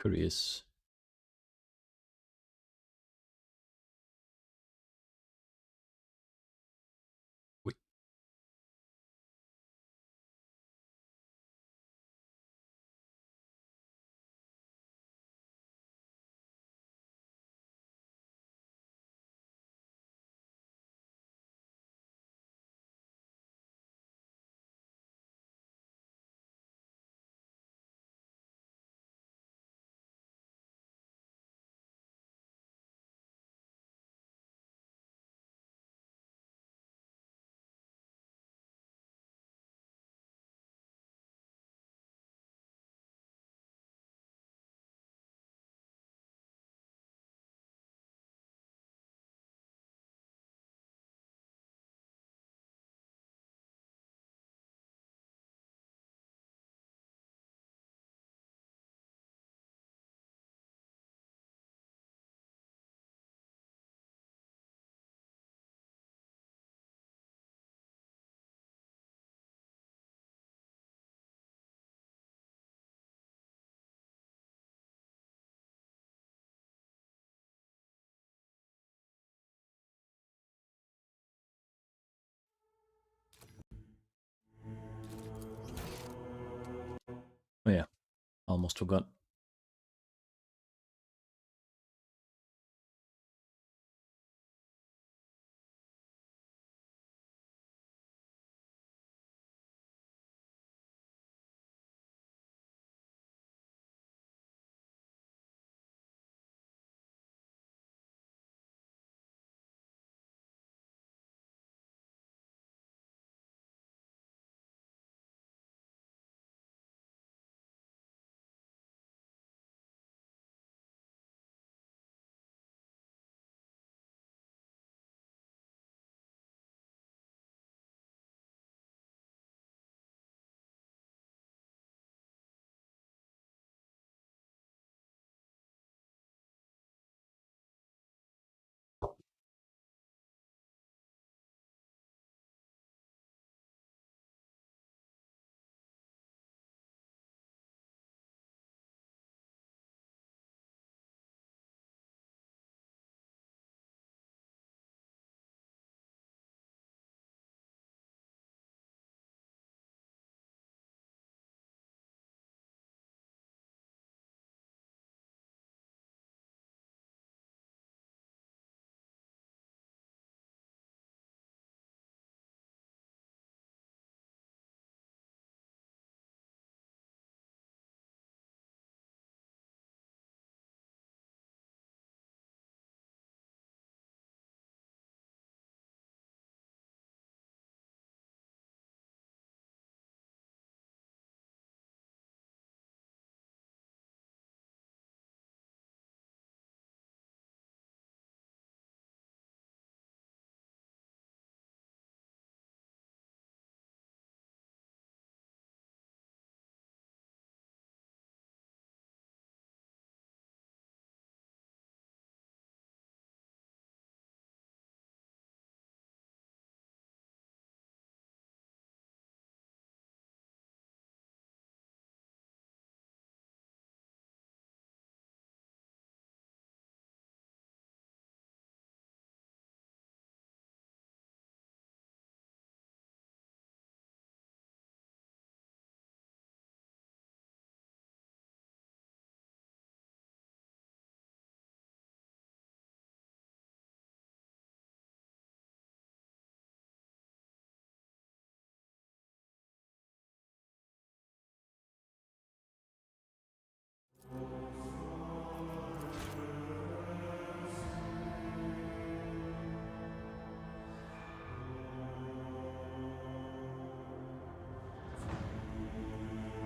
Curious. Wait. Oh yeah, almost forgot.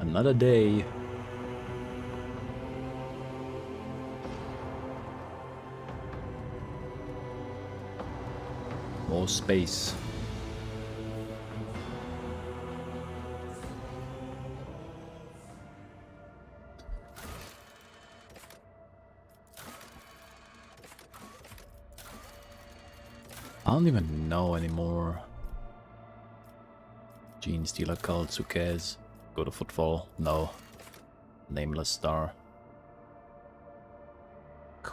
Another day. More space. I don't even know anymore. Gene Stealer Cult, who cares? Go to Footfall? No. Nameless Star.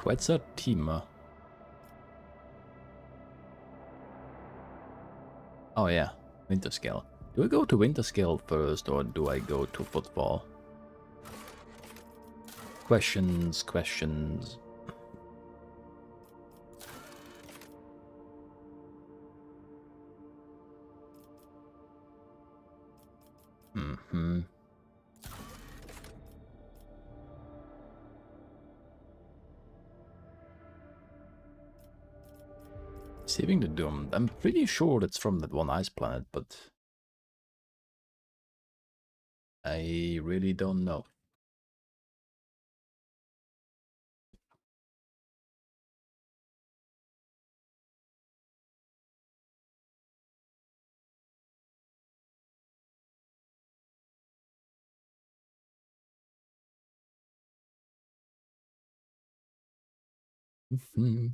Schweizer Team. Oh yeah, winter scale. Do I go to winter scale first or do I go to football? Questions, questions. Mm-hmm. Saving the Doom. I'm pretty sure it's from that one ice planet, but I really don't know. Mm-hmm.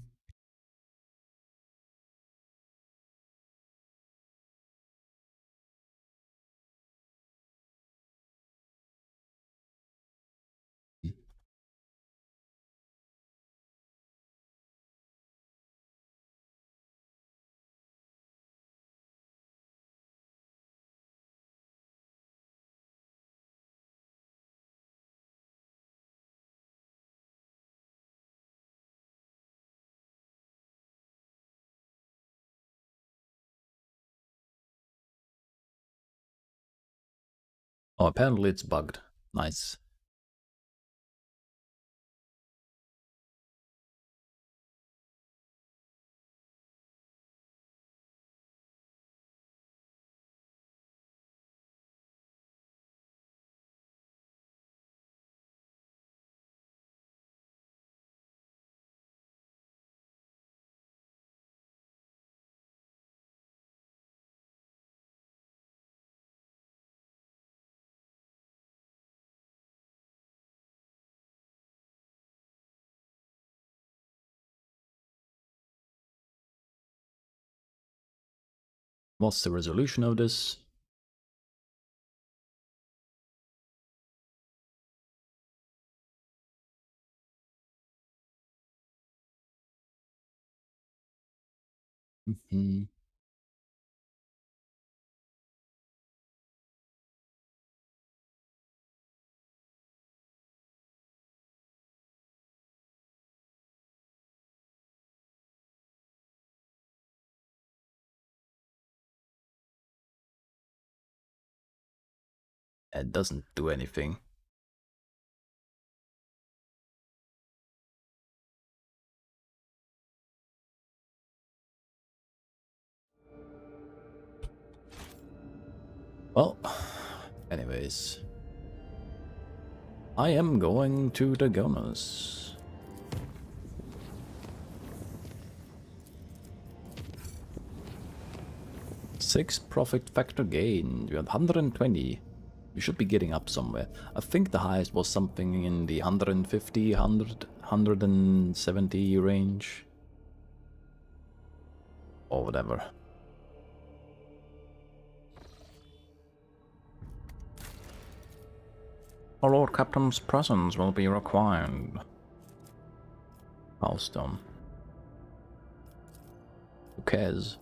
Oh, apparently it's bugged. Nice. What's the resolution of this? Mm-hmm. It doesn't do anything. Well, anyways. I am going to the Gunners. Six profit factor gain. You have 120. You should be getting up somewhere. I think the highest was something in the 150, 170 range. Or whatever. Our Lord Captain's presence will be required. Milestone. Who cares?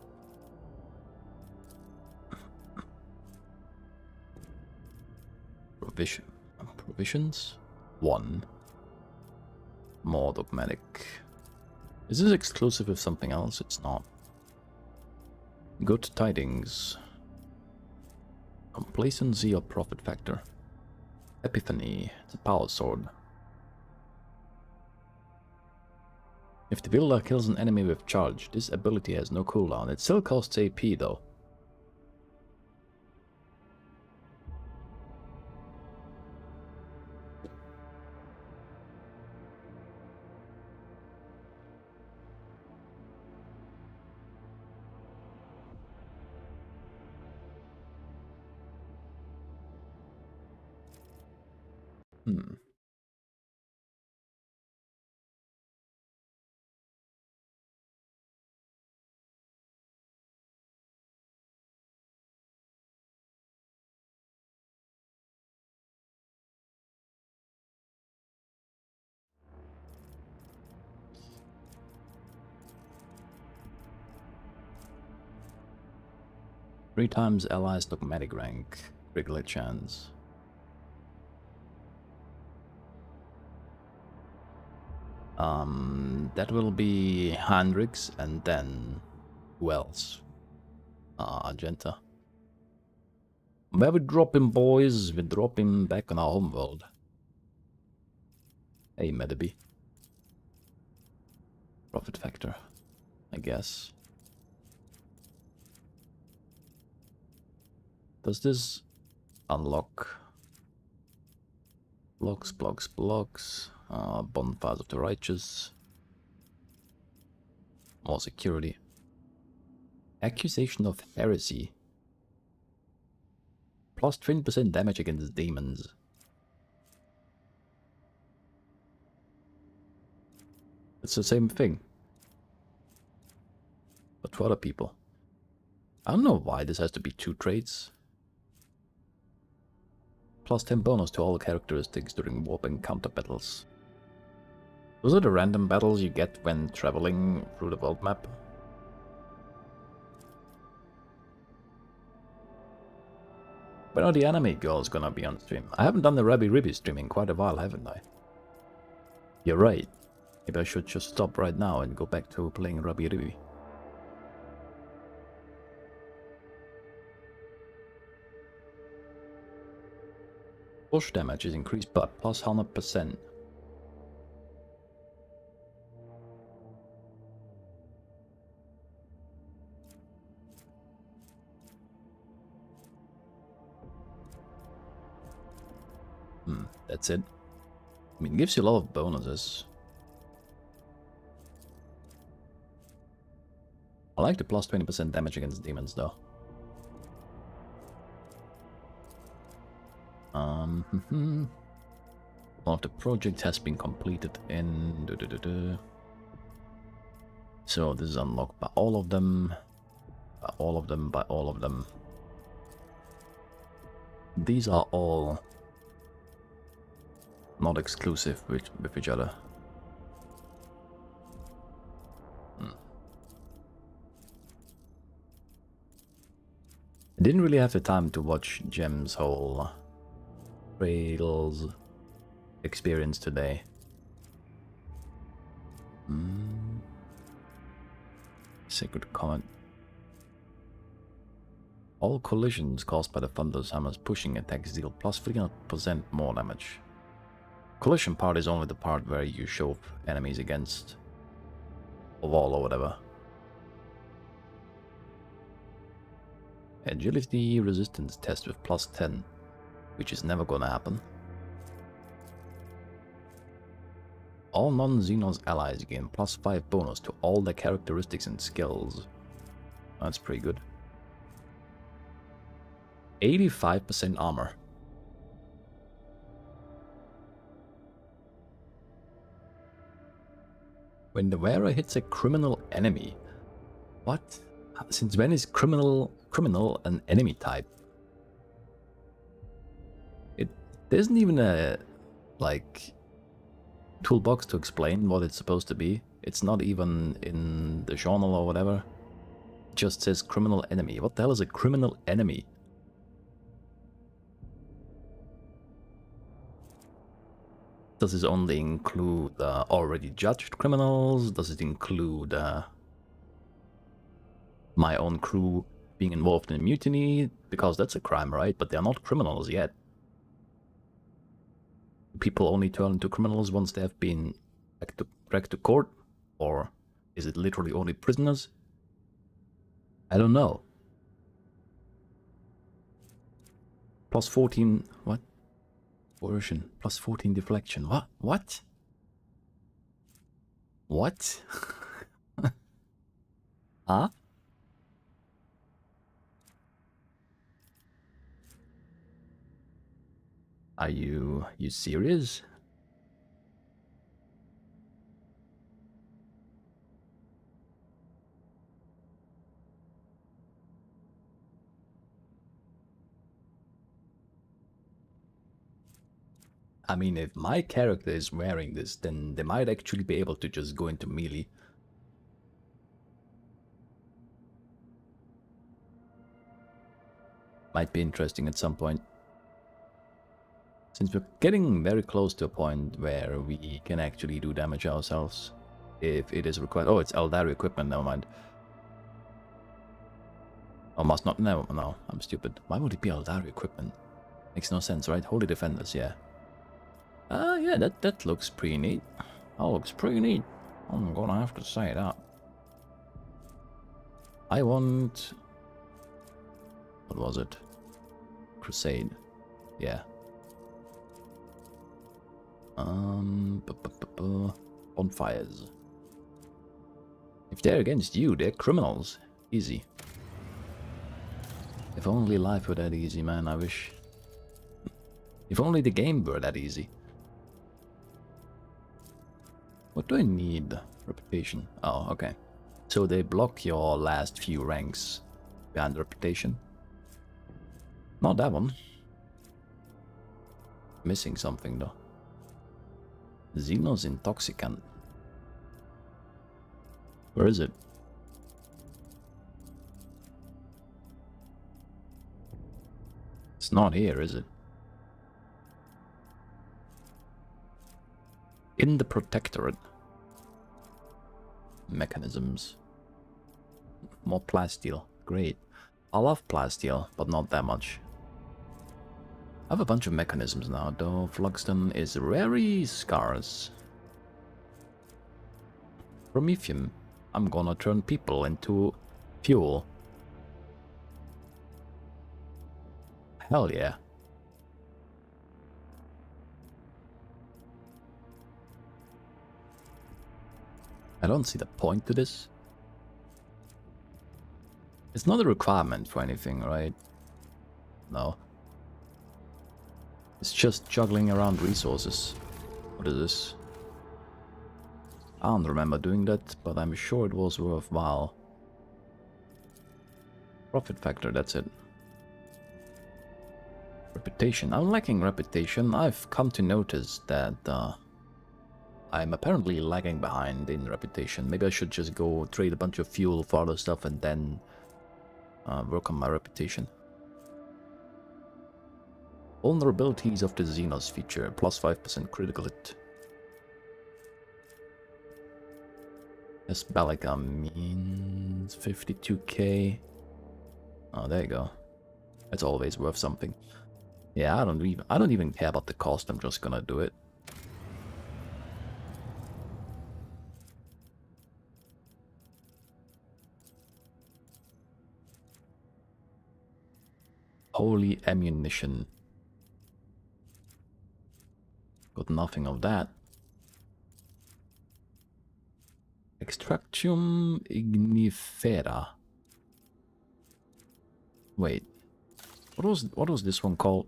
Provisions? 1. More dogmatic. Is this exclusive with something else? It's not. Good tidings. Complacency or profit factor. Epiphany. It's a power sword. If the wielder kills an enemy with charge, this ability has no cooldown. It still costs AP though. Hmm. 3 times allies dogmatic rank. Critical chance. That will be Hendrix and then who else? Argenta. Where we drop him, boys? We drop him back on our homeworld. Hey, Medaby. Profit factor, I guess. Does this unlock blocks? Bonfires of the righteous. More security. Accusation of heresy. Plus 20% damage against demons. It's the same thing. But for other people. I don't know why this has to be 2 traits. Plus 10 bonus to all characteristics during warp encounter battles. Those are the random battles you get when traveling through the world map. When are the anime girls gonna be on stream? I haven't done the Rabbi Ribby stream in quite a while, haven't I? You're right. Maybe I should just stop right now and go back to playing Rabbi Ribby. Push damage is increased by plus 100%. That's it. I mean, it gives you a lot of bonuses. I like the plus 20% damage against demons, though. One of the projects has been completed in... So this is unlocked by all of them. By all of them, by all of them. These are all not exclusive with each other. I didn't really have the time to watch Gem's whole Trails experience today. Sacred comment. All collisions caused by the Thunder's Hammer's pushing attacks deal plus 300% more damage. Collision part is only the part where you shove enemies against a wall or whatever. Agility resistance test with plus 10, which is never gonna happen. All non-Xenos allies gain plus 5 bonus to all their characteristics and skills. That's pretty good. 85% armor. When the wearer hits a criminal enemy. What? Since when is criminal an enemy type? There isn't even a like toolbox to explain what it's supposed to be. It's not even in the journal or whatever. It just says criminal enemy. What the hell is a criminal enemy? Does this only include already judged criminals? Does it include my own crew being involved in a mutiny? Because that's a crime, right? But they're not criminals yet. People only turn into criminals once they have been dragged to court? Or is it literally only prisoners? I don't know. Plus 14... what? Coercion. Plus 14 deflection. What? What? What? Huh? Are you serious? I mean, if my character is wearing this, then they might actually be able to just go into melee. Might be interesting at some point. Since we're getting very close to a point where we can actually do damage ourselves. If it is required. Oh, it's Eldari equipment, never mind. Oh, must not. No, no, I'm stupid. Why would it be Eldari equipment? Makes no sense, right? Holy Defenders, yeah. Yeah, that looks pretty neat. That looks pretty neat. I'm gonna have to say that. I want... What was it? Crusade. Yeah. Bonfires. If they're against you, they're criminals. Easy. If only life were that easy, man, I wish. If only the game were that easy. What do I need? Reputation. Oh, okay. So they block your last few ranks behind reputation. Not that one. Missing something though. Xenos Intoxicant. Where is it? It's not here, is it? In the Protectorate. Mechanisms. More plasteel. Great. I love plasteel, but not that much. I have a bunch of mechanisms now, though Phlogiston is very scarce. Promethium. I'm gonna turn people into fuel. Hell yeah. I don't see the point to this. It's not a requirement for anything, right? No. It's just juggling around resources. What is this? I don't remember doing that, but I'm sure it was worthwhile. Profit factor, that's it. Reputation. I'm lacking reputation. I've come to notice that I'm apparently lagging behind in reputation. Maybe I should just go trade a bunch of fuel for other stuff and then work on my reputation. Vulnerabilities of the Xenos feature, plus 5% critical hit. Yes, Balica means 52k. Oh, there you go. That's always worth something. Yeah, I don't even care about the cost. I'm just gonna do it. Holy ammunition. Got nothing of that. Extractium ignifera. Wait. What was this one called?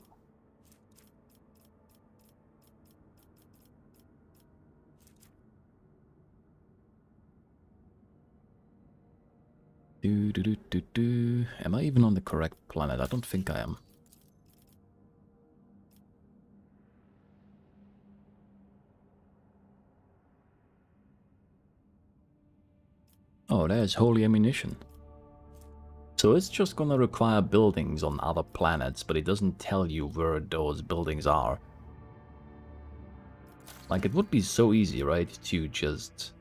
Am I even on the correct planet? I don't think I am. Oh, there's holy ammunition. So it's just gonna require buildings on other planets, but it doesn't tell you where those buildings are. Like, it would be so easy, right, to just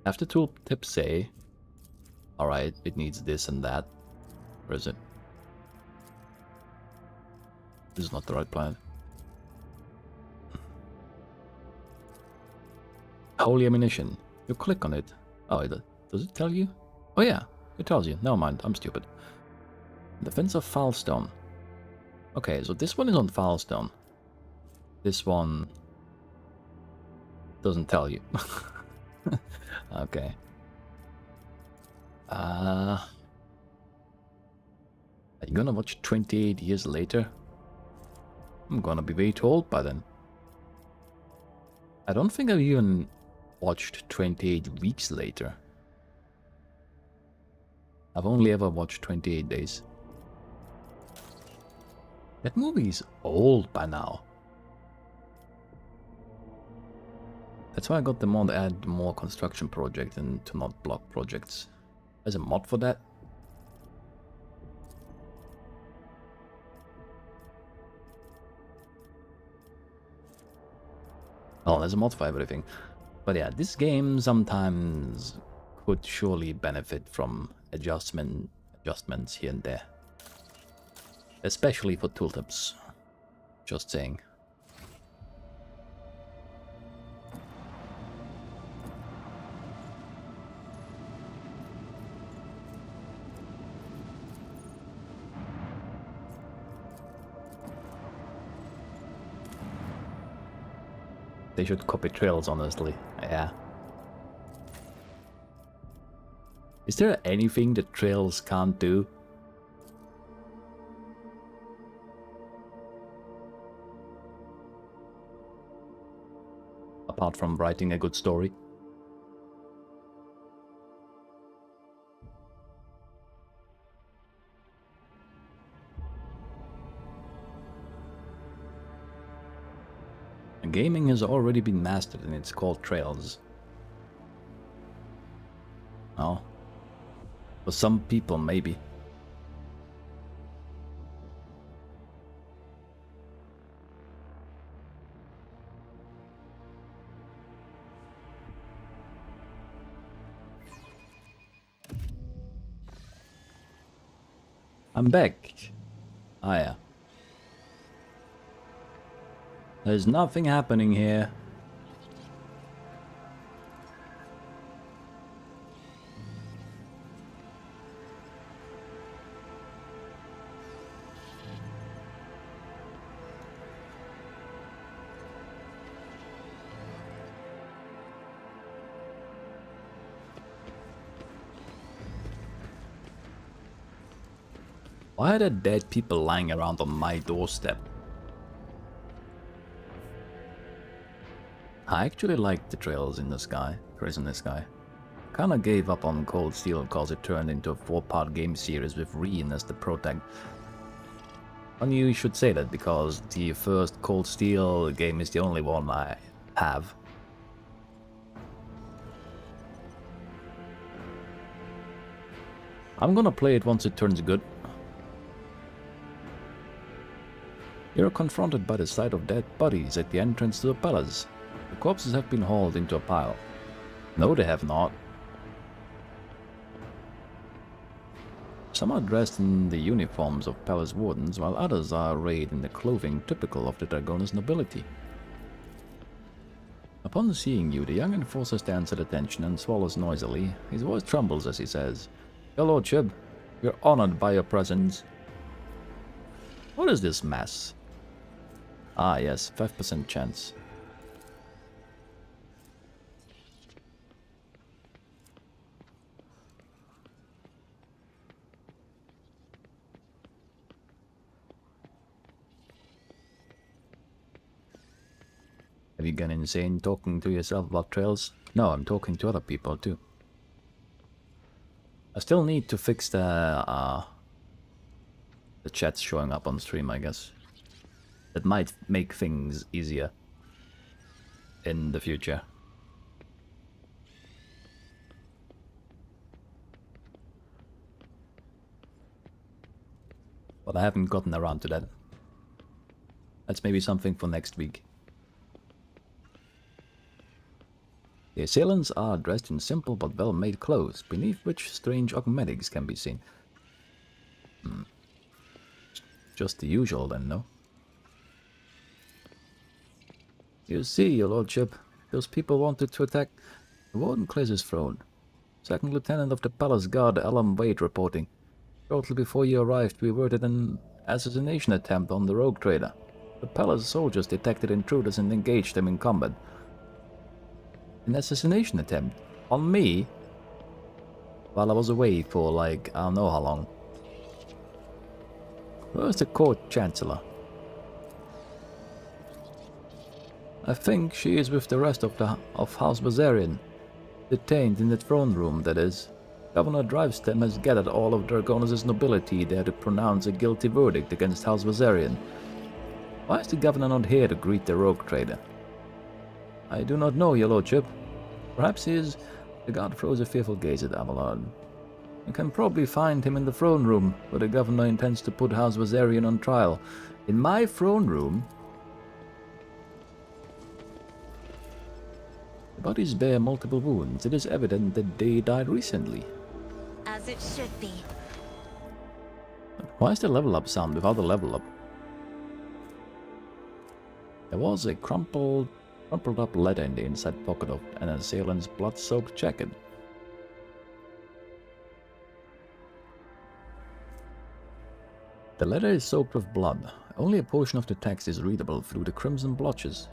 have the tooltip say, alright, it needs this and that. Where is it? This is not the right planet. Holy ammunition. You click on it. Oh, does it tell you? Oh yeah, it tells you. Never mind, I'm stupid. Defense of Foulstone. Okay, so this one is on Foulstone. This one doesn't tell you. Okay. Are you gonna watch 28 years later? I'm gonna be way too old by then. I don't think I've even watched 28 weeks later. I've only ever watched 28 days. That movie is old by now. That's why I got the mod to add more construction projects and to not block projects. There's a mod for that. Well, there's a mod for everything. But yeah, this game sometimes could surely benefit from adjustments here and there. Especially for tooltips. Just saying. They should copy trails, honestly. Yeah. Is there anything that trails can't do? Apart from writing a good story. Gaming has already been mastered and it's called Trails. Oh. For some people, maybe. I'm back. Ah, yeah. There's nothing happening here. Why are there dead people lying around on my doorstep? I actually like the trails in the sky, Trails in the Sky. Kinda gave up on Cold Steel cause it turned into a 4-part game series with Reen as the protag. And you should say that because the first Cold Steel game is the only one I have. I'm gonna play it once it turns good. You're confronted by the sight of dead bodies at the entrance to the palace. The corpses have been hauled into a pile. No, they have not. Some are dressed in the uniforms of palace wardens, while others are arrayed in the clothing typical of the Dragonus nobility. Upon seeing you, the young enforcer stands at attention and swallows noisily. His voice trembles as he says, "Your lordship, we're honored by your presence." What is this mess? Ah yes, 5% chance. Have you gone insane talking to yourself about trails? No, I'm talking to other people too. I still need to fix the chats showing up on stream, I guess. That might make things easier in the future. But I haven't gotten around to that. That's maybe something for next week. The assailants are dressed in simple but well-made clothes, beneath which strange cosmetics can be seen. Just the usual then, no? You see, your lordship, those people wanted to attack the Warden clears his throne. Second Lieutenant of the Palace Guard, Alan Wade, reporting. Shortly before you arrived, we averted an assassination attempt on the rogue trader. The Palace soldiers detected intruders and engaged them in combat. An assassination attempt? On me? While I was away for like, I don't know how long. Where's the court chancellor? I think she is with the rest of House Bazarian. Detained in the throne room, that is. Governor Drivestem has gathered all of Dragonus' nobility there to pronounce a guilty verdict against House Bazarian. Why is the governor not here to greet the rogue trader? I do not know, your lordship. Perhaps he is... The guard throws a fearful gaze at Abelard. You can probably find him in the throne room, where the governor intends to put House Bazarian on trial. In my throne room? Bodies bear multiple wounds. It is evident that they died recently. As it should be. Why is the level up sound without a level up? There was a crumpled up letter in the inside pocket of an assailant's blood-soaked jacket. The letter is soaked with blood. Only a portion of the text is readable through the crimson blotches.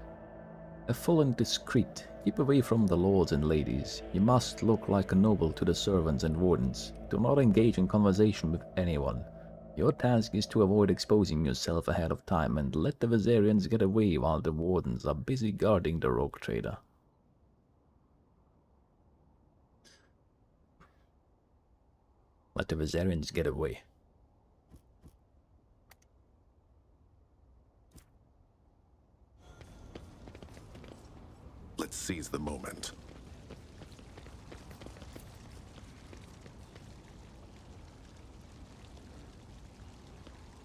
A full and discreet. Keep away from the lords and ladies. You must look like a noble to the servants and wardens. Do not engage in conversation with anyone. Your task is to avoid exposing yourself ahead of time and let the Viserians get away while the wardens are busy guarding the rogue trader. Let the Viserians get away. Let's seize the moment.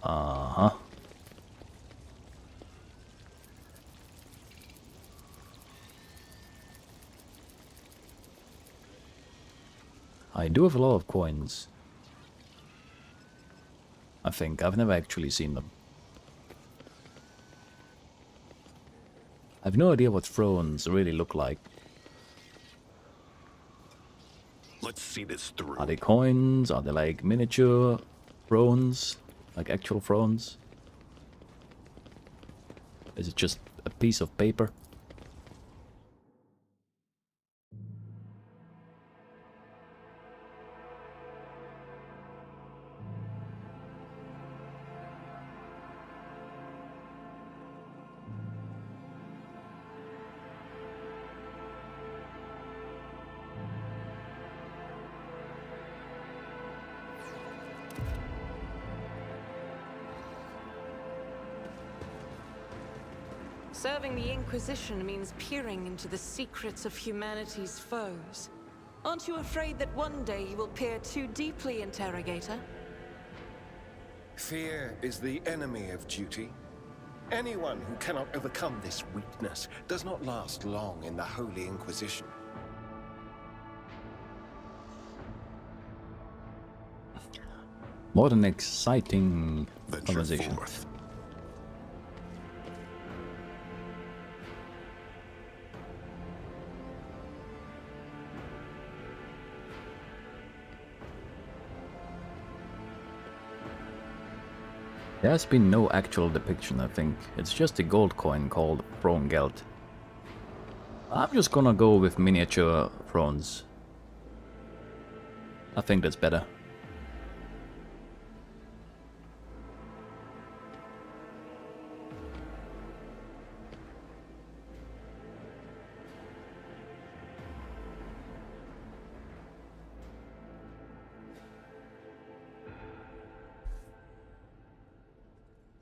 Uh-huh. I do have a lot of coins. I think. I've never actually seen them. I have no idea what thrones really look like. Let's see this through. Are they coins? Are they like miniature thrones? Like actual thrones? Is it just a piece of paper? Serving the Inquisition means peering into the secrets of humanity's foes. Aren't you afraid that one day you will peer too deeply, Interrogator? Fear is the enemy of duty. Anyone who cannot overcome this weakness does not last long in the Holy Inquisition. What an exciting Venture conversation. forth. There has been no actual depiction, I think. It's just a gold coin called Throne-Geld. I'm just gonna go with miniature thrones. I think that's better.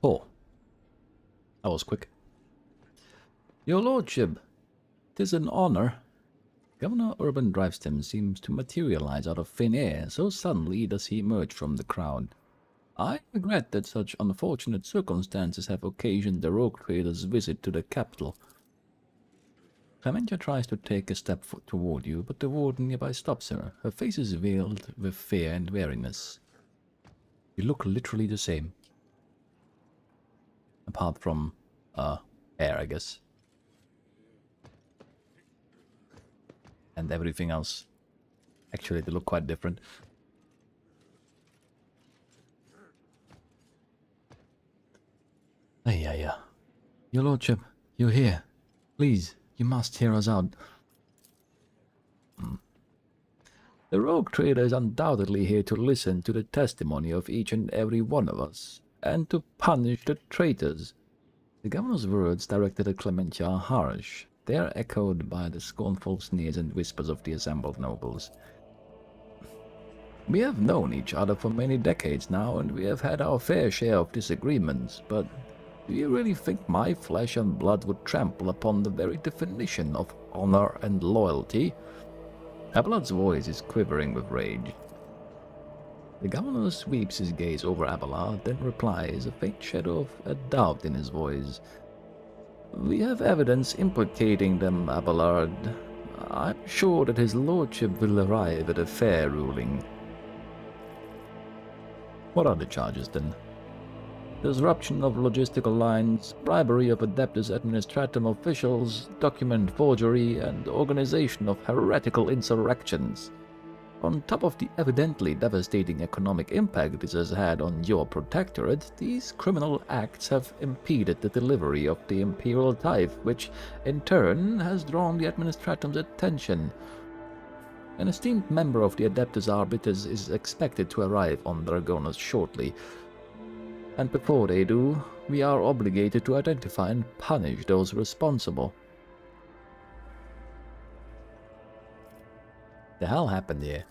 Oh, that was quick. Your lordship, 'tis an honor. Governor Urban Drivestem seems to materialize out of thin air, so suddenly does he emerge from the crowd. I regret that such unfortunate circumstances have occasioned the rogue trader's visit to the capital. Clementia tries to take a step toward you, but the warden nearby stops her. Her face is veiled with fear and wariness. You look literally the same. Apart from, hair, I guess. And everything else. Actually, they look quite different. Yeah. Your lordship, you're here. Please, you must hear us out. The rogue trader is undoubtedly here to listen to the testimony of each and every one of us, and to punish the traitors. The governor's words directed at Clementia are harsh. They are echoed by the scornful sneers and whispers of the assembled nobles. We have known each other for many decades now, and we have had our fair share of disagreements, but do you really think my flesh and blood would trample upon the very definition of honor and loyalty? Abelard's voice is quivering with rage. The governor sweeps his gaze over Abelard, then replies, a faint shadow of a doubt in his voice. We have evidence implicating them, Abelard. I'm sure that his lordship will arrive at a fair ruling. What are the charges then? Disruption of logistical lines, bribery of Adeptus administratum officials, document forgery, and organization of heretical insurrections. On top of the evidently devastating economic impact this has had on your protectorate, these criminal acts have impeded the delivery of the imperial tithe, which in turn has drawn the administratum's attention. An esteemed member of the Adeptus Arbites is expected to arrive on Dragonus shortly, and before they do, we are obligated to identify and punish those responsible. The hell happened here?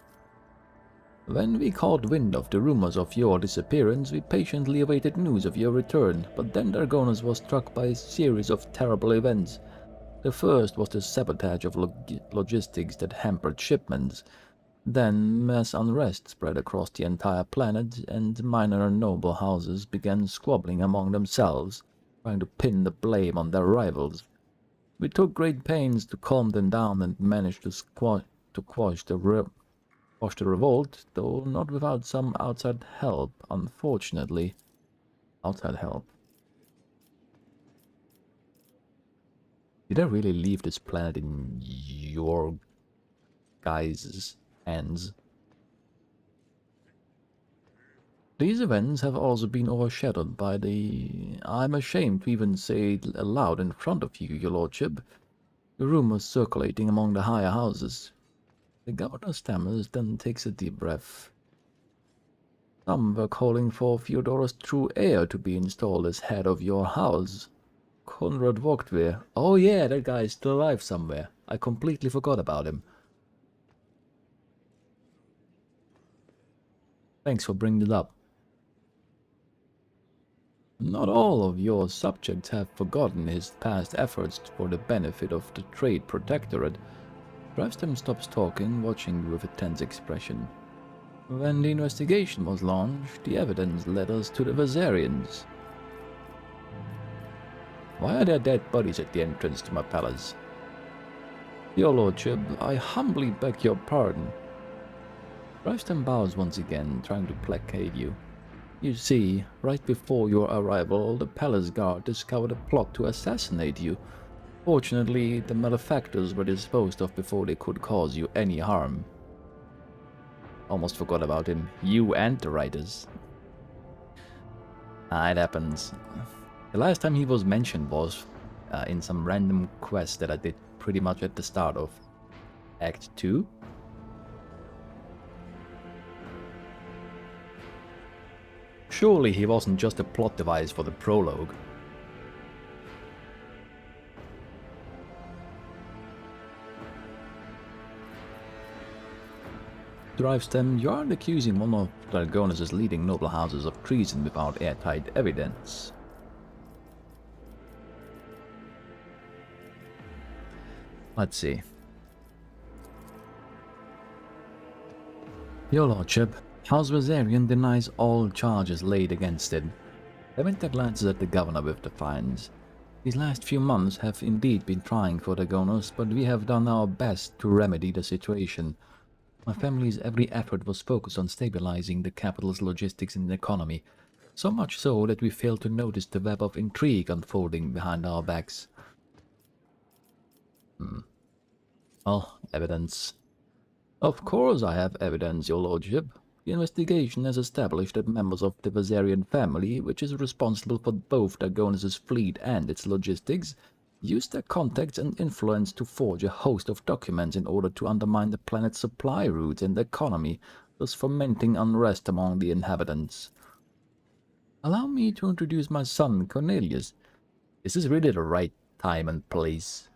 When we caught wind of the rumors of your disappearance, we patiently awaited news of your return, but then Dragonus was struck by a series of terrible events. The first was the sabotage of logistics that hampered shipments. Then mass unrest spread across the entire planet, and minor and noble houses began squabbling among themselves, trying to pin the blame on their rivals. We took great pains to calm them down and managed to quash the revolt, though not without some outside help, unfortunately. Outside help? Did I really leave this planet in your guys' hands? These events have also been overshadowed by the... I'm ashamed to even say it aloud in front of you, your lordship. The rumors circulating among the higher houses. The governor stammers, then takes a deep breath. Some were calling for Theodora's true heir to be installed as head of your house. Conrad Vogtwehr. Oh yeah, that guy is still alive somewhere. I completely forgot about him. Thanks for bringing it up. Not all of your subjects have forgotten his past efforts for the benefit of the trade protectorate. Drivestem stops talking, watching you with a tense expression. When the investigation was launched, the evidence led us to the Vasarians. Why are there dead bodies at the entrance to my palace? Your lordship, I humbly beg your pardon. Drivestem bows once again, trying to placate you. You see, right before your arrival, the palace guard discovered a plot to assassinate you. Fortunately, the malefactors were disposed of before they could cause you any harm. Almost forgot about him. You and the writers. It happens. The last time he was mentioned was in some random quest that I did pretty much at the start of Act 2. Surely he wasn't just a plot device for the prologue. Drivestem, you aren't accusing one of Dragonus' leading noble houses of treason without airtight evidence. Let's see. Your lordship, House Vasarian denies all charges laid against it. Levinter glances at the governor with defiance. These last few months have indeed been trying for Dragonus, but we have done our best to remedy the situation. My family's every effort was focused on stabilizing the capital's logistics and economy, so much so that we failed to notice the web of intrigue unfolding behind our backs. Well, evidence. Of course I have evidence, your lordship. The investigation has established that members of the Vasarian family, which is responsible for both Dragonus' fleet and its logistics, used their contacts and influence to forge a host of documents in order to undermine the planet's supply routes and economy, thus fomenting unrest among the inhabitants. Allow me to introduce my son, Cornelius. Is this really the right time and place?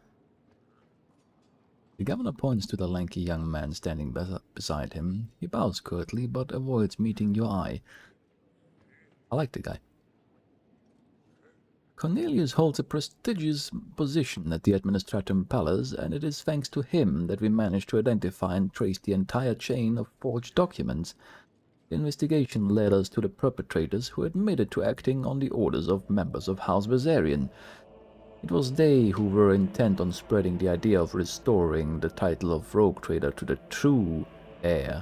The governor points to the lanky young man standing beside him. He bows curtly, but avoids meeting your eye. I like the guy. Cornelius holds a prestigious position at the Administratum Palace, and it is thanks to him that we managed to identify and trace the entire chain of forged documents. The investigation led us to the perpetrators, who admitted to acting on the orders of members of House Vasarian. It was they who were intent on spreading the idea of restoring the title of Rogue Trader to the true heir.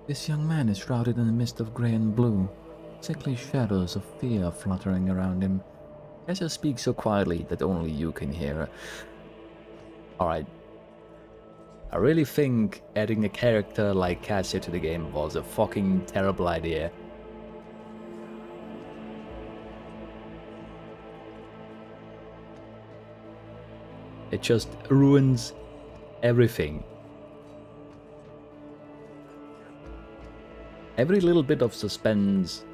This young man is shrouded in a mist of grey and blue, sickly shadows of fear fluttering around him. Cassia speaks so quietly that only you can hear her. Alright. I really think adding a character like Cassia to the game was a fucking terrible idea. It just ruins everything. Every little bit of suspense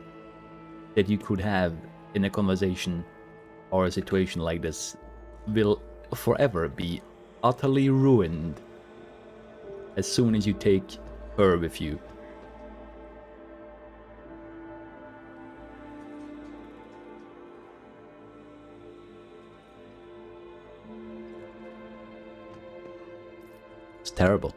that you could have in a conversation or a situation like this will forever be utterly ruined as soon as you take her with you. It's terrible.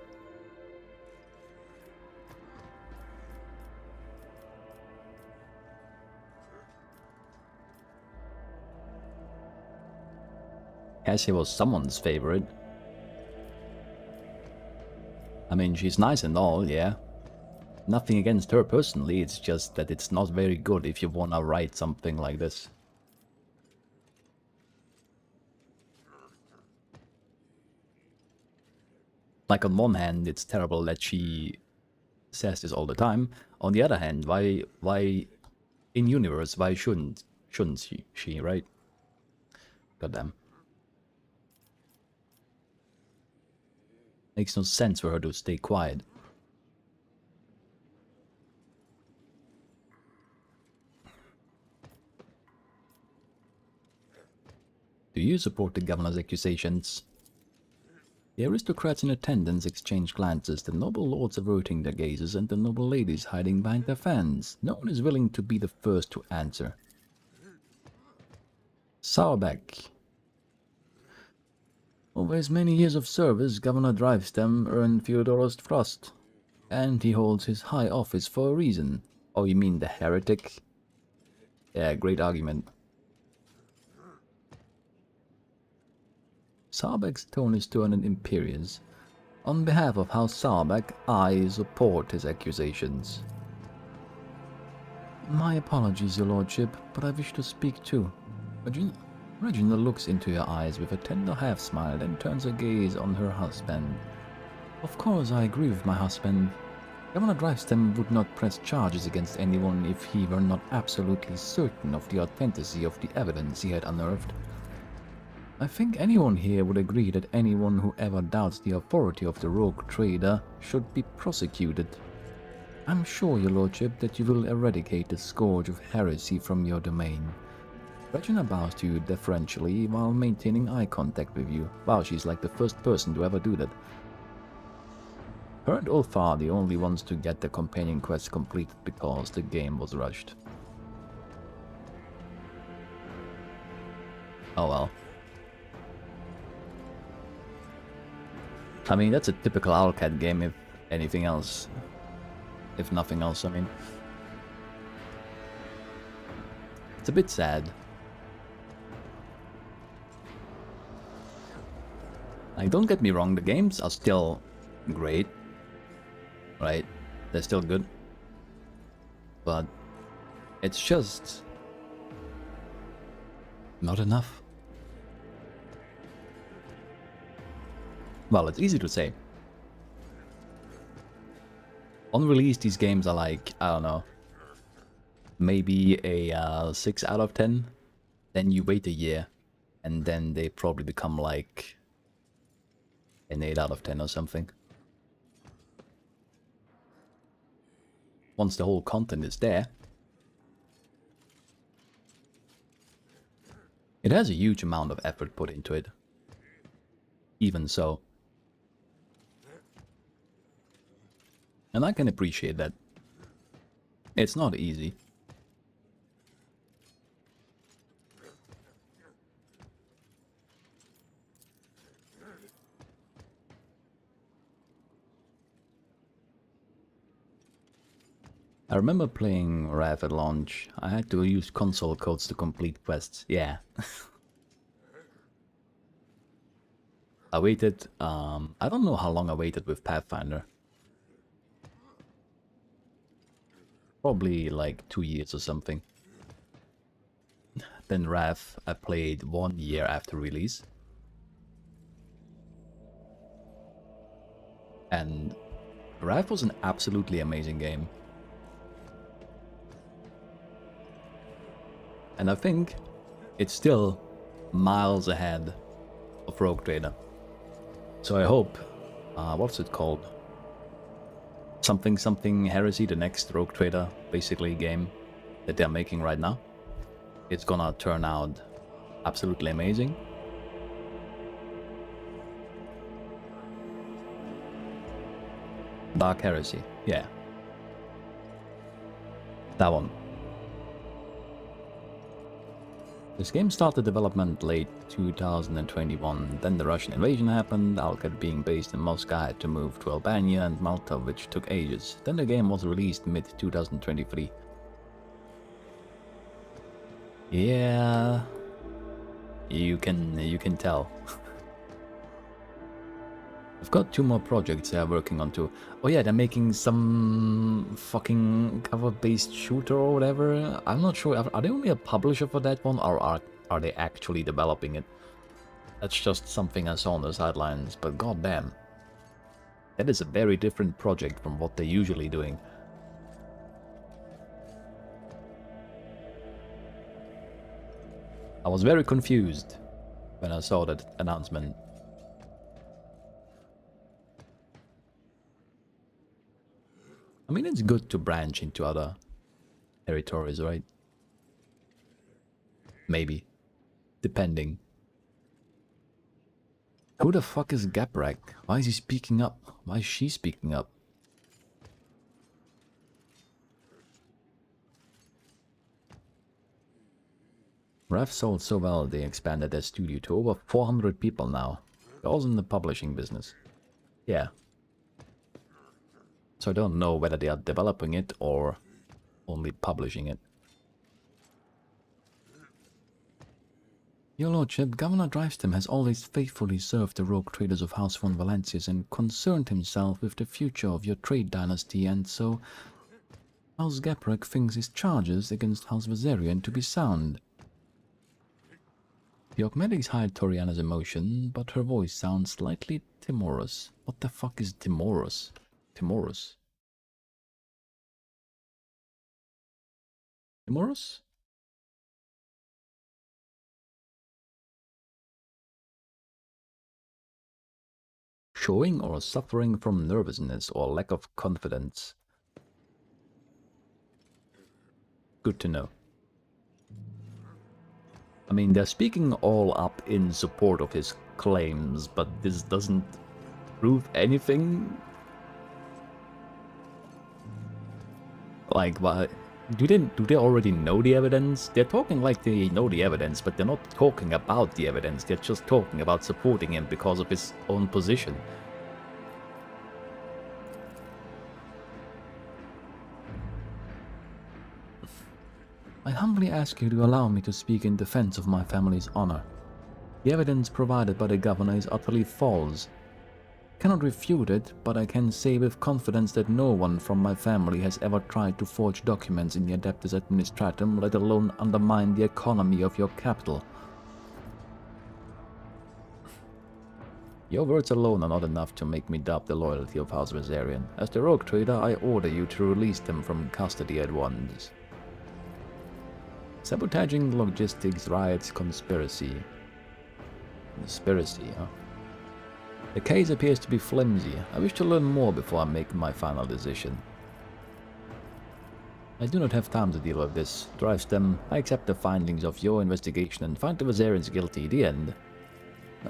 Cassia was someone's favorite. I mean, she's nice and all, yeah. Nothing against her personally, it's just that it's not very good if you wanna write something like this. Like, on one hand, it's terrible that she says this all the time. On the other hand, why in universe, why shouldn't she, right? Goddamn. Makes no sense for her to stay quiet. Do you support the governor's accusations? The aristocrats in attendance exchange glances, the noble lords averting their gazes and the noble ladies hiding behind their fans. No one is willing to be the first to answer. Sauerbeck. Over his many years of service, Governor Drivestem earned Theodora's trust, and he holds his high office for a reason. Oh, you mean the heretic? Yeah, great argument. Sauerbeck's tone is stern and imperious. On behalf of House Sauerbeck, I support his accusations. My apologies, your lordship, but I wish to speak too. Regina looks into your eyes with a tender half-smile, then turns her gaze on her husband. Of course, I agree with my husband. Governor Drivestem would not press charges against anyone if he were not absolutely certain of the authenticity of the evidence he had unearthed. I think anyone here would agree that anyone who ever doubts the authority of the rogue trader should be prosecuted. I'm sure, your lordship, that you will eradicate the scourge of heresy from your domain. Regina bows to you deferentially while maintaining eye contact with you. Wow, she's like the first person to ever do that. Her and Ulf are the only ones to get the companion quest completed because the game was rushed. Oh well. I mean, that's a typical Owlcat game if anything else. If nothing else, I mean. It's a bit sad. Like, don't get me wrong, the games are still great. Right? They're still good. But it's just not enough. Well, it's easy to say. On release, these games are like, I don't know, maybe a 6 out of 10. Then you wait a year, and then they probably become like an 8 out of 10 or something. Once the whole content is there. It has a huge amount of effort put into it. Even so. And I can appreciate that. It's not easy. I remember playing Rev at launch. I had to use console codes to complete quests. Yeah. I waited, I don't know how long I waited with Pathfinder. Probably like 2 years or something. Then Rev, I played 1 year after release. And Rev was an absolutely amazing game. And I think it's still miles ahead of Rogue Trader. So I hope, what's it called? Something Heresy, the next Rogue Trader, basically, game that they're making right now. It's gonna turn out absolutely amazing. Dark Heresy, yeah. That one. This game started development late 2021, then the Russian invasion happened, Alcat being based in Moscow had to move to Albania and Malta, which took ages. Then the game was released mid-2023. Yeah, you can tell. I've got 2 more projects they're working on too. Oh yeah, they're making some fucking cover-based shooter or whatever. I'm not sure. Are they only a publisher for that one, or are they actually developing it? That's just something I saw on the sidelines, but goddamn. That is a very different project from what they're usually doing. I was very confused when I saw that announcement. I mean, it's good to branch into other territories, right? Maybe. Depending. Who the fuck is Gaprak? Why is he speaking up? Why is she speaking up? Rev sold so well they expanded their studio to over 400 people now. They're also in the publishing business. Yeah. So I don't know whether they are developing it or only publishing it. Your Lordship, Governor Drivestem has always faithfully served the rogue traders of House von Valencius and concerned himself with the future of your trade dynasty, and so House Gaprak thinks his charges against House Viserion to be sound. The Augmetics hide Toriana's emotion, but her voice sounds slightly timorous. What the fuck is timorous? Timorous? Timorous? Showing or suffering from nervousness or lack of confidence. Good to know. I mean, they're speaking all up in support of his claims, but this doesn't prove anything. Like, why? Do they already know the evidence? They're talking like they know the evidence, but they're not talking about the evidence. They're just talking about supporting him because of his own position. I humbly ask you to allow me to speak in defense of my family's honor. The evidence provided by the governor is utterly false. I cannot refute it, but I can say with confidence that no one from my family has ever tried to forge documents in the Adeptus Administratum, let alone undermine the economy of your capital. Your words alone are not enough to make me doubt the loyalty of House Viserion. As the rogue trader, I order you to release them from custody at once. Sabotaging logistics, riots, conspiracy. Conspiracy, huh? The case appears to be flimsy. I wish to learn more before I make my final decision. I do not have time to deal with this. Drivestem, I accept the findings of your investigation and find the Viserions guilty. The end.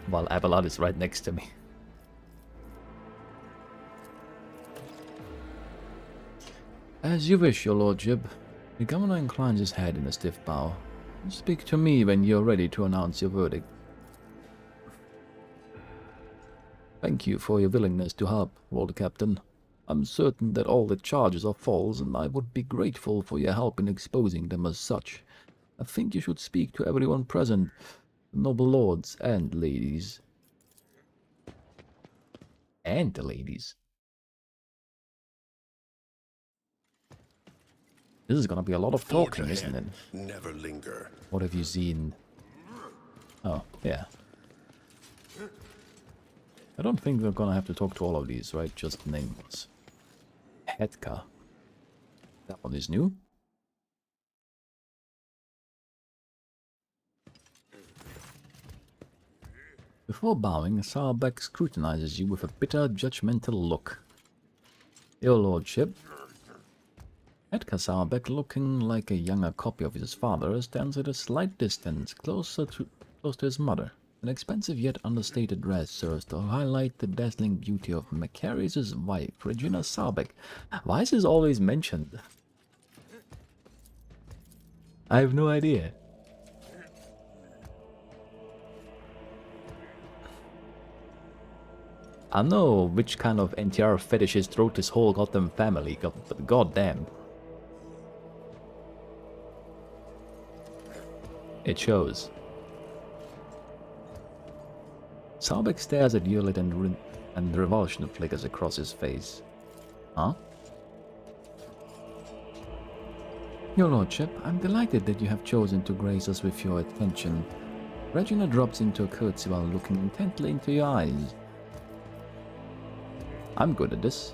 While Abelard is right next to me. As you wish, your lordship. The governor inclines his head in a stiff bow. Speak to me when you're ready to announce your verdict. Thank you for your willingness to help, Lord Captain. I'm certain that all the charges are false, and I would be grateful for your help in exposing them as such. I think you should speak to everyone present, noble lords and ladies. And the ladies. This is gonna be a lot of Forge talking, isn't ahead. it? Never linger. What have you seen? Oh, yeah. I don't think we're gonna have to talk to all of these, right? Just names. Hetka. That one is new. Before bowing, Sarbeck scrutinizes you with a bitter, judgmental look. Your lordship. Edgar Sarbeck, looking like a younger copy of his father, stands at a slight distance, close to his mother. An expensive yet understated dress serves to highlight the dazzling beauty of Macarius' wife, Regina Sarbeck. Why is this always mentioned? I have no idea. I know which kind of NTR fetishist wrote this whole goddamn family, but goddamn. It shows. Sarbeck stares at Yulit and revulsion flickers across his face. Huh? Your lordship, I'm delighted that you have chosen to grace us with your attention. Regina drops into a curtsy while looking intently into your eyes. I'm good at this.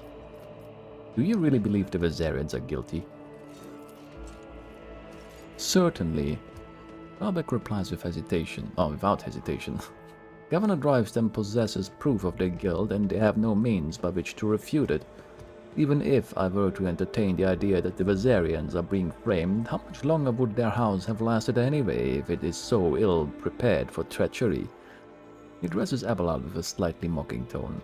Do you really believe the Viserians are guilty? Certainly. Sarbeck replies with hesitation, or without hesitation. Governor Drivestem possesses proof of their guilt, and they have no means by which to refute it. Even if I were to entertain the idea that the Viserians are being framed, how much longer would their house have lasted anyway, if it is so ill prepared for treachery? He addresses Abelard with a slightly mocking tone.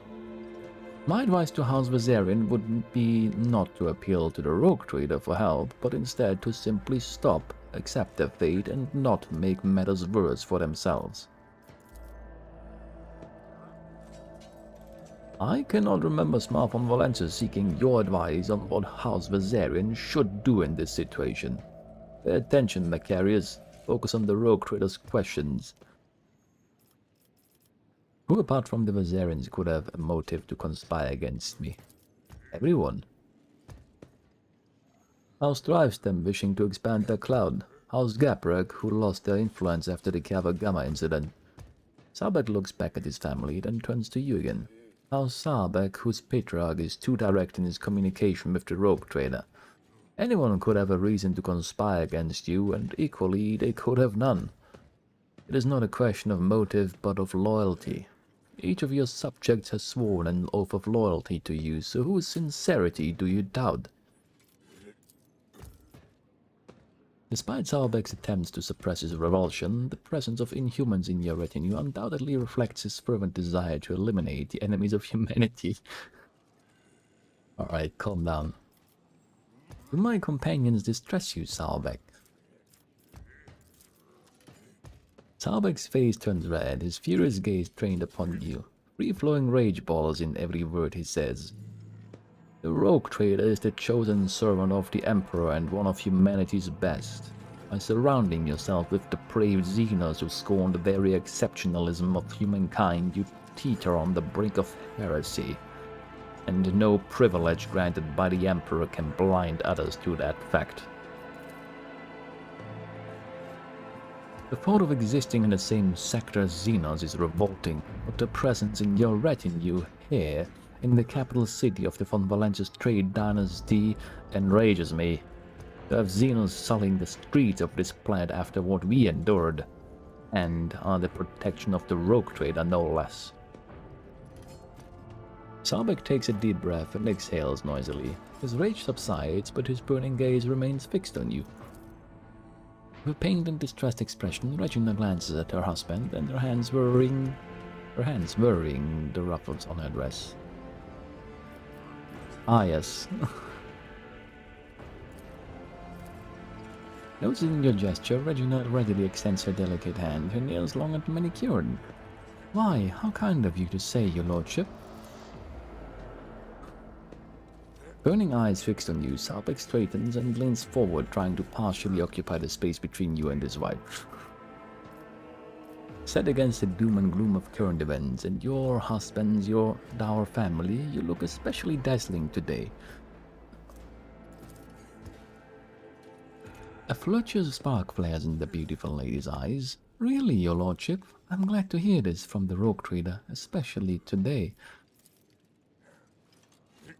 My advice to House Viserion would be not to appeal to the rogue trader for help, but instead to simply stop, accept their fate, and not make matters worse for themselves. I cannot remember Smar von Valentia seeking your advice on what House Viserion should do in this situation. Pay attention, Macarius. Focus on the rogue trader's questions. Who apart from the Viserions could have a motive to conspire against me? Everyone. House Drivestem wishing to expand their cloud. House Gaprek, who lost their influence after the Kavagama incident. Sarbeck looks back at his family, then turns to you again. House Sarbeck, whose patriarch is too direct in his communication with the rogue trader. Anyone could have a reason to conspire against you, and equally they could have none. It is not a question of motive, but of loyalty. Each of your subjects has sworn an oath of loyalty to you, so whose sincerity do you doubt? Despite Sarbeck's attempts to suppress his revulsion, the presence of inhumans in your retinue undoubtedly reflects his fervent desire to eliminate the enemies of humanity. Alright, calm down. Do my companions distress you, Sarbeck? Sarbeck's face turns red, his furious gaze trained upon you. Free-flowing rage balls in every word he says. The rogue trader is the chosen servant of the Emperor and one of humanity's best. By surrounding yourself with depraved Xenos who scorn the very exceptionalism of humankind, you teeter on the brink of heresy. And no privilege granted by the Emperor can blind others to that fact. The thought of existing in the same sector as Xenos is revolting, but the presence in your retinue here, in the capital city of the von Valentius trade dynasty, enrages me. To have Xenos sullying the streets of this planet after what we endured, and under the protection of the rogue trader no less. Sarbeck takes a deep breath and exhales noisily. His rage subsides, but his burning gaze remains fixed on you. With a pained and distressed expression, Regina glances at her husband, and her hands worrying the ruffles on her dress. Ah, yes. Noticing your gesture, Regina readily extends her delicate hand, her nails long and manicured. Why, how kind of you to say, your lordship. Burning eyes fixed on you, Salbeck straightens and leans forward, trying to partially occupy the space between you and his wife. Set against the doom and gloom of current events and your husband's, your dour family, you look especially dazzling today. A flirtatious spark flares in the beautiful lady's eyes. Really, your lordship? I'm glad to hear this from the rogue trader, especially today.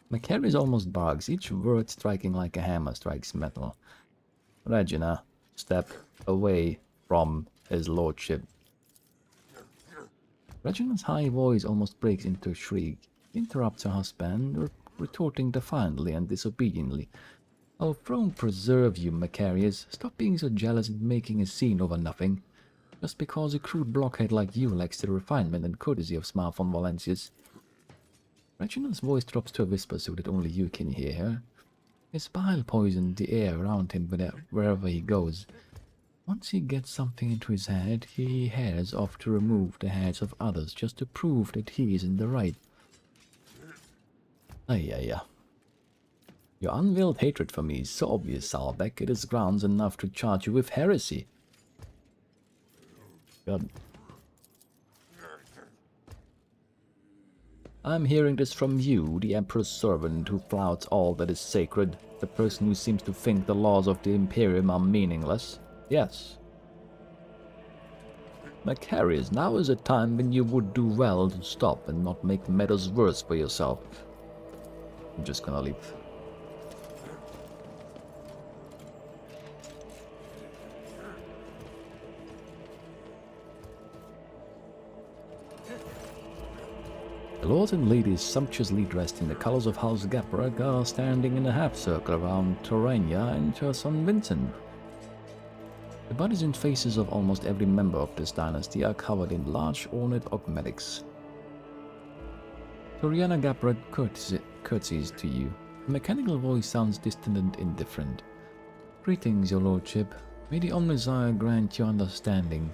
Macarius almost barks, each word striking like a hammer strikes metal. Regina, step away from his lordship. Regina's high voice almost breaks into a shriek. Interrupts her husband, retorting defiantly and disobediently. Oh, throne preserve you, Macarius. Stop being so jealous and making a scene over nothing. Just because a crude blockhead like you lacks the refinement and courtesy of smart von Valentius. Reginald's voice drops to a whisper so that only you can hear her. His bile poisoned the air around him wherever he goes. Once he gets something into his head, he heads off to remove the heads of others just to prove that he is in the right. Ay. Your unveiled hatred for me is so obvious, Salbeck, it is grounds enough to charge you with heresy. God. I'm hearing this from you, the Emperor's servant who flouts all that is sacred, the person who seems to think the laws of the Imperium are meaningless. Yes. Macarius, now is a time when you would do well to stop and not make matters worse for yourself. I'm just gonna leave. The lords and ladies sumptuously dressed in the colors of House Gaprag are standing in a half-circle around Torania and her son Vincent. The bodies and faces of almost every member of this dynasty are covered in large ornate augmetics. Toriana Gaprag curtsies to you. Her mechanical voice sounds distant and indifferent. Greetings, your lordship. May the Omnissiah grant you understanding.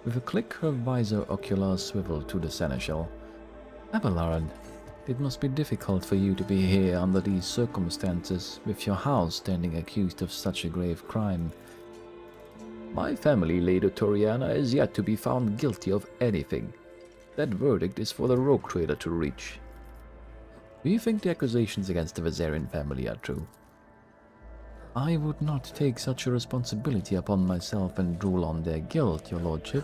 With a click, her visor oculars swivel to the seneschal. Abelard, it must be difficult for you to be here under these circumstances, with your house standing accused of such a grave crime. My family, Lady Toriana, is yet to be found guilty of anything. That verdict is for the rogue trader to reach. Do you think the accusations against the Vazarian family are true? I would not take such a responsibility upon myself and rule on their guilt, your lordship.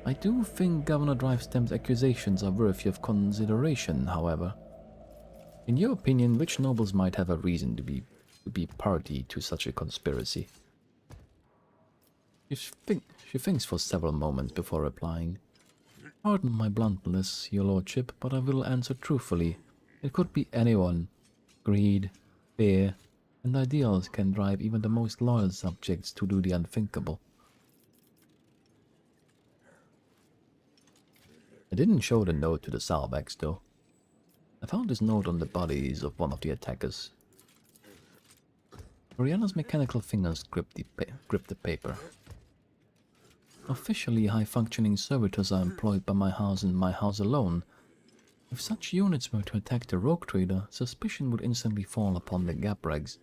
I do think Governor Drivestem's accusations are worthy of consideration, however. In your opinion, which nobles might have a reason to be party to such a conspiracy? She thinks for several moments before replying. Pardon my bluntness, your lordship, but I will answer truthfully. It could be anyone. Greed, fear, and ideals can drive even the most loyal subjects to do the unthinkable. I didn't show the note to the Salbecks, though. I found this note on the bodies of one of the attackers. Oriana's mechanical fingers grip the paper. Officially, high-functioning servitors are employed by my house and my house alone. If such units were to attack the rogue trader, suspicion would instantly fall upon the Gaprags.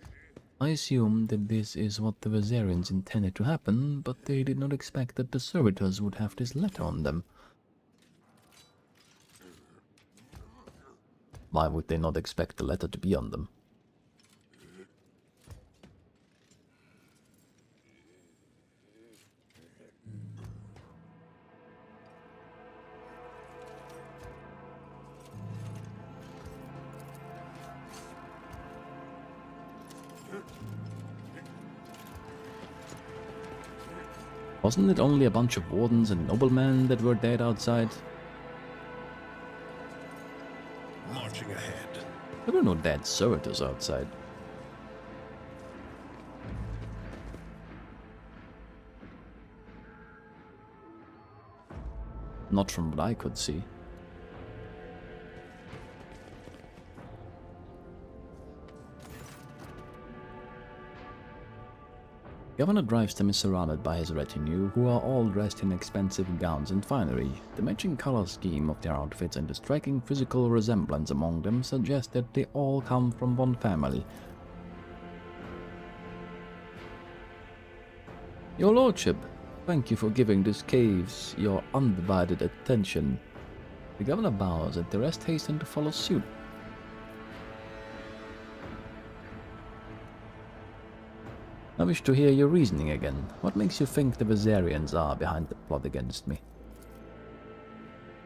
I assume that this is what the Vazarians intended to happen, but they did not expect that the servitors would have this letter on them. Why would they not expect the letter to be on them? Wasn't it only a bunch of wardens and noblemen that were dead outside? Marching ahead. There were no dead servitors outside. Not from what I could see. Governor Drivestem is surrounded by his retinue, who are all dressed in expensive gowns and finery. The matching color scheme of their outfits and the striking physical resemblance among them suggest that they all come from one family. Your Lordship, thank you for giving these caves your undivided attention. The governor bows and the rest hasten to follow suit. I wish to hear your reasoning again. What makes you think the Viserians are behind the plot against me?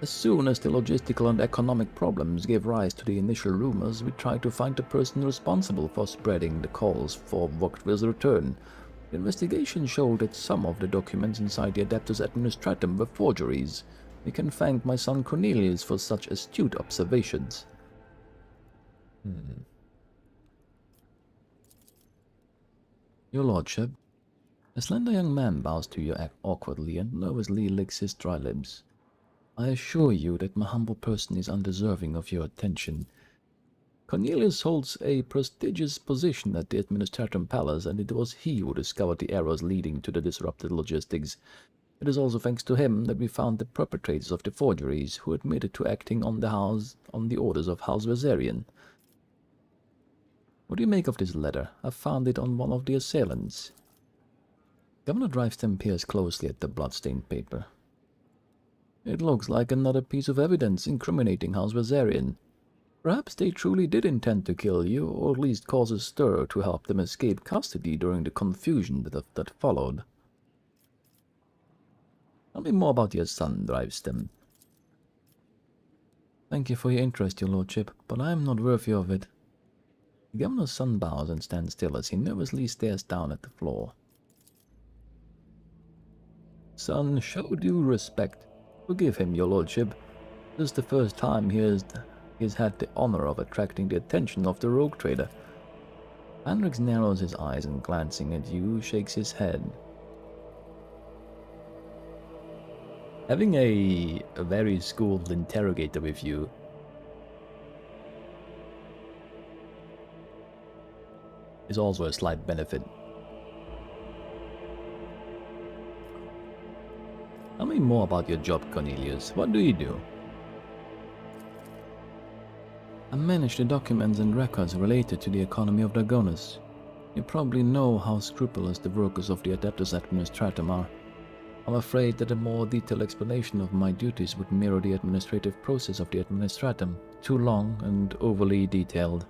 As soon as the logistical and economic problems gave rise to the initial rumors, we tried to find the person responsible for spreading the calls for Vogtvir's return. The investigation showed that some of the documents inside the Adeptus Administratum were forgeries. We can thank my son Cornelius for such astute observations. Your Lordship, a slender young man bows to you awkwardly and nervously licks his dry lips. I assure you that my humble person is undeserving of your attention. Cornelius holds a prestigious position at the Administratum Palace, and it was he who discovered the errors leading to the disrupted logistics. It is also thanks to him that we found the perpetrators of the forgeries, who admitted to acting on the orders of House Viserion. What do you make of this letter? I found it on one of the assailants. Governor Drivestem peers closely at the blood-stained paper. It looks like another piece of evidence incriminating House Viserion. Perhaps they truly did intend to kill you, or at least cause a stir to help them escape custody during the confusion that followed. Tell me more about your son, Drivestem. Thank you for your interest, your lordship, but I am not worthy of it. The governor's son bows and stands still as he nervously stares down at the floor. Son, show due respect. Forgive him, your lordship. This is the first time he has had the honor of attracting the attention of the rogue trader. Hendrix narrows his eyes and, glancing at you, shakes his head. Having a very schooled interrogator with you is also a slight benefit. Tell me more about your job, Cornelius. What do you do? I manage the documents and records related to the economy of Dragonus. You probably know how scrupulous the workers of the Adeptus Administratum are. I'm afraid that a more detailed explanation of my duties would mirror the administrative process of the Administratum, too long and overly detailed.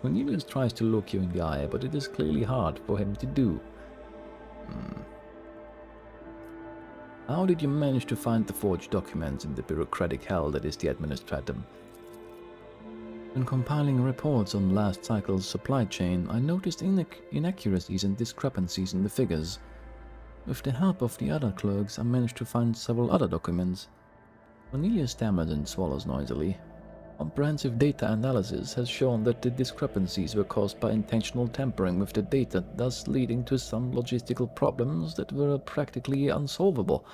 Cornelius tries to look you in the eye, but it is clearly hard for him to do. How did you manage to find the forged documents in the bureaucratic hell that is the Administratum? When compiling reports on last cycle's supply chain, I noticed inaccuracies and discrepancies in the figures. With the help of the other clerks, I managed to find several other documents. Cornelius stammers and swallows noisily. Comprehensive data analysis has shown that the discrepancies were caused by intentional tampering with the data, thus leading to some logistical problems that were practically unsolvable.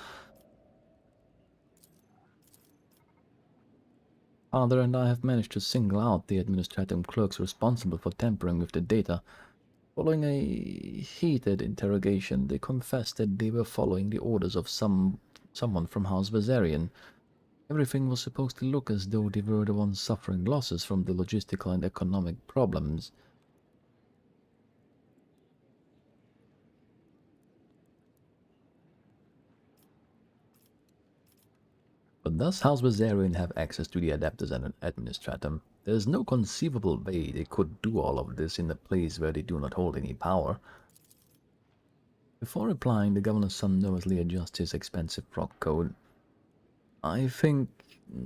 Father and I have managed to single out the administrative clerks responsible for tampering with the data. Following a heated interrogation, they confessed that they were following the orders of someone from House Viserion. Everything was supposed to look as though they were the ones suffering losses from the logistical and economic problems. But does House Viserion have access to the Adeptus Administratum? There is no conceivable way they could do all of this in a place where they do not hold any power. Before replying, the governor's son nervously adjusts his expensive frock coat. I think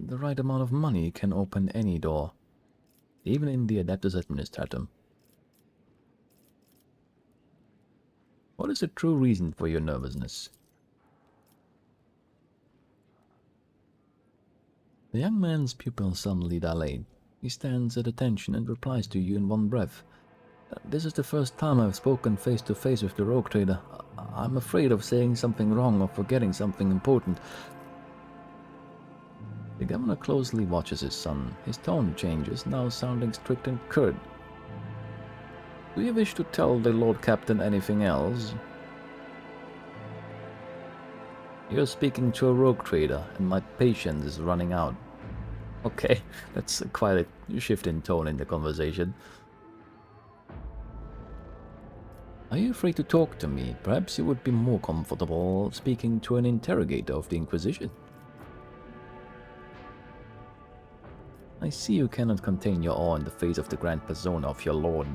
the right amount of money can open any door, even in the Adeptus Administratum. What is the true reason for your nervousness? The young man's pupils suddenly dilate. He stands at attention and replies to you in one breath. This is the first time I've spoken face to face with the rogue trader. I'm afraid of saying something wrong or forgetting something important. The governor closely watches his son. His tone changes, now sounding strict and curt. Do you wish to tell the Lord Captain anything else? You're speaking to a rogue trader, and my patience is running out. Okay, that's quite a shift in tone in the conversation. Are you free to talk to me? Perhaps you would be more comfortable speaking to an interrogator of the Inquisition. I see you cannot contain your awe in the face of the grand persona of your lord.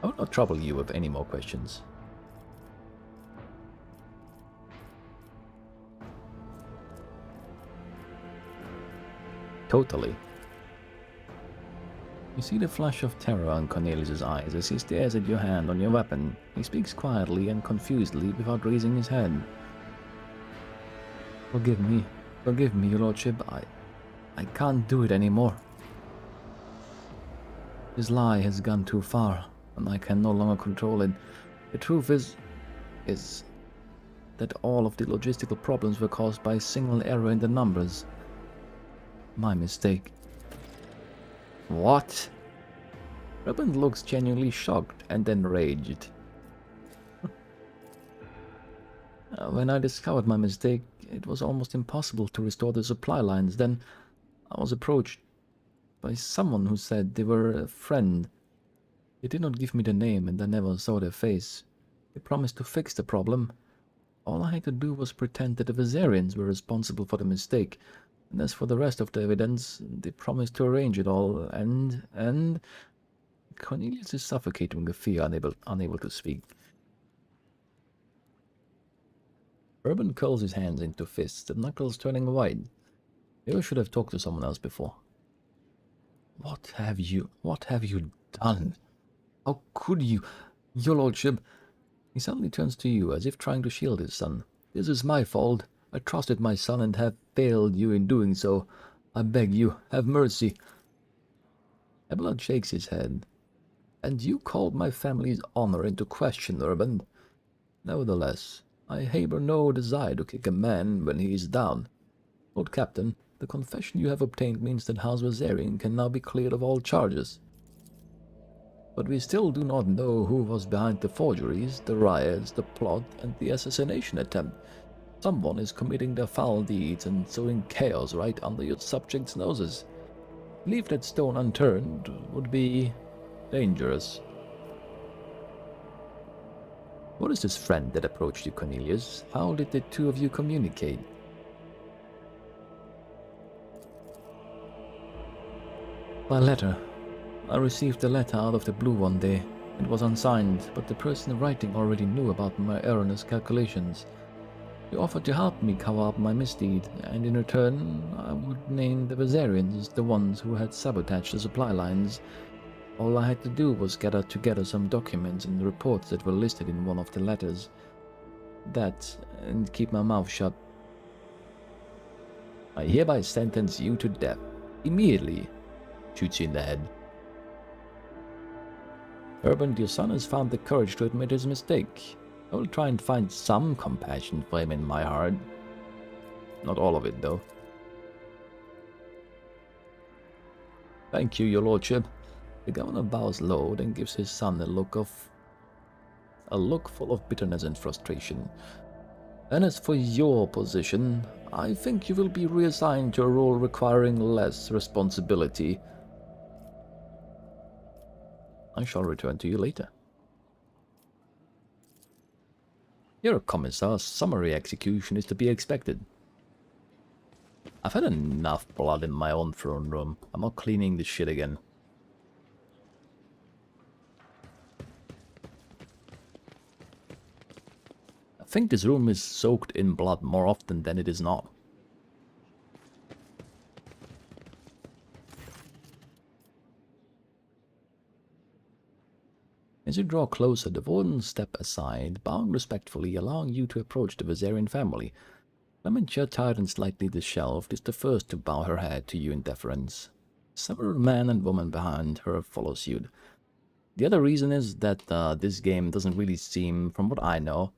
I will not trouble you with any more questions. Totally. You see the flash of terror on Cornelius's eyes as he stares at your hand on your weapon. He speaks quietly and confusedly without raising his head. Forgive me, your lordship. I can't do it anymore. This lie has gone too far, and I can no longer control it. The truth is that all of the logistical problems were caused by a single error in the numbers. My mistake. What? Urban looks genuinely shocked and then raged. When I discovered my mistake, it was almost impossible to restore the supply lines. Then I was approached by someone who said they were a friend. They did not give me the name and I never saw their face. They promised to fix the problem. All I had to do was pretend that the Viserians were responsible for the mistake. And as for the rest of the evidence, they promised to arrange it all, and... Cornelius is suffocating with fear, unable to speak. Urban curls his hands into fists, the knuckles turning white. You should have talked to someone else before. What have you done? How could you, your lordship? He suddenly turns to you, as if trying to shield his son. This is my fault. I trusted my son and have failed you in doing so. I beg you, have mercy. Abelard shakes his head. And you called my family's honor into question, Urban. Nevertheless, I harbour no desire to kick a man when he is down. Lord Captain, the confession you have obtained means that House Viserion can now be cleared of all charges. But we still do not know who was behind the forgeries, the riots, the plot, and the assassination attempt. Someone is committing their foul deeds and sowing chaos right under your subjects' noses. Leave that stone unturned would be dangerous. What is this friend that approached you, Cornelius? How did the two of you communicate? By letter. I received a letter out of the blue one day. It was unsigned, but the person writing already knew about my erroneous calculations. He offered to help me cover up my misdeed, and in return I would name the Viserians the ones who had sabotaged the supply lines. All I had to do was gather together some documents and reports that were listed in one of the letters. That, and keep my mouth shut. I hereby sentence you to death. Immediately. Shoots you in the head. Urban, your son has found the courage to admit his mistake. I will try and find some compassion for him in my heart. Not all of it, though. Thank you, your lordship. The governor bows low, then gives his son a look full of bitterness and frustration. And as for your position, I think you will be reassigned to a role requiring less responsibility. I shall return to you later. You're a commissar. Summary execution is to be expected. I've had enough blood in my own throne room. I'm not cleaning this shit again. I think this room is soaked in blood more often than it is not. As you draw closer, the wardens step aside, bowing respectfully, allowing you to approach the Viserion family. Clementia, tired and slightly disheveled, is the first to bow her head to you in deference. Several men and women behind her follow suit. The other reason is that this game doesn't really seem, from what I know,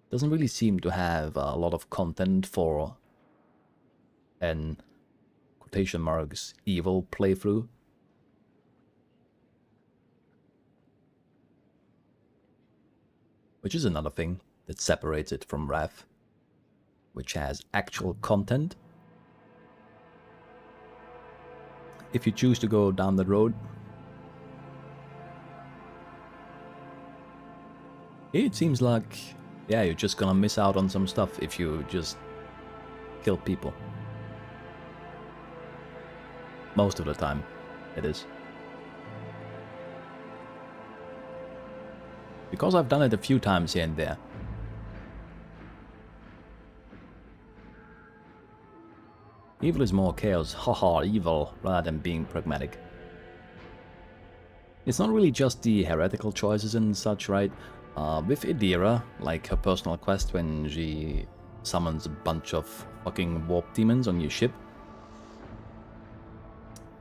doesn't really seem to have a lot of content for an, quotation marks, evil playthrough. which is another thing that separates it from Wrath, which has actual content. If you choose to go down that road, it seems like, yeah, you're just gonna miss out on some stuff if you just kill people. Most of the time, it is. Because I've done it a few times here and there. Evil is more chaos, haha, evil, rather than being pragmatic. It's not really just the heretical choices and such, right? With Idira, like her personal quest when she summons a bunch of fucking warp demons on your ship,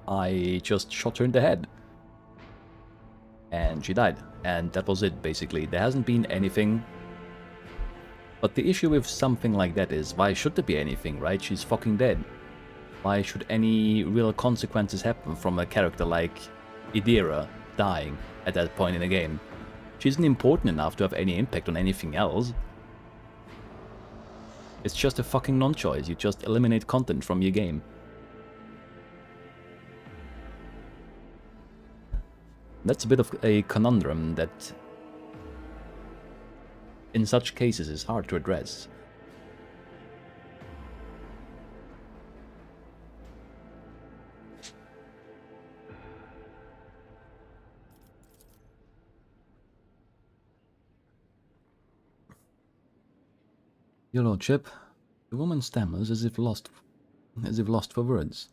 I just shot her in the head. And she died. And that was it, basically. There hasn't been anything. But the issue with something like that is, why should there be anything, right? She's fucking dead. Why should any real consequences happen from a character like Idira dying at that point in the game? She isn't important enough to have any impact on anything else. It's just a fucking non-choice. You just eliminate content from your game. That's a bit of a conundrum that in such cases is hard to address. Your lordship, the woman stammers as if lost for words.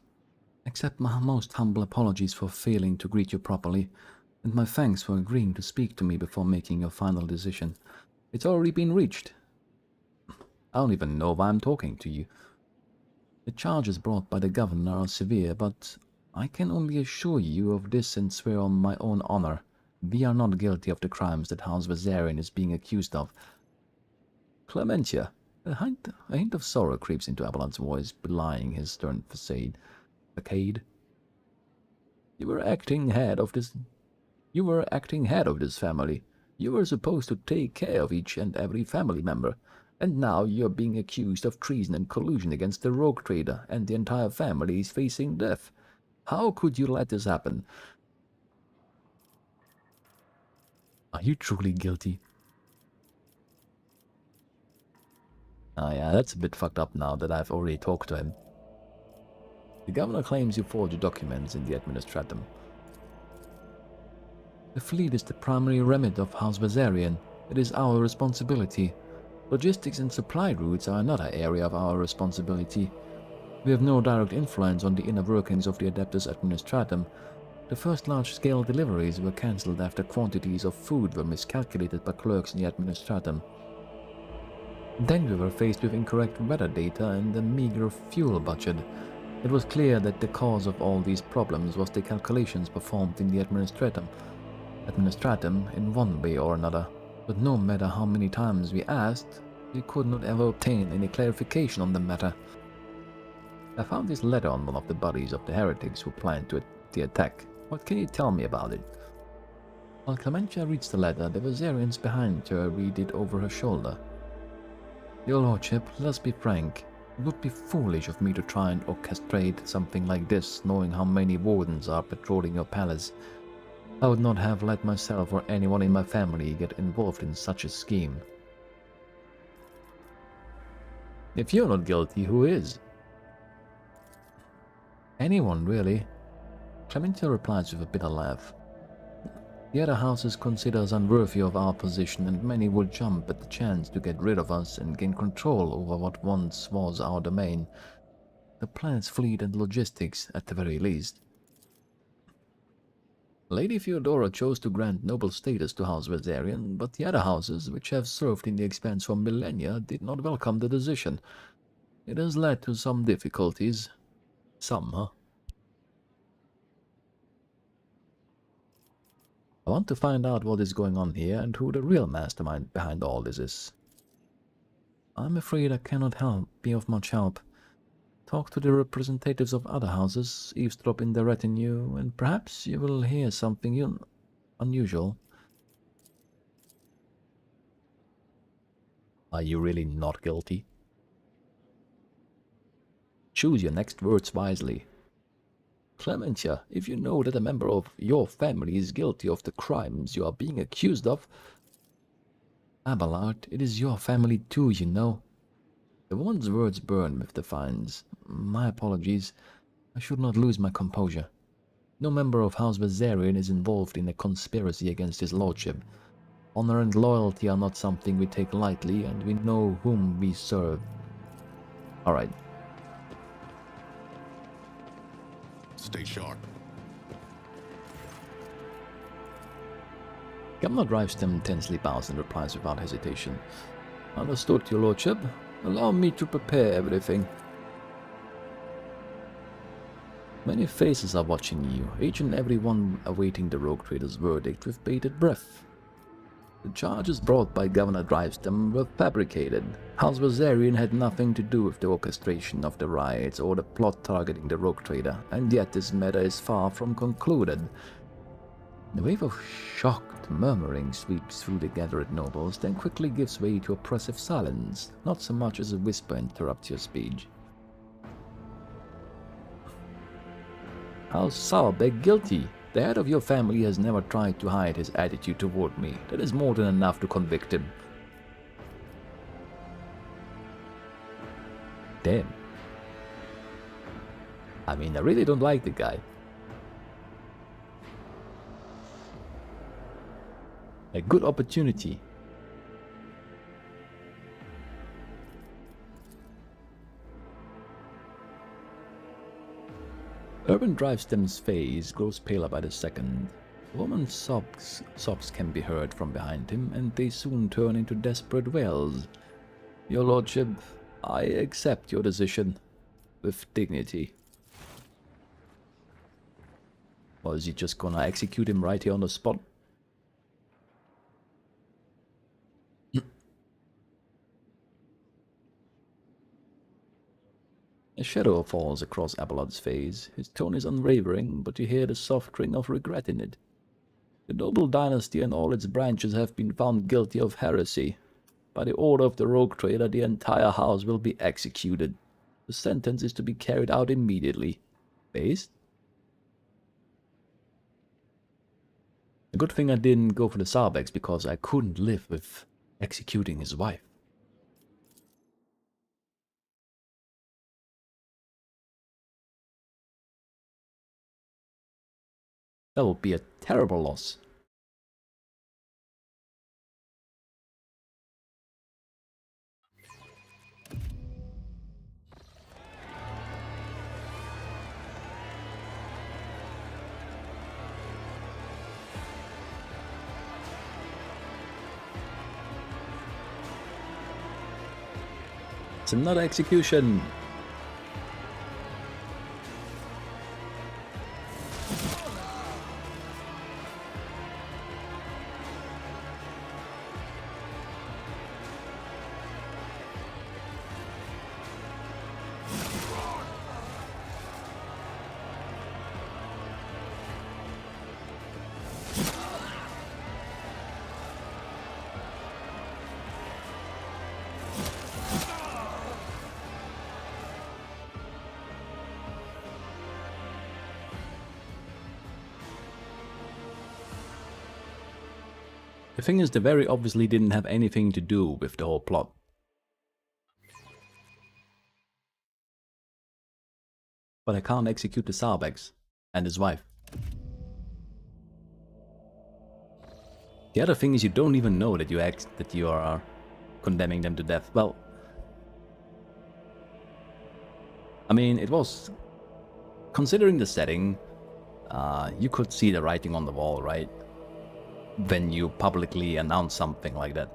Accept my most humble apologies for failing to greet you properly, and my thanks for agreeing to speak to me before making your final decision. It's already been reached. I don't even know why I'm talking to you. The charges brought by the governor are severe, but I can only assure you of this and swear on my own honor. We are not guilty of the crimes that House Vazarian is being accused of. Clementia. A hint of sorrow creeps into Abelard's voice, belying his stern facade. You were acting head of this family. You were supposed to take care of each and every family member, and now you're being accused of treason and collusion against the rogue trader, and the entire family is facing death. How could you let this happen? Are you truly guilty? Ah, yeah, that's a bit fucked up now that I've already talked to him. The governor claims you forged documents in the administratum. The fleet is the primary remit of House Vazarian. It is our responsibility. Logistics and supply routes are another area of our responsibility. We have no direct influence on the inner workings of the Adeptus Administratum. The first large-scale deliveries were cancelled after quantities of food were miscalculated by clerks in the Administratum. Then we were faced with incorrect weather data and a meager fuel budget. It was clear that the cause of all these problems was the calculations performed in the Administratum in one way or another, but no matter how many times we asked, we could not ever obtain any clarification on the matter. I found this letter on one of the bodies of the heretics who planned the attack. What can you tell me about it? While Clementia reads the letter, the Vazarians behind her read it over her shoulder. Your lordship, let's be frank. It would be foolish of me to try and orchestrate something like this, knowing how many wardens are patrolling your palace. I would not have let myself or anyone in my family get involved in such a scheme. If you're not guilty, who is? Anyone, really. Clementia replies with a bitter laugh. The other houses consider us unworthy of our position, and many will jump at the chance to get rid of us and gain control over what once was our domain. The planet's fleet and logistics, at the very least. Lady Theodora chose to grant noble status to House Vazarian, but the other houses, which have served in the Expanse for millennia, did not welcome the decision. It has led to some difficulties. Some, huh? I want to find out what is going on here and who the real mastermind behind all this is. I'm afraid I cannot be of much help. Talk to the representatives of other houses, eavesdrop in their retinue, and perhaps you will hear something unusual. Are you really not guilty? Choose your next words wisely. Clementia, if you know that a member of your family is guilty of the crimes you are being accused of... Abelard, it is your family too, you know. The woman's words burn with defiance. My apologies. I should not lose my composure. No member of House Bazarian is involved in a conspiracy against his lordship. Honor and loyalty are not something we take lightly, and we know whom we serve. Alright. Stay sharp. Governor Drivestem tensely bows and replies without hesitation. Understood, your lordship. Allow me to prepare everything. Many faces are watching you, each and every one awaiting the rogue trader's verdict with bated breath. The charges brought by Governor Drivestem were fabricated. House Bazarian had nothing to do with the orchestration of the riots or the plot targeting the rogue trader, and yet this matter is far from concluded. The wave of shocked murmuring sweeps through the gathered nobles, then quickly gives way to oppressive silence. Not so much as a whisper interrupts your speech. House Sauerbeck guilty. The head of your family has never tried to hide his attitude toward me. That is more than enough to convict him. Damn. I mean, I really don't like the guy. A good opportunity. Urban Drivestem's face grows paler by the second. A woman's sobs can be heard from behind him, and they soon turn into desperate wails. Your lordship, I accept your decision. With dignity. Or is he just gonna execute him right here on the spot? A shadow falls across Abelard's face. His tone is unwavering, but you hear the soft ring of regret in it. The noble dynasty and all its branches have been found guilty of heresy. By the order of the rogue trader, the entire house will be executed. The sentence is to be carried out immediately. Based? A good thing I didn't go for the Sauerbecks, because I couldn't live with executing his wife. That would be a terrible loss. It's another execution. The thing is, they very obviously didn't have anything to do with the whole plot. But I can't execute the Sauerbecks and his wife. The other thing is, you don't even know that you are condemning them to death. Well, I mean, it was, considering the setting, you could see the writing on the wall, right? When you publicly announce something like that.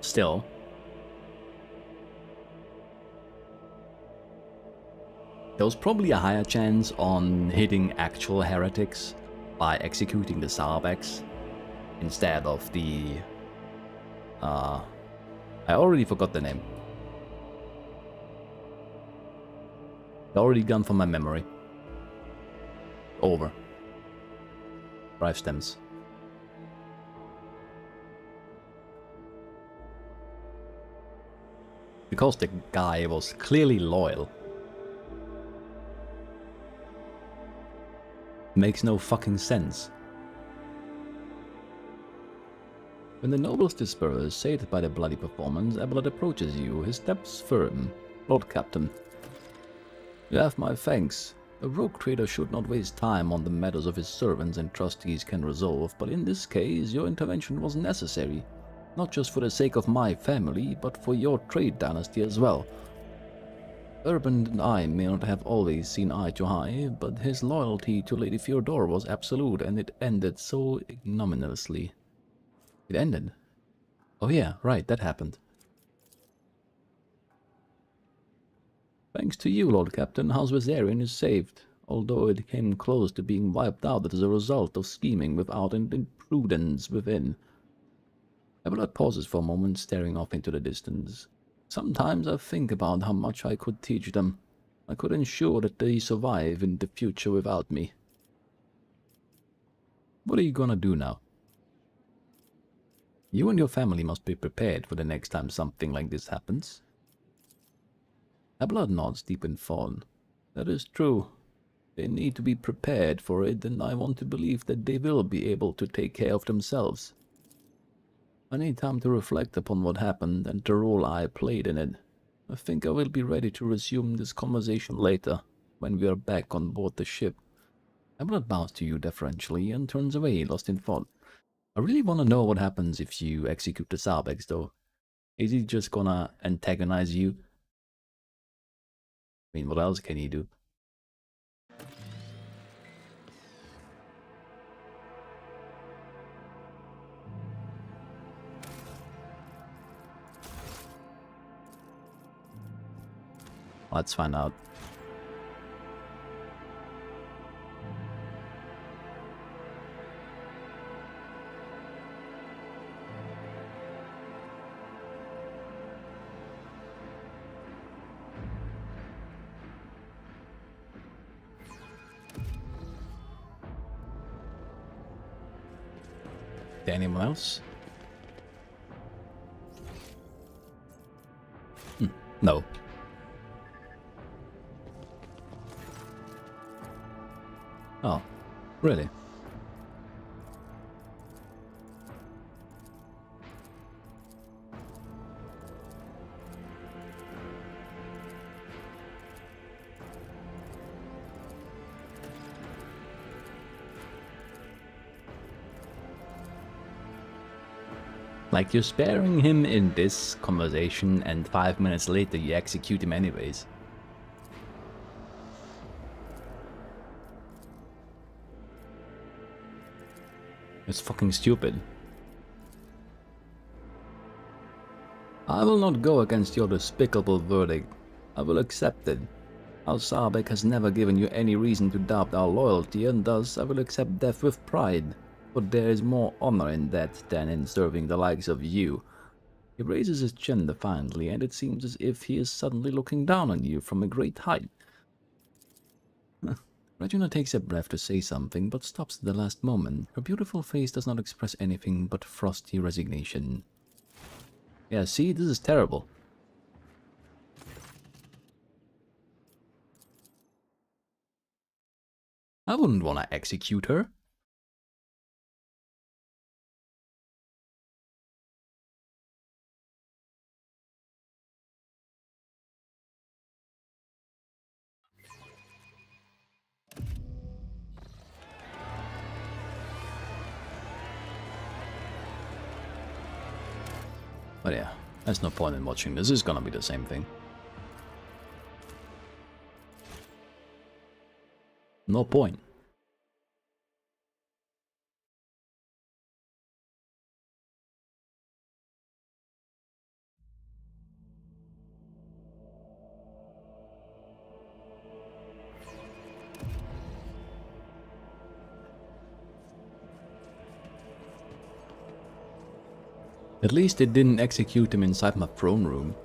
Still, there was probably a higher chance on hitting actual heretics by executing the Sauerbecks instead of the... I already forgot the name. Already gone from my memory. Over. Drivestems. Because the guy was clearly loyal. Makes no fucking sense. When the nobles disperse, sated by the bloody performance, Abelard approaches you, his steps firm. Lord Captain, you have my thanks. A rogue trader should not waste time on the matters of his servants and trustees can resolve, but in this case your intervention was necessary. Not just for the sake of my family, but for your trade dynasty as well. Urban and I may not have always seen eye to eye, but his loyalty to Lady Theodora was absolute, and it ended so ignominiously. It ended? Oh yeah, right, that happened. Thanks to you, Lord Captain, House Viserion is saved, although it came close to being wiped out as a result of scheming without and imprudence within. Abelard pauses for a moment, staring off into the distance. Sometimes I think about how much I could teach them. I could ensure that they survive in the future without me. What are you gonna do now? You and your family must be prepared for the next time something like this happens. Abelard nods deep in thought. That is true. They need to be prepared for it, and I want to believe that they will be able to take care of themselves. I need time to reflect upon what happened and the role I played in it. I think I will be ready to resume this conversation later, when we are back on board the ship. Abelard bows to you deferentially and turns away, lost in thought. I really want to know what happens if you execute the Sarbex, though. Is he just gonna antagonize you? I mean, what else can he do? Let's find out. Anyone else? No. Oh, really? Like, you're sparing him in this conversation and 5 minutes later you execute him anyways. It's fucking stupid. I will not go against your despicable verdict. I will accept it. Al Sabek has never given you any reason to doubt our loyalty, and thus I will accept death with pride. But there is more honor in that than in serving the likes of you. He raises his chin defiantly, and it seems as if he is suddenly looking down on you from a great height. Regina takes a breath to say something, but stops at the last moment. Her beautiful face does not express anything but frosty resignation. Yeah, see, this is terrible. I wouldn't want to execute her. But yeah, there's no point in watching this. It's gonna be the same thing. No point. At least it didn't execute him inside my throne room.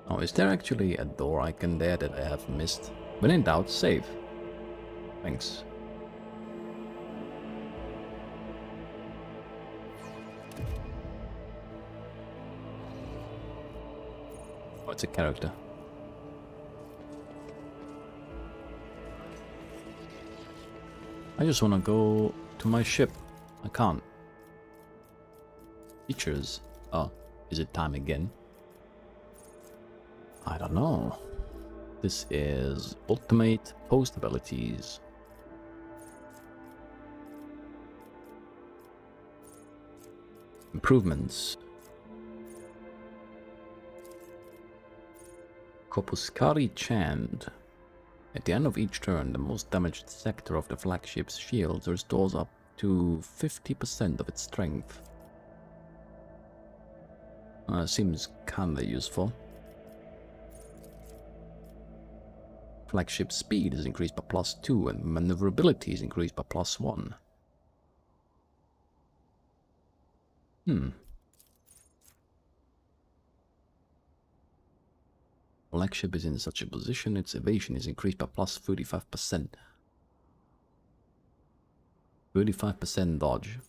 Oh, is there actually a door icon there that I have missed? When in doubt, save. Thanks. Oh, it's a character. I just want to go to my ship. I can't. Features. Oh, is it time again? I don't know. This is ultimate post abilities. Improvements. Corpuscari Chand. At the end of each turn, the most damaged sector of the flagship's shields restores up to 50% of its strength. Seems kinda useful. Flagship speed is increased by +2 and maneuverability is increased by +1. Flagship is in such a position, its evasion is increased by +35%. 35% dodge.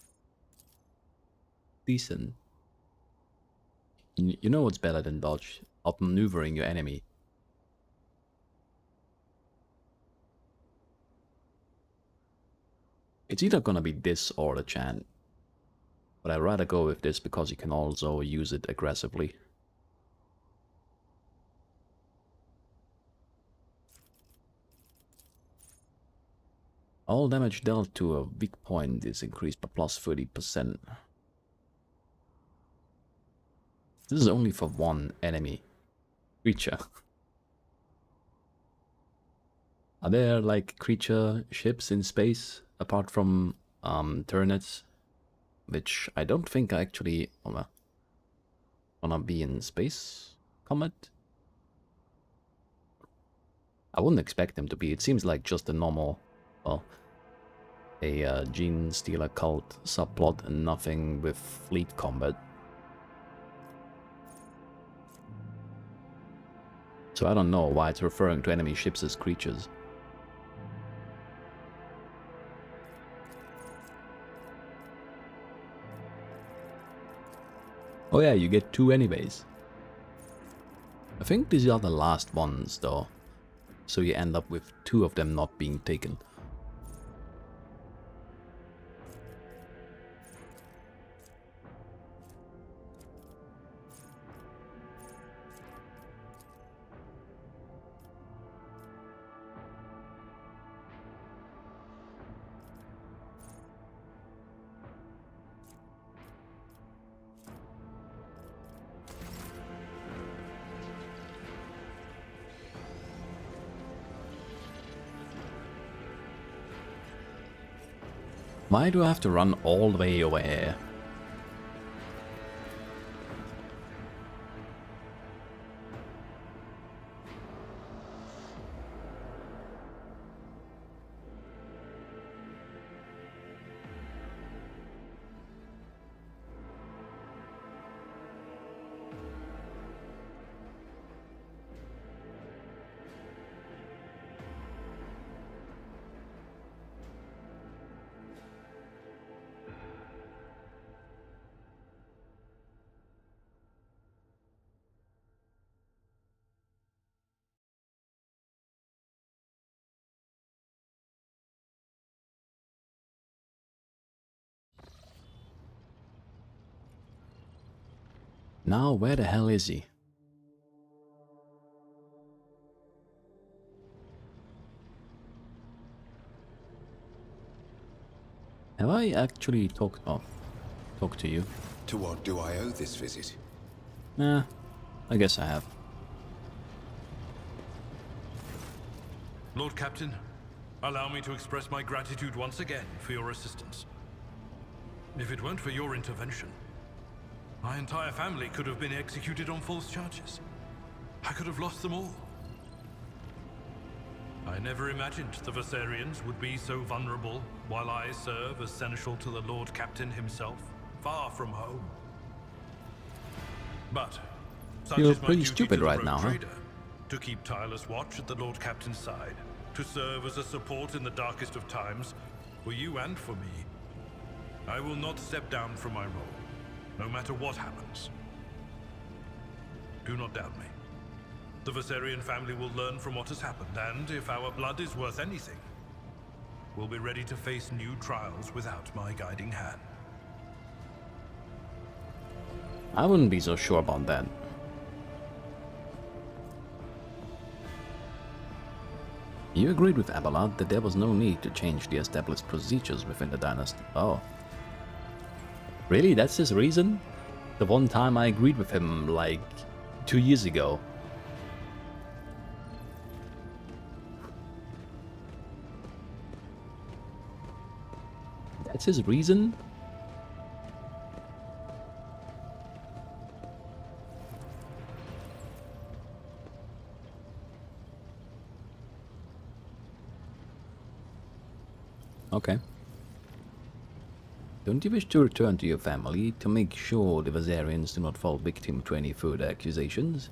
Decent. You know what's better than dodge? Outmaneuvering your enemy. It's either gonna be this or the Chant. But I'd rather go with this because you can also use it aggressively. All damage dealt to a weak point is increased by +30%. This is only for one enemy creature. Are there like creature ships in space apart from Tyranids? Which I don't think are actually wanna be in space combat. I wouldn't expect them to be. It seems like just a normal, well, a Gene Stealer cult subplot and nothing with fleet combat. So I don't know why it's referring to enemy ships as creatures. Oh yeah, you get 2 anyways. I think these are the last ones though. So you end up with 2 of them not being taken. Why do I have to run all the way over here? Now, where the hell is he? Have I actually talked to you? To what do I owe this visit? Nah, I guess I have. Lord Captain, allow me to express my gratitude once again for your assistance. If it weren't for your intervention, my entire family could have been executed on false charges. I could have lost them all. I never imagined the Viserians would be so vulnerable while I serve as seneschal to the Lord Captain himself, far from home. But such You're is my pretty duty stupid to the right rogue now, huh? trader, to keep tireless watch at the Lord Captain's side, to serve as a support in the darkest of times, for you and for me. I will not step down from my role, no matter what happens. Do not doubt me. The Viserion family will learn from what has happened, and if our blood is worth anything, we'll be ready to face new trials without my guiding hand. I wouldn't be so sure about that. You agreed with Abelard that there was no need to change the established procedures within the dynasty. Oh. Really? That's his reason? The one time I agreed with him, like, 2 years ago. That's his reason? Okay. Don't you wish to return to your family to make sure the Viserions do not fall victim to any further accusations?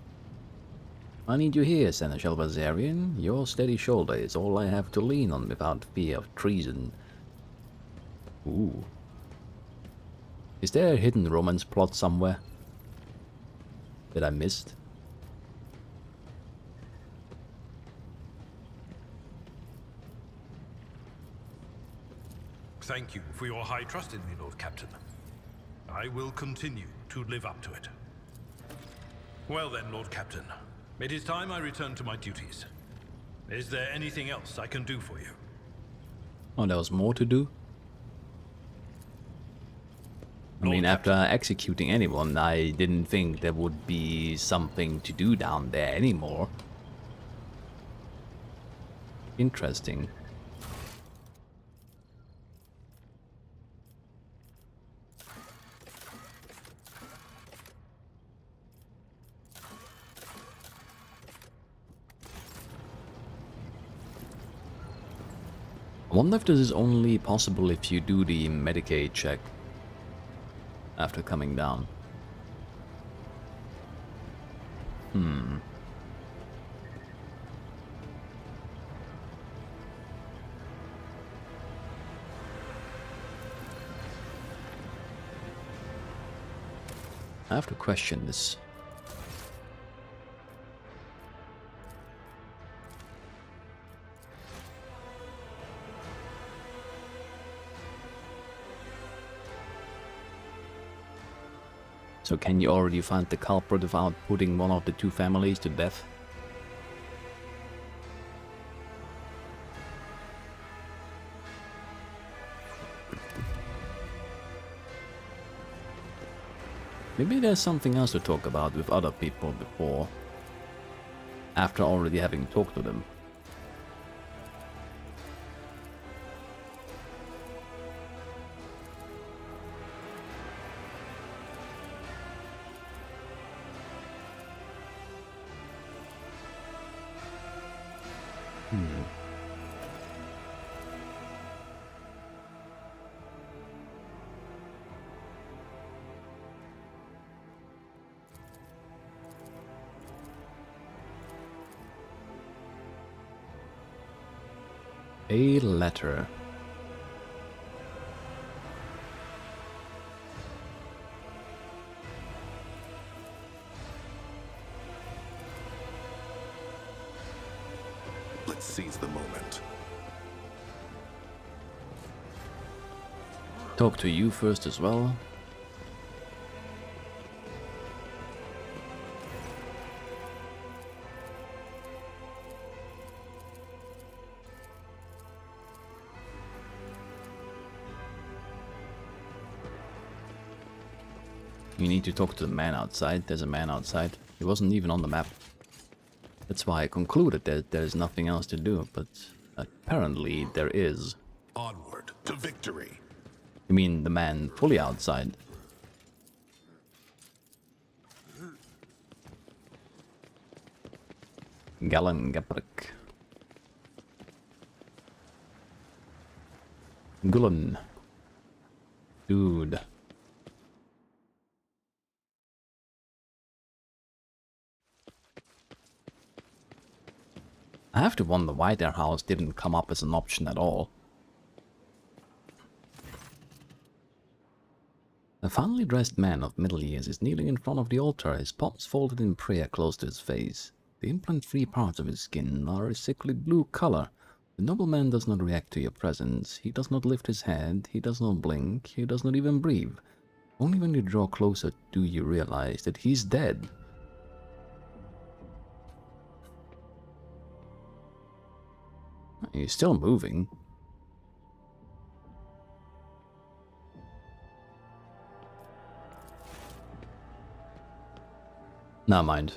I need you here, Seneschal Viserion. Your steady shoulder is all I have to lean on without fear of treason. Ooh. Is there a hidden romance plot somewhere that I missed? Thank you for your high trust in me, Lord Captain. I will continue to live up to it. Well then, Lord Captain, it is time I return to my duties. Is there anything else I can do for you? Oh, there was more to do? I mean, after executing anyone, I didn't think there would be something to do down there anymore. Interesting. I wonder if this is only possible if you do the Medicaid check after coming down. I have to question this. So can you already find the culprit without putting one of the two families to death? Maybe there's something else to talk about with other people before, after already having talked to them. A letter. Let's seize the moment. Talk to you first as well. You need to talk to the man outside. There's a man outside. He wasn't even on the map. That's why I concluded that there's nothing else to do, but apparently there is. Onward to victory. You mean the man fully outside? Galen Gaprik. Gulen. Dude. I have to wonder why their house didn't come up as an option at all. A finely dressed man of middle years is kneeling in front of the altar, his palms folded in prayer close to his face. The implant-free parts of his skin are a sickly blue color. The nobleman does not react to your presence. He does not lift his head, he does not blink, he does not even breathe. Only when you draw closer do you realize that he's dead. He's still moving. Never mind.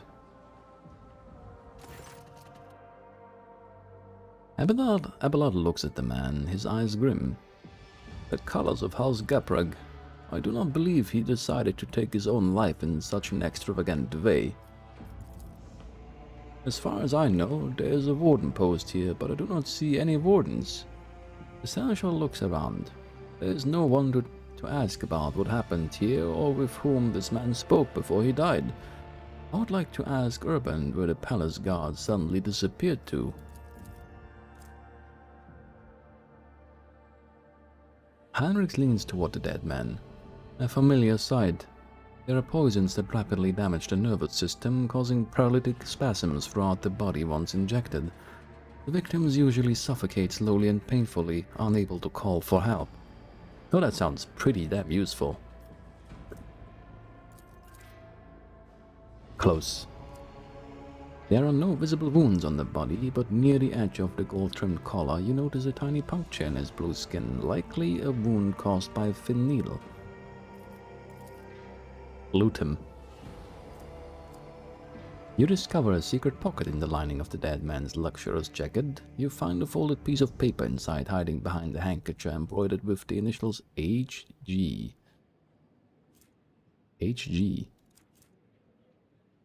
Abelard looks at the man, his eyes grim. The colors of House Gaprag. I do not believe he decided to take his own life in such an extravagant way. As far as I know, there is a warden post here, but I do not see any wardens. The seneschal looks around. There is no one to ask about what happened here or with whom this man spoke before he died. I would like to ask Urban where the palace guard suddenly disappeared to. Heinrich leans toward the dead man. A familiar sight. There are poisons that rapidly damage the nervous system, causing paralytic spasms throughout the body once injected. The victims usually suffocate slowly and painfully, unable to call for help. Though that sounds pretty damn useful. Close. There are no visible wounds on the body, but near the edge of the gold-trimmed collar you notice a tiny puncture in his blue skin, likely a wound caused by a thin needle. Loot him. You discover a secret pocket in the lining of the dead man's luxurious jacket. You find a folded piece of paper inside, hiding behind a handkerchief embroidered with the initials HG. HG.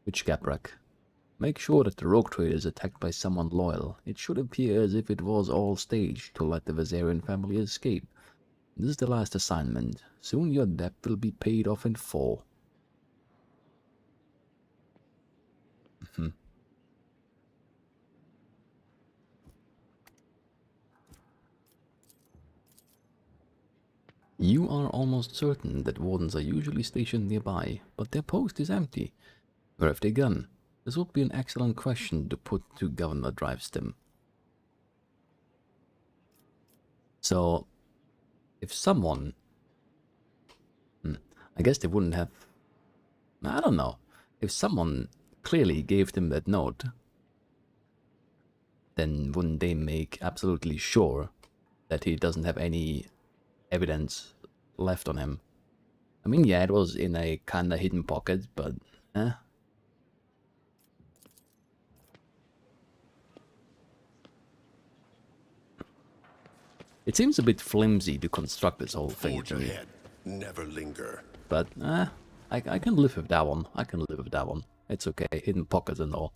Which Gaprag? Make sure that the rogue trader is attacked by someone loyal. It should appear as if it was all staged to let the Vazarian family escape. This is the last assignment. Soon your debt will be paid off in full. You are almost certain that wardens are usually stationed nearby, but their post is empty. Where have they gone? This would be an excellent question to put to Governor Drivestim. So, if someone... I guess they wouldn't have... I don't know. If someone clearly gave them that note, then wouldn't they make absolutely sure that he doesn't have any evidence left on him? I mean, yeah, it was in a kinda hidden pocket, but... It seems a bit flimsy to construct this whole thing Forge to me. ahead. Never linger. But, I can live with that one. I can live with that one. It's okay, hidden pockets and all.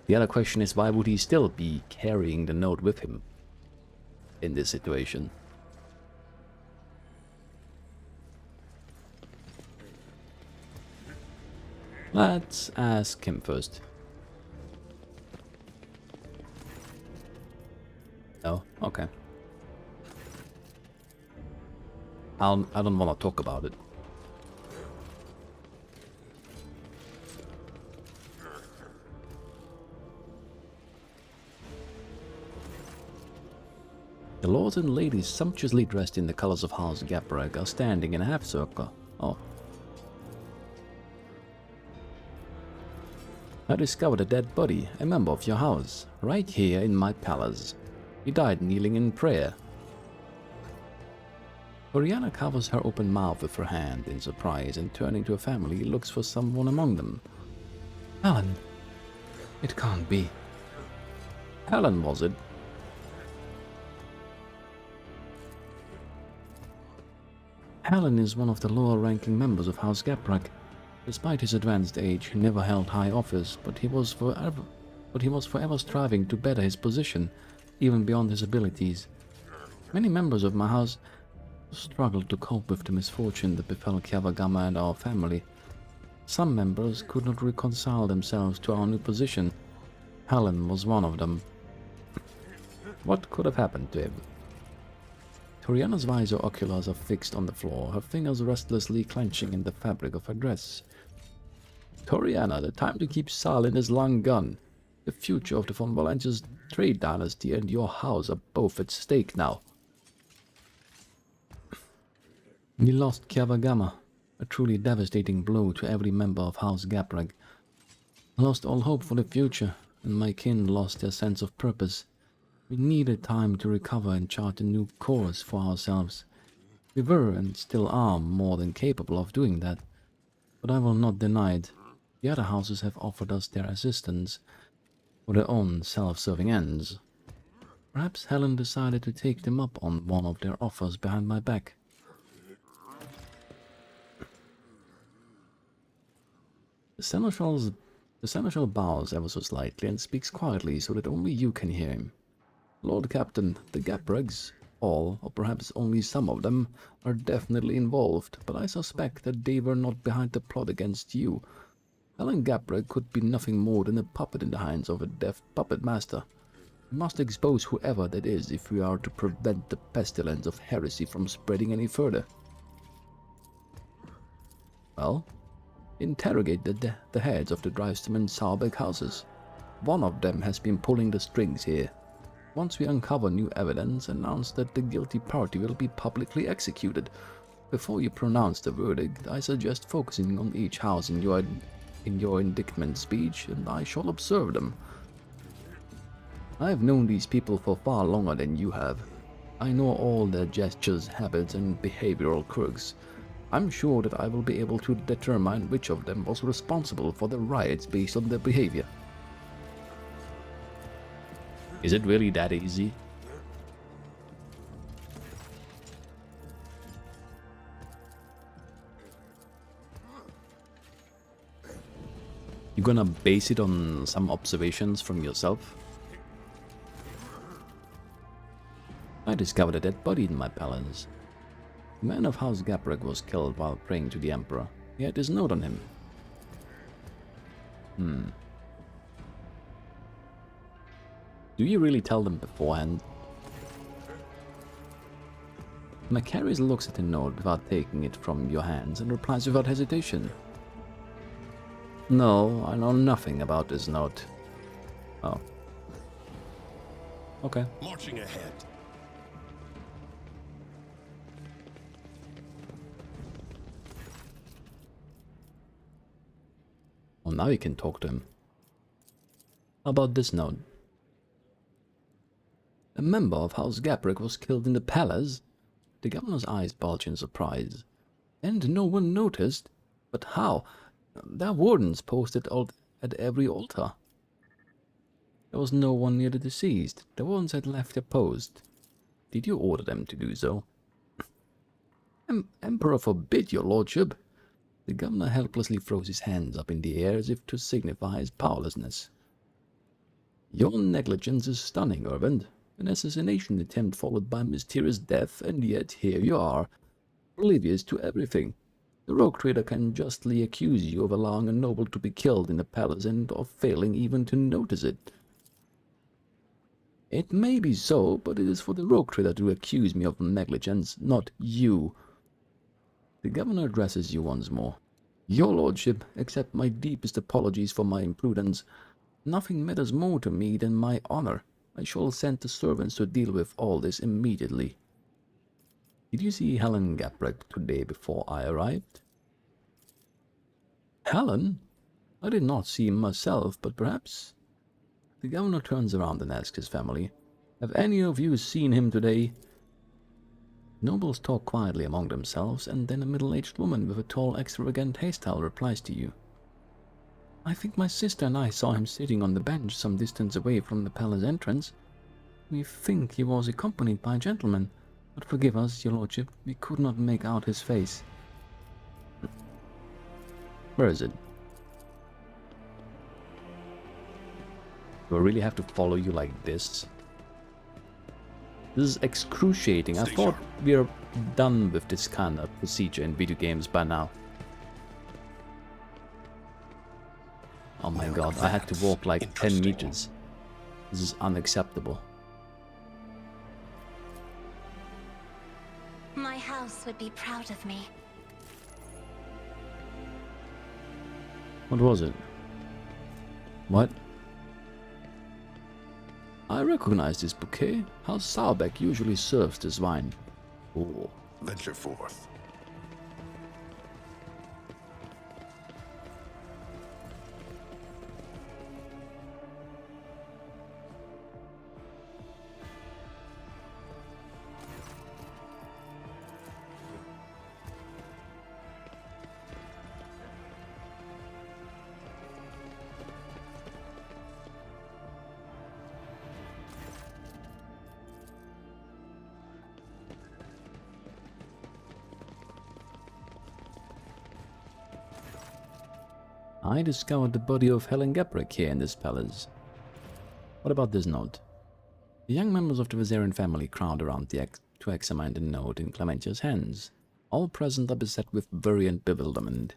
The other question is, why would he still be carrying the note with him in this situation? Let's ask him first. No? Okay. I don't want to talk about it. The lords and ladies sumptuously dressed in the colors of House Gaprag are standing in a half circle. Oh. I discovered a dead body, a member of your house, right here in my palace. He died kneeling in prayer. Oriana covers her open mouth with her hand in surprise and turning to her family looks for someone among them. Helen. It can't be. Helen, was it? Helen is one of the lower-ranking members of House Gaprag. Despite his advanced age, he never held high office, but he was forever striving to better his position, even beyond his abilities. Many members of my house struggled to cope with the misfortune that befell Kiavagama and our family. Some members could not reconcile themselves to our new position. Helen was one of them. What could have happened to him? Toriana's visor oculars are fixed on the floor, her fingers restlessly clenching in the fabric of her dress. Toriana, the time to keep silent is long gone. The future of the von Valanches trade dynasty and your house are both at stake now. We lost Kiavagama, a truly devastating blow to every member of House Gapreg. I lost all hope for the future, and my kin lost their sense of purpose. We needed time to recover and chart a new course for ourselves. We were and still are more than capable of doing that, but I will not deny it. The other houses have offered us their assistance for their own self-serving ends. Perhaps Helen decided to take them up on one of their offers behind my back. The seneschal bows ever so slightly and speaks quietly so that only you can hear him. Lord Captain, the Gapregs, all, or perhaps only some of them, are definitely involved, but I suspect that they were not behind the plot against you. Helen Gapreg could be nothing more than a puppet in the hands of a deft puppet master. We must expose whoever that is if we are to prevent the pestilence of heresy from spreading any further. Well, interrogate the heads of the Drivestem and Saarbeck houses. One of them has been pulling the strings here. Once we uncover new evidence, announce that the guilty party will be publicly executed. Before you pronounce the verdict, I suggest focusing on each house in your indictment speech, and I shall observe them. I have known these people for far longer than you have. I know all their gestures, habits, and behavioral quirks. I'm sure that I will be able to determine which of them was responsible for the riots based on their behavior. Is it really that easy? You gonna base it on some observations from yourself? I discovered a dead body in my palace. The man of House Gapreg was killed while praying to the Emperor. He had his note on him. Do you really tell them beforehand? Macarius looks at the note without taking it from your hands and replies without hesitation. No, I know nothing about this note. Oh. Okay. Marching ahead. Well, now you can talk to him. How about this note? A member of House Gapreg was killed in the palace? The governor's eyes bulged in surprise. And no one noticed? But how? There are wardens posted at every altar. There was no one near the deceased. The wardens had left their post. Did you order them to do so? Emperor forbid, your lordship. The governor helplessly throws his hands up in the air as if to signify his powerlessness. Your negligence is stunning, Irvin. An assassination attempt followed by mysterious death, and yet here you are, oblivious to everything. The rogue trader can justly accuse you of allowing a noble to be killed in the palace and of failing even to notice it. It may be so, but it is for the rogue trader to accuse me of negligence, not you. The governor addresses you once more. Your lordship, accept my deepest apologies for my imprudence. Nothing matters more to me than my honor. I shall send the servants to deal with all this immediately. Did you see Helen Gapreg today before I arrived? Helen? I did not see him myself, but perhaps... The governor turns around and asks his family, have any of you seen him today? Nobles talk quietly among themselves, and then a middle-aged woman with a tall, extravagant hairstyle replies to you. I think my sister and I saw him sitting on the bench some distance away from the palace entrance. We think he was accompanied by a gentleman, but forgive us, your lordship, we could not make out his face. Where is it? Do I really have to follow you like this? This is excruciating. I thought we are done with this kind of procedure in video games by now. Oh my Now god, I had to that's walk like 10 interesting. meters. This is unacceptable. My house would be proud of me. What was it? What? I recognize this bouquet. House Salbeck usually serves this wine. Oh. Venture forth. I discovered the body of Helen Geprick here in this palace. What about this note? The young members of the Viserion family crowd around to examine the note in Clementia's hands. All present are beset with worry and bewilderment.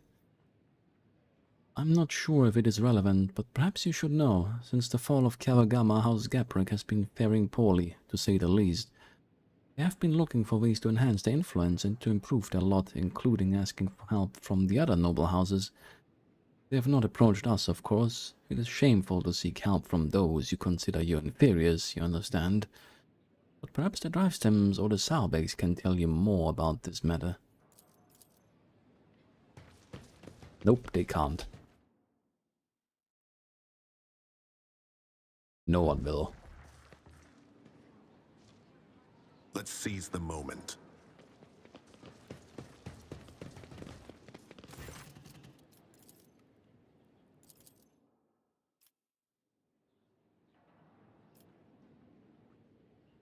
I'm not sure if it is relevant, but perhaps you should know. Since the fall of Kawagama, House Geprick has been faring poorly, to say the least. They have been looking for ways to enhance their influence and to improve their lot, including asking for help from the other noble houses. They have not approached us, of course. It is shameful to seek help from those you consider your inferiors, you understand. But perhaps the Drivestems or the Salbecks can tell you more about this matter. Nope, they can't. No one will. Let's seize the moment.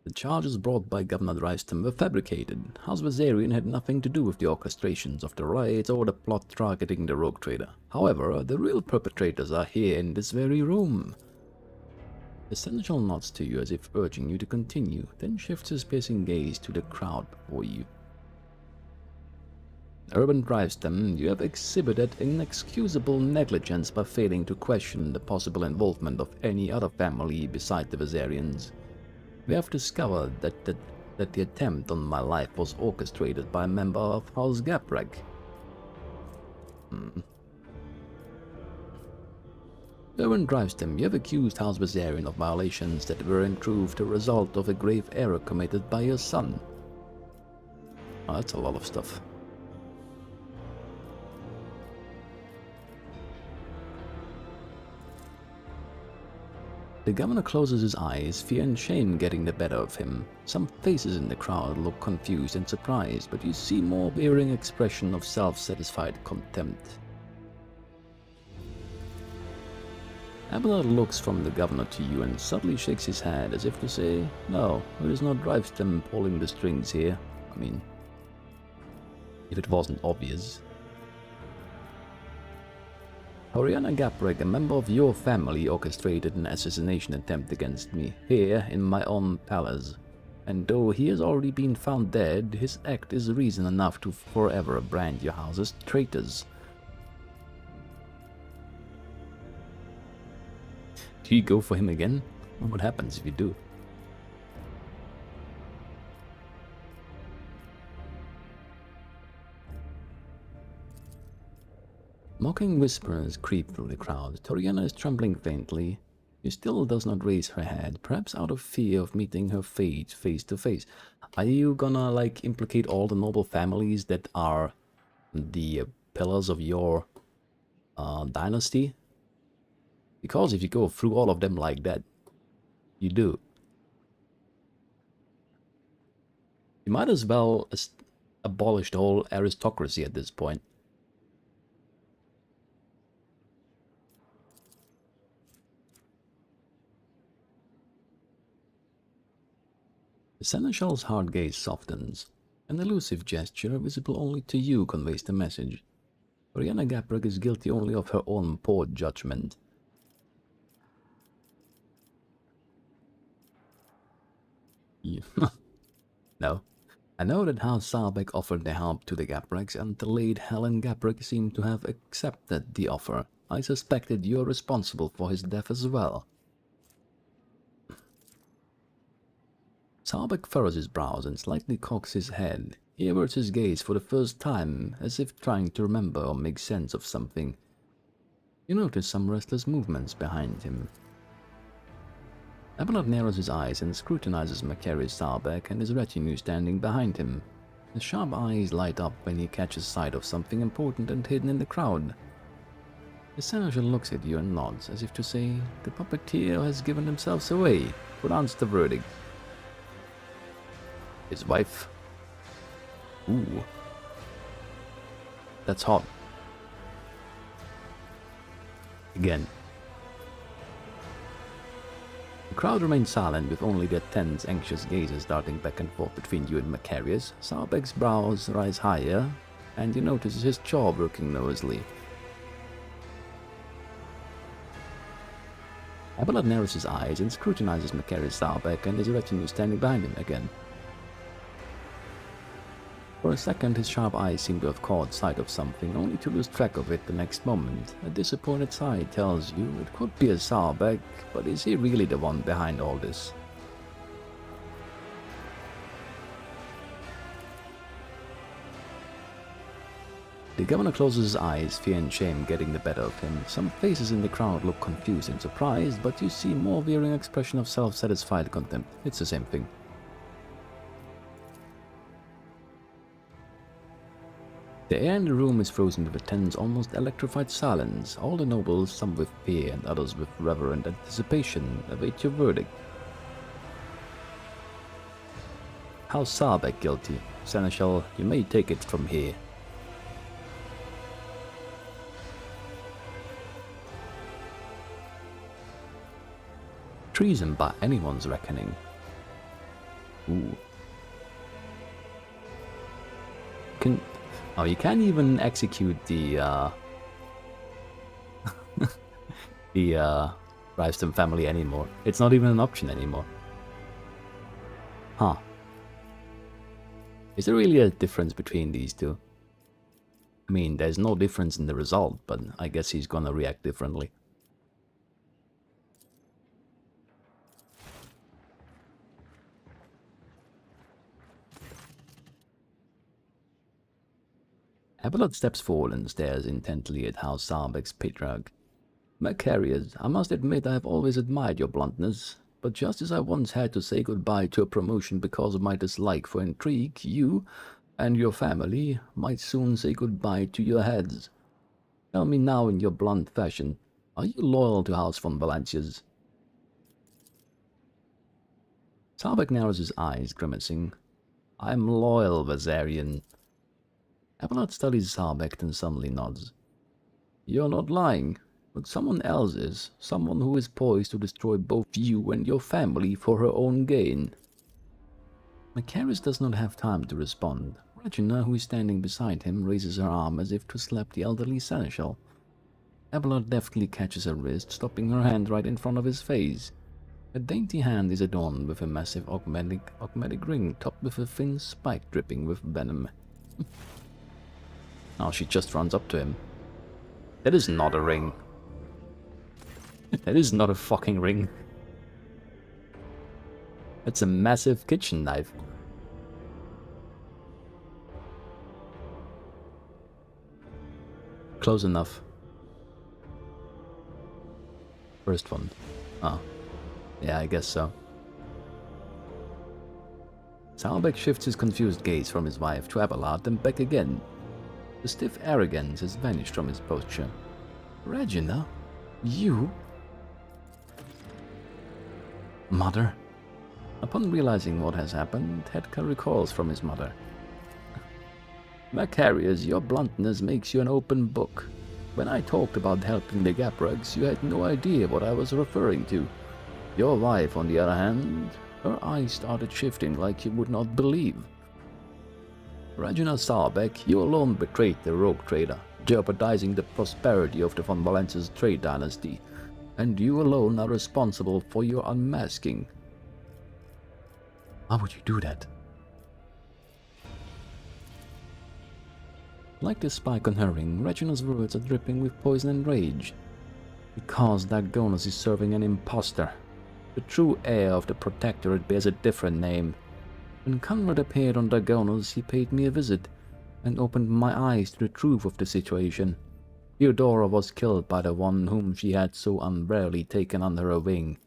The charges brought by Governor Drivestem were fabricated. House Viserion had nothing to do with the orchestrations of the riots or the plot targeting the rogue trader. However, the real perpetrators are here in this very room. The seneschal nods to you as if urging you to continue, then shifts his piercing gaze to the crowd before you. Urban Drivestem, you have exhibited inexcusable negligence by failing to question the possible involvement of any other family beside the Viserions. We have discovered that the attempt on my life was orchestrated by a member of House Geprick. Urban Drivestem, you have accused House Viserion of violations that were in truth the result of a grave error committed by your son. Oh, that's a lot of stuff. The governor closes his eyes, fear and shame getting the better of him. Some faces in the crowd look confused and surprised, but you see more bearing expression of self-satisfied contempt. Abelard looks from the governor to you and subtly shakes his head as if to say, no, it is not Drivestem pulling the strings here. I mean, if it wasn't obvious. Oriana Geprick, a member of your family, orchestrated an assassination attempt against me, here in my own palace. And though he has already been found dead, his act is reason enough to forever brand your house as traitors. Do you go for him again? What happens if you do? Mocking whispers creep through the crowd. Toriana is trembling faintly. She still does not raise her head, perhaps out of fear of meeting her fate face to face. Are you gonna, like, implicate all the noble families that are the pillars of your dynasty? Because if you go through all of them like that, you do. You might as well abolish the whole aristocracy at this point. The seneschal's hard gaze softens. An elusive gesture, visible only to you, conveys the message. Oriana Geprick is guilty only of her own poor judgment. No. I know that House Salbeck offered their help to the Gepricks, and the late Helen Geprick seemed to have accepted the offer. I suspected you are responsible for his death as well. Saalbeck furrows his brows and slightly cocks his head. He averts his gaze for the first time, as if trying to remember or make sense of something. You notice some restless movements behind him. Abelard narrows his eyes and scrutinizes Macarius Saalbeck and his retinue standing behind him. His sharp eyes light up when he catches sight of something important and hidden in the crowd. The senator looks at you and nods, as if to say, "The puppeteer has given themselves away. Pronounce the verdict." His wife. Ooh. That's hot. Again. The crowd remains silent, with only their tense, anxious gazes darting back and forth between you and Macarius. Saalbeck's brows rise higher, and you notice his jaw working nervously. Abelard narrows his eyes and scrutinizes Macarius Saalbeck and his retinue standing behind him again. For a second, his sharp eyes seem to have caught sight of something, only to lose track of it the next moment. A disappointed sigh tells you it could be a Saalbeck, but is he really the one behind all this? The governor closes his eyes, fear and shame getting the better of him. Some faces in the crowd look confused and surprised, but you see more wearing expression of self-satisfied contempt. It's the same thing. The air in the room is frozen with a tense, almost electrified silence. All the nobles, some with fear and others with reverent anticipation, await your verdict. House Saalbeck guilty. Seneschal, you may take it from here. Treason by anyone's reckoning. Ooh. Oh, you can't even execute the Riveston family anymore. It's not even an option anymore. Huh. Is there really a difference between these two? I mean, there's no difference in the result, but I guess he's gonna react differently. Abelard steps forward and stares intently at House Saalbeck's patriarch. Macarius, I must admit I have always admired your bluntness, but just as I once had to say goodbye to a promotion because of my dislike for intrigue, you and your family might soon say goodbye to your heads. Tell me now in your blunt fashion, are you loyal to House von Valancius? Saalbeck narrows his eyes, grimacing. I am loyal, Vasarian. Abelard studies Saalbeck, then suddenly nods. You're not lying, but someone else is, someone who is poised to destroy both you and your family for her own gain. Macarius does not have time to respond. Regina, who is standing beside him, raises her arm as if to slap the elderly seneschal. Abelard deftly catches her wrist, stopping her hand right in front of his face. Her dainty hand is adorned with a massive augmatic ring topped with a thin spike dripping with venom. Now she just runs up to him. That is not a ring. That is not a fucking ring. That's a massive kitchen knife. Close enough. First one. Oh. Yeah, I guess so. Saalbeck shifts his confused gaze from his wife to Abelard and back again. The stiff arrogance has vanished from his posture. Regina? You? Mother? Upon realizing what has happened, Hedka recoils from his mother. Macarius, your bluntness makes you an open book. When I talked about helping the Gaprags, you had no idea what I was referring to. Your wife, on the other hand, her eyes started shifting like you would not believe. Regina Saalbeck, you alone betrayed the rogue trader, jeopardizing the prosperity of the von Valancius trade dynasty, and you alone are responsible for your unmasking. Why would you do that? Like the spike on her ring, Reginald's words are dripping with poison and rage. Because Dagonus is serving an impostor. The true heir of the Protectorate bears a different name. When Conrad appeared on Dagonus, he paid me a visit and opened my eyes to the truth of the situation. Theodora was killed by the one whom she had so unwarily taken under her wing.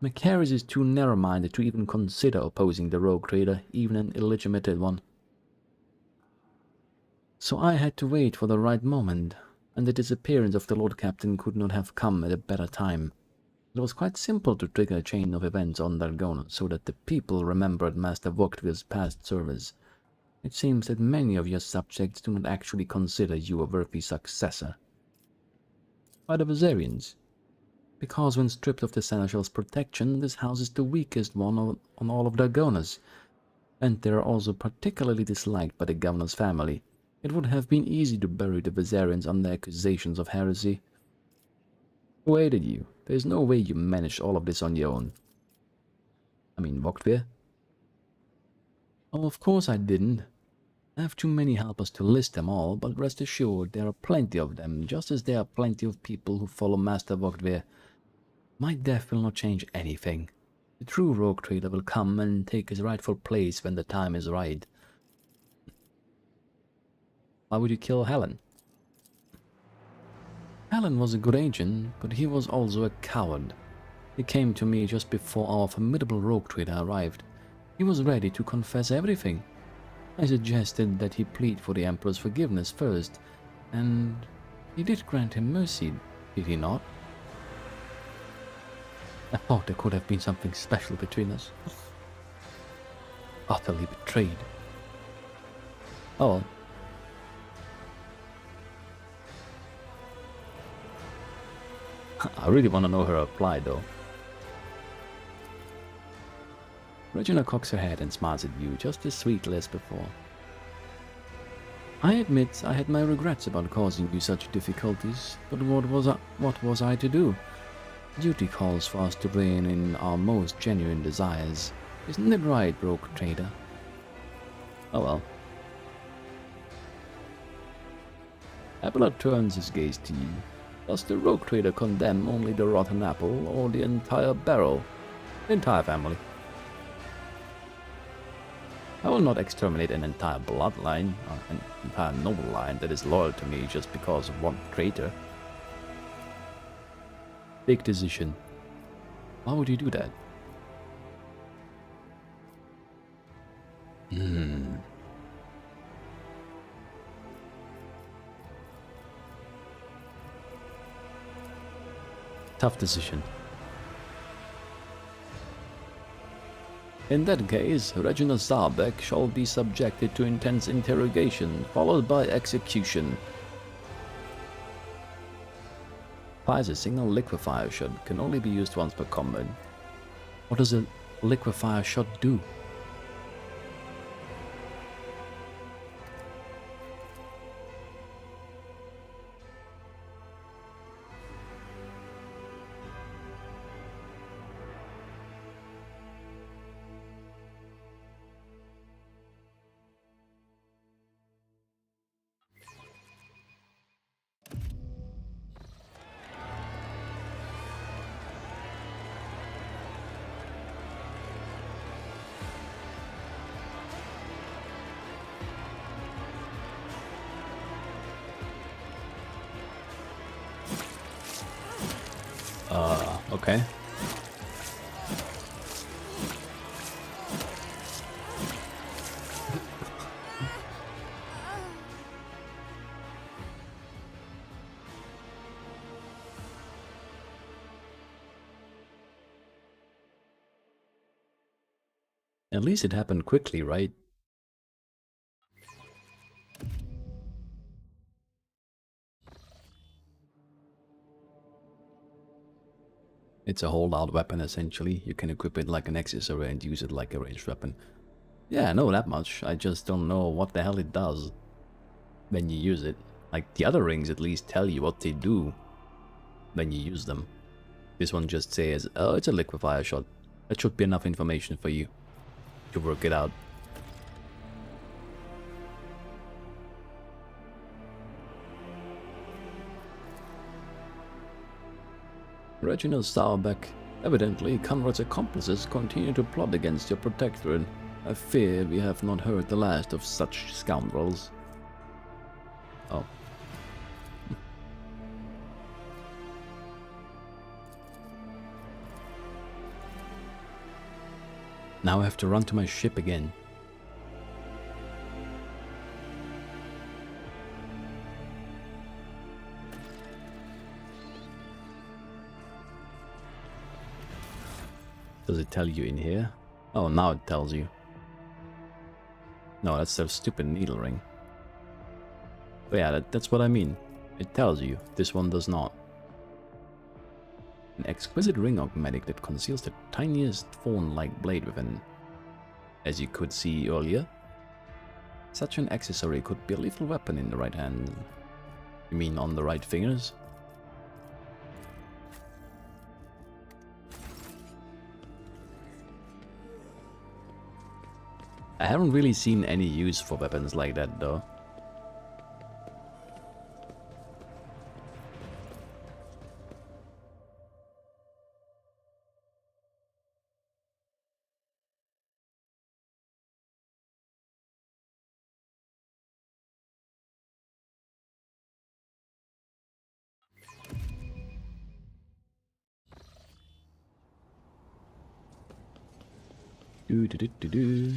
Macaris is too narrow-minded to even consider opposing the rogue trader, even an illegitimate one. So I had to wait for the right moment, and the disappearance of the Lord Captain could not have come at a better time. It was quite simple to trigger a chain of events on Dargon so that the people remembered Master Vogtvir's past service. It seems that many of your subjects do not actually consider you a worthy successor. By the Viserians. Because when stripped of the Seneschal's protection, this house is the weakest one on all of Dargonus, and they are also particularly disliked by the governor's family. It would have been easy to bury the Viserians under accusations of heresy. Who aided you? There is no way you managed all of this on your own. I mean, Vogtvir? Oh, of course I didn't. I have too many helpers to list them all, but rest assured there are plenty of them, just as there are plenty of people who follow Master Vogtvir. My death will not change anything. The true rogue trader will come and take his rightful place when the time is right. Why would you kill Helen? Helen was a good agent, but he was also a coward. He came to me just before our formidable rogue trader arrived. He was ready to confess everything. I suggested that he plead for the Emperor's forgiveness first, and he did grant him mercy, did he not? I thought there could have been something special between us. Utterly betrayed. Oh well. I really want to know her reply, though. Regina cocks her head and smiles at you, just as sweetly as before. I admit I had my regrets about causing you such difficulties, but what was I to do? Duty calls for us to rein in our most genuine desires. Isn't it right, rogue trader? Oh well. Abelard turns his gaze to you. Does the rogue trader condemn only the rotten apple, or the entire barrel? The entire family. I will not exterminate an entire bloodline, or an entire noble line that is loyal to me just because of one traitor. Big decision. Why would you do that? Tough decision. In that case, Reginald Zarbek shall be subjected to intense interrogation, followed by execution. Fires a single liquefier shot can only be used once per combat. What does a liquefier shot do? Okay. At least it happened quickly, right? It's a holdout weapon, essentially. You can equip it like an accessory and use it like a ranged weapon. Yeah, I know that much. I just don't know what the hell it does when you use it. Like, the other rings at least tell you what they do when you use them. This one just says, oh, it's a liquefier shot. That should be enough information for you to work it out. Reginald Sauerbeck. Evidently, Conrad's accomplices continue to plot against your protectorate. I fear we have not heard the last of such scoundrels. Oh. Now I have to run to my ship again. Does it tell you in here? Oh, now it tells you. No, that's their stupid needle ring. But yeah, that's what I mean. It tells you. This one does not. An exquisite ring augmetic that conceals the tiniest thorn-like blade within. As you could see earlier, such an accessory could be a lethal weapon in the right hand. You mean on the right fingers? I haven't really seen any use for weapons like that though. Do do do do do.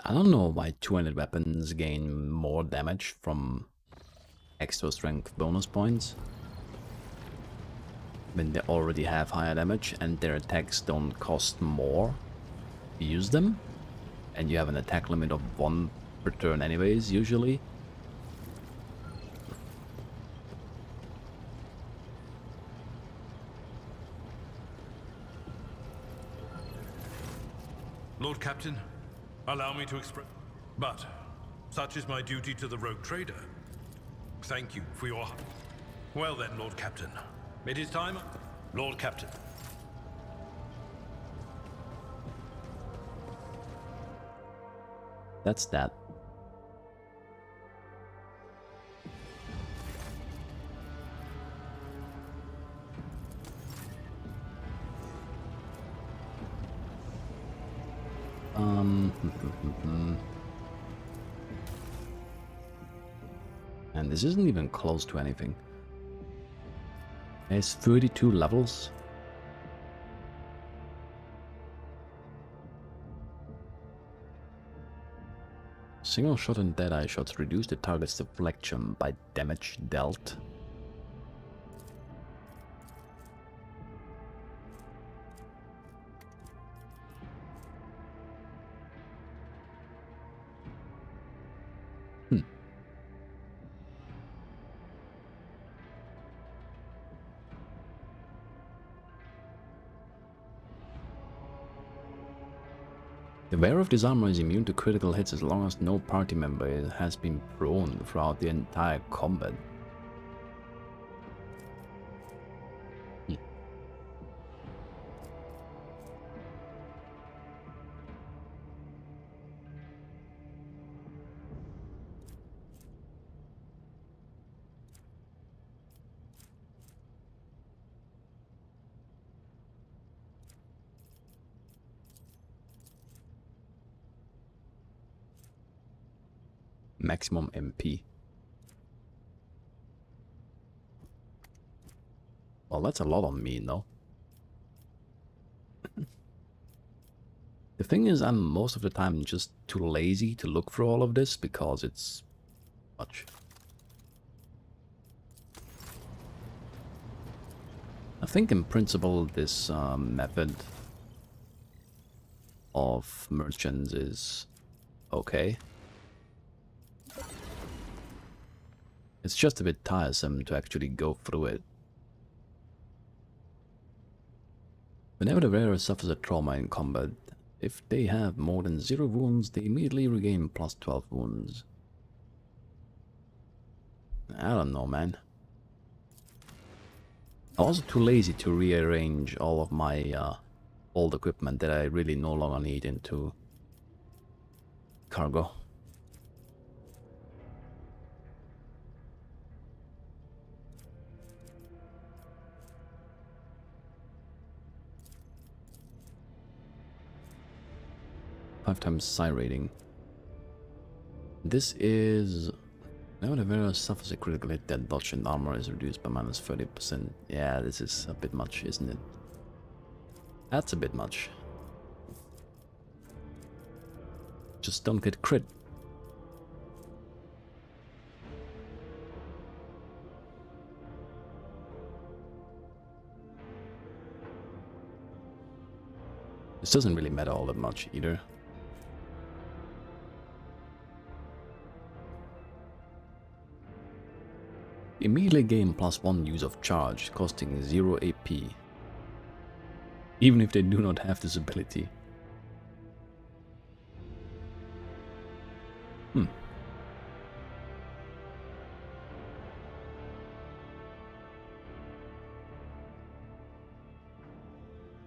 I don't know why 200 weapons gain more damage from extra strength bonus points when they already have higher damage and their attacks don't cost more to use them, and you have an attack limit of 1 per turn anyways, usually. Lord Captain, allow me to express... But such is my duty to the rogue trader. Thank you for your... Well then, Lord Captain. It is time... Lord Captain. That's that. And this isn't even close to anything. It's 32 levels. Single shot and deadeye shots reduce the target's deflection by damage dealt. The wearer of this armor is immune to critical hits as long as no party member has been prone throughout the entire combat. Maximum MP. Well, that's a lot on me, no? The thing is, I'm most of the time just too lazy to look for all of this because it's much. I think in principle this method of merchants is okay. It's just a bit tiresome to actually go through it. Whenever the wearer suffers a trauma in combat, if they have more than 0 wounds, they immediately regain plus 12 wounds. I don't know, man. I'm also too lazy to rearrange all of my old equipment that I really no longer need into cargo. Five times psi rating. This is... Whenever the wearer suffers a critical hit, their dodge and armor is reduced by minus 30%. Yeah, this is a bit much, isn't it? That's a bit much. Just don't get crit. This doesn't really matter all that much either. Immediately gain +1 use of charge, costing 0 AP. Even if they do not have this ability.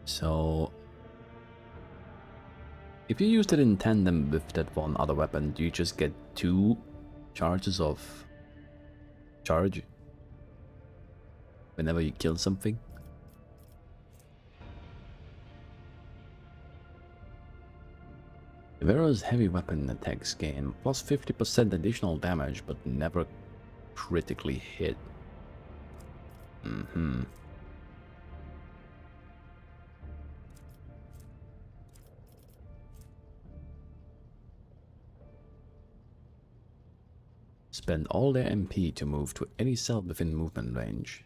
So... if you use it in tandem with that one other weapon, do you just get 2 charges of charge whenever you kill something? The wearer's heavy weapon attacks gain plus 50% additional damage, but never critically hit. Spend all their MP to move to any cell within movement range.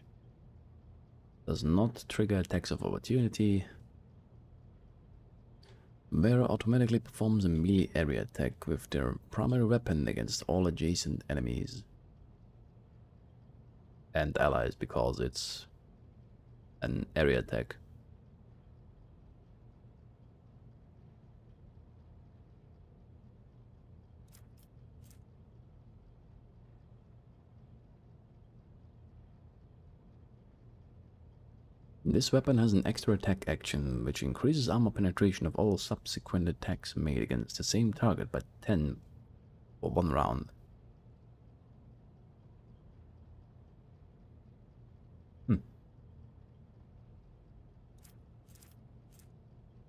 Does not trigger attacks of opportunity. Wearer automatically performs a melee area attack with their primary weapon against all adjacent enemies and allies, because it's an area attack. This weapon has an extra attack action, which increases armor penetration of all subsequent attacks made against the same target by 10 for 1 round. Bit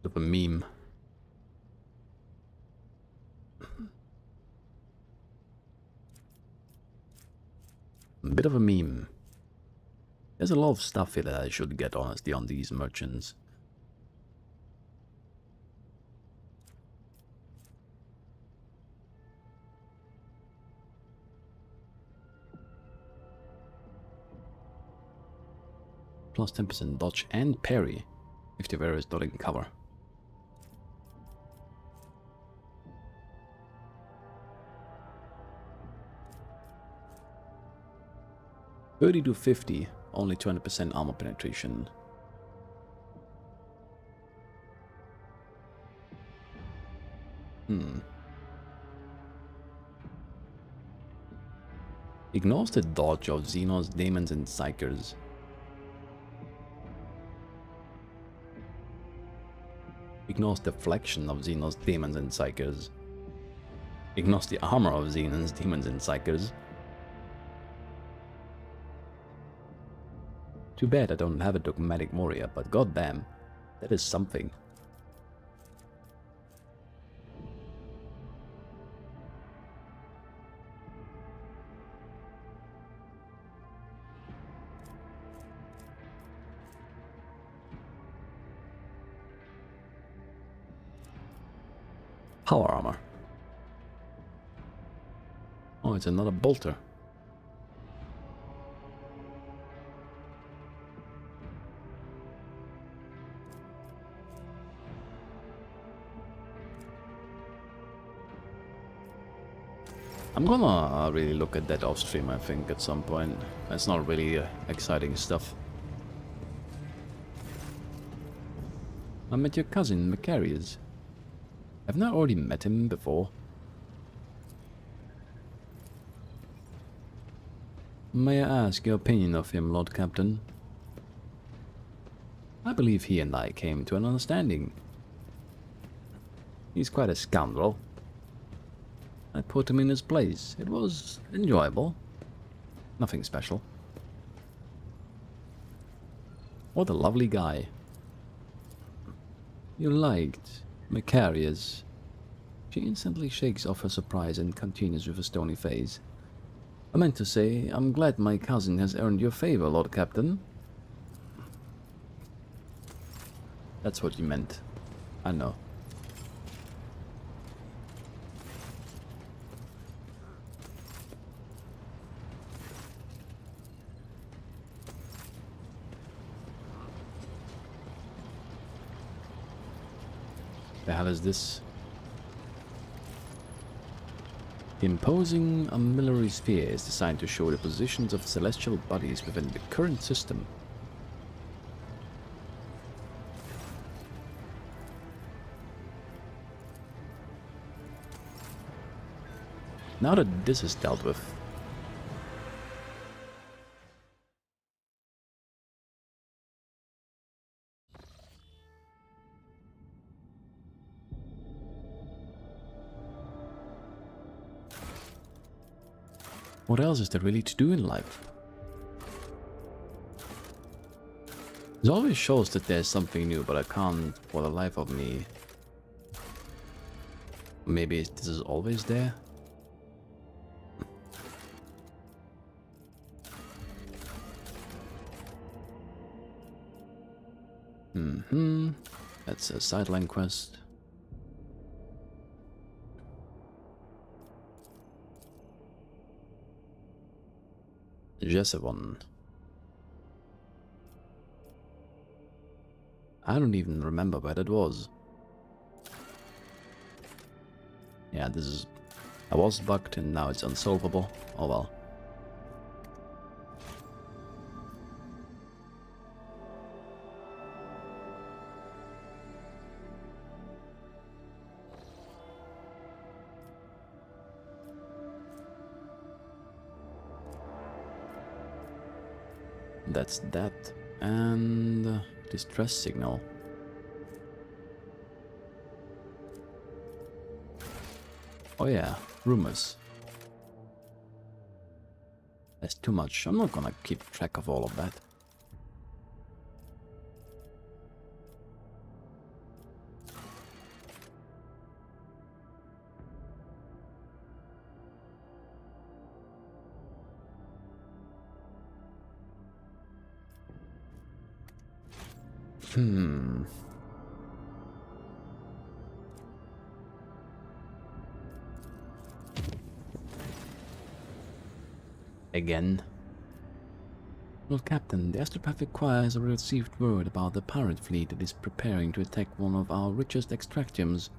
of a meme. Bit of a meme. There's a lot of stuff here that I should get, honestly, on these merchants. Plus 10% dodge and parry if the wearer is not in cover. $30 to $50. Only 20% armor penetration. Ignores the dodge of Xenos, Demons, and Psychers. Ignores deflection of Xenos, Demons, and Psychers. Ignores the armor of Xenos, Demons, and Psychers. Too bad I don't have a dogmatic warrior, but goddamn, that is something. Power armor. Oh, it's another bolter. I'm gonna really look at that off stream, I think, at some point. That's not really exciting stuff. I met your cousin, Macarius. Haven't I already met him before? May I ask your opinion of him, Lord Captain? I believe he and I came to an understanding. He's quite a scoundrel. I put him in his place. It was enjoyable. Nothing special. What a lovely guy. You liked Macarius. She instantly shakes off her surprise and continues with a stony face. I meant to say, I'm glad my cousin has earned your favor, Lord Captain. That's what you meant. I know. The hell is this? The imposing armillary sphere is designed to show the positions of celestial bodies within the current system. Now that this is dealt with, what else is there really to do in life? It always shows that there's something new, but I can't for the life of me. Maybe this is always there? That's a sideline quest. Ch4. I don't even remember where that was. Yeah, this is... I was bugged and now it's unsolvable. Oh well. That's that. And distress signal. Oh yeah, rumors. That's too much. I'm not gonna keep track of all of that. Again. Lord Captain, the Astropathic Choir has received word about the pirate fleet that is preparing to attack one of our richest extractiums.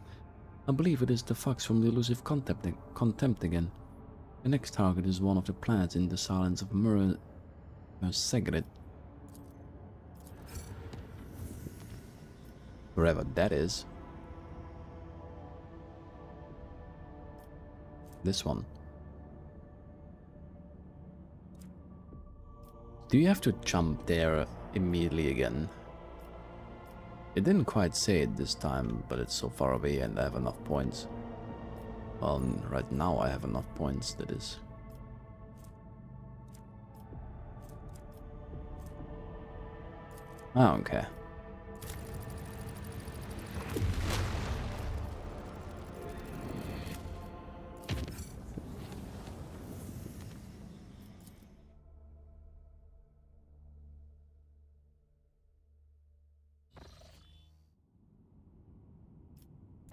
I believe it is the fox from the elusive Contempt again. The next target is one of the planets in the silence of Segret. Wherever that is. This one. Do you have to jump there immediately again? It didn't quite say it this time, but it's so far away and I have enough points. Well, right now I have enough points, that is. I don't care.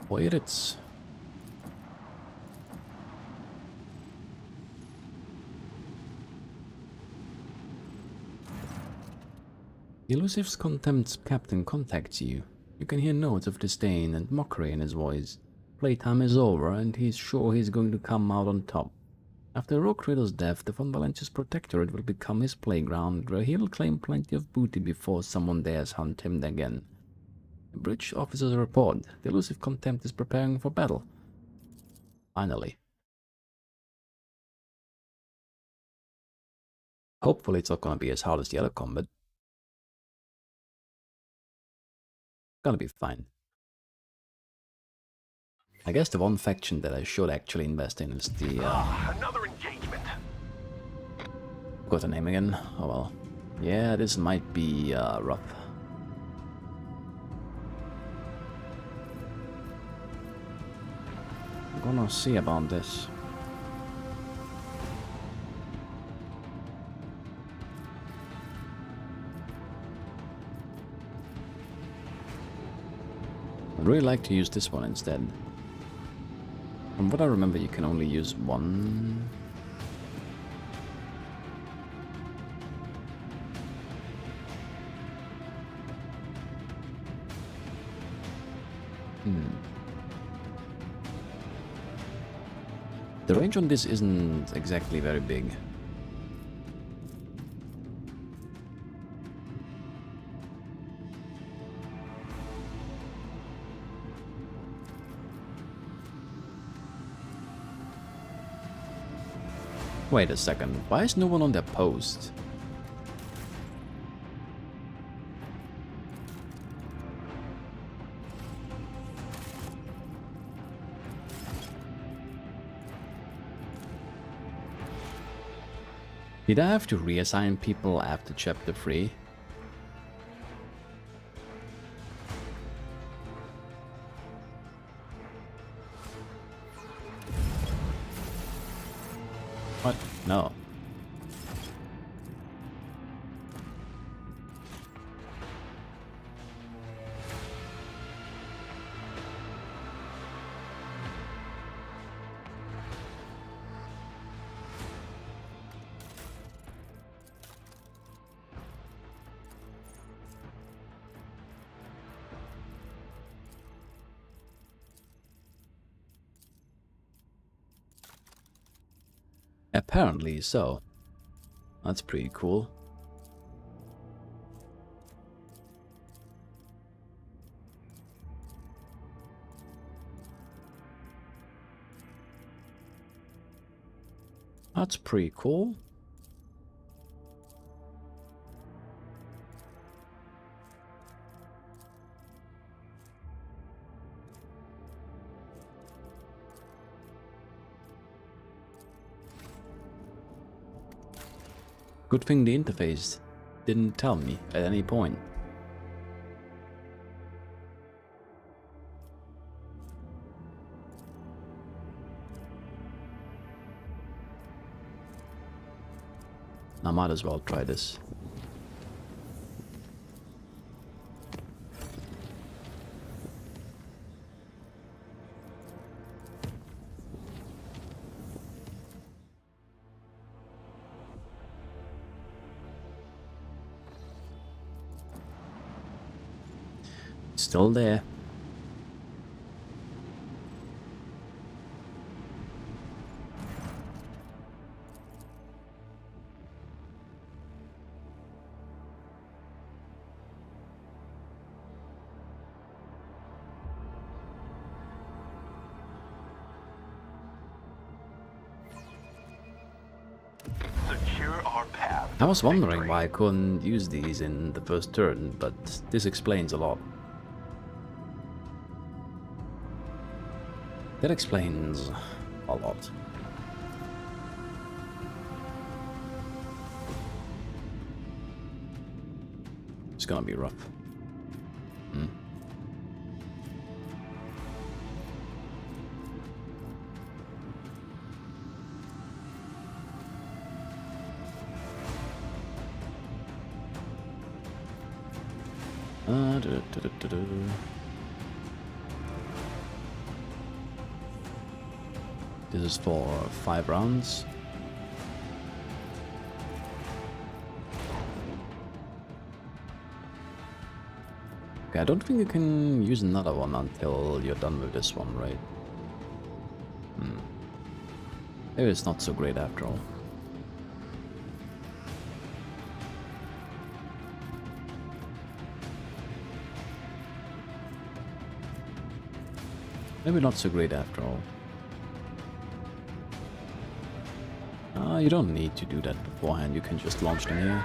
Wait, it's... The Elusive's Contempt's captain contacts you. You can hear notes of disdain and mockery in his voice. Playtime is over and he's sure he's going to come out on top. After Rogue Trader's death, the Von Valentius Protectorate will become his playground, where he will claim plenty of booty before someone dares hunt him again. Bridge officers report the elusive Contempt is preparing for battle. Finally. Hopefully it's not gonna be as hard as the other combat. Gonna be fine. I guess the one faction that I should actually invest in is the Another engagement. got the name again. Oh well. Yeah, this might be rough. I'm gonna see about this. I'd really like to use this one instead. From what I remember, you can only use one. The range on this isn't exactly very big. Wait a second, why is no one on their post? Did I have to reassign people after chapter 3? What? No. Apparently so. That's pretty cool. That's pretty cool. Good thing the interface didn't tell me at any point. I might as well try this. Still there. Secure our path. I was wondering why I couldn't use these in the first turn, but this explains a lot. That explains a lot. It's gonna be rough. This is for 5 rounds. Okay, I don't think you can use another one until you're done with this one, right? Maybe it's not so great after all. Maybe not so great after all. You don't need to do that beforehand, you can just launch them here.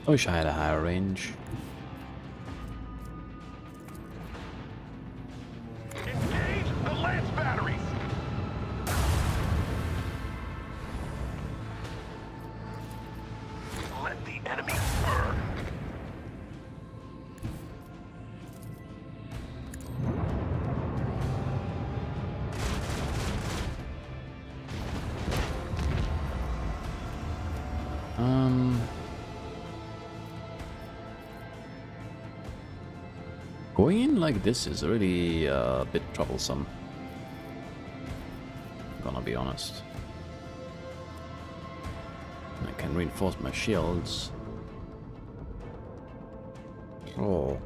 I wish I had a higher range. Engage the lance batteries! Let the enemy burn! Going in like this is really a bit troublesome. Gonna be honest. I can reinforce my shields. Oh.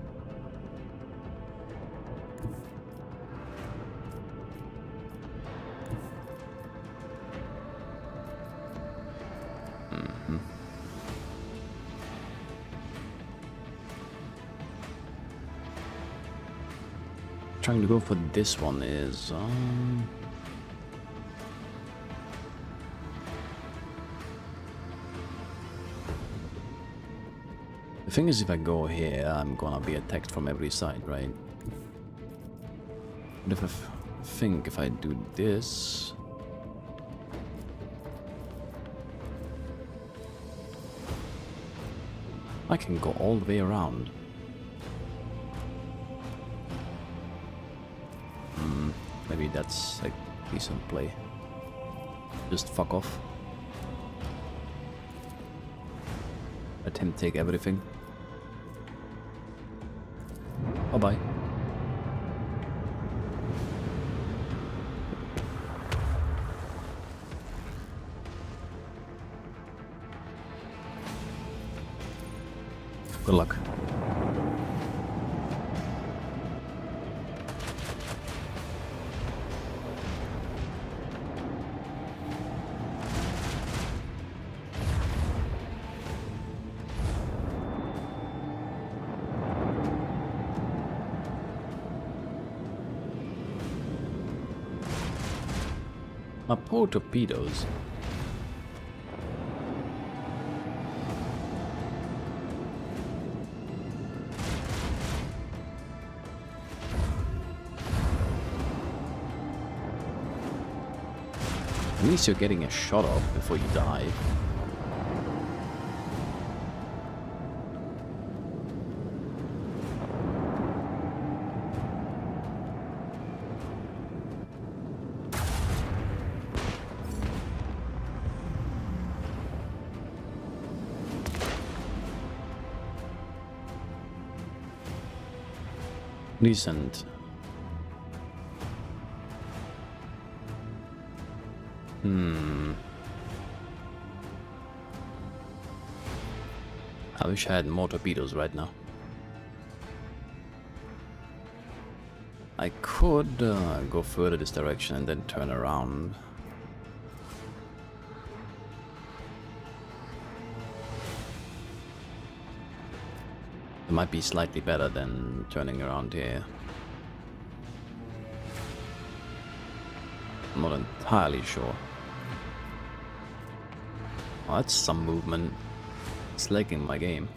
Trying to go for this one is the thing is, if I go here, I'm gonna be attacked from every side, right? But if I think if I do this, I can go all the way around. Maybe that's a decent play. Just fuck off. Let him take everything. Bye-bye. Good luck. My poor torpedoes. At least you're getting a shot off before you die. Decent. I wish I had more torpedoes right now. I could go further this direction and then turn around. It might be slightly better than turning around here. I'm not entirely sure. Oh, that's some movement. It's lagging my game.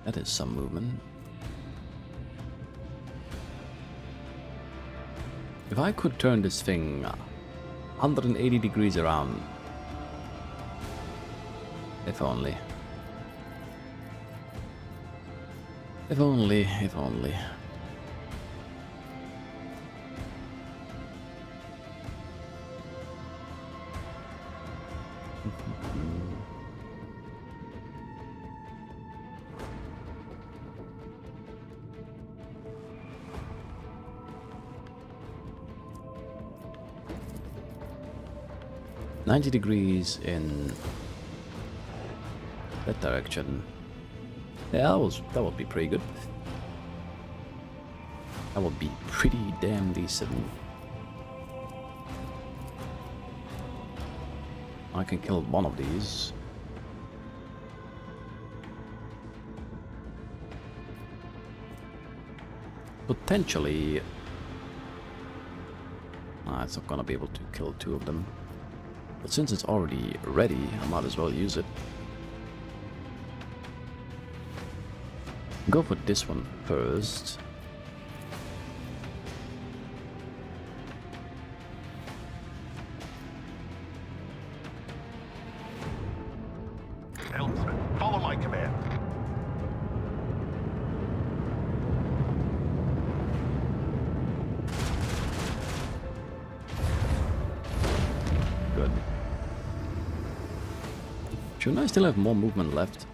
That is some movement. If I could turn this thing 180 degrees around. If only. If only, if only. 90 degrees in that direction. Yeah, that would be pretty good. That would be pretty damn decent. I can kill one of these. Potentially... it's not gonna be able to kill two of them. But since it's already ready, I might as well use it. Go for this one first. Helmsman, follow my command. Good. Shouldn't I still have more movement left?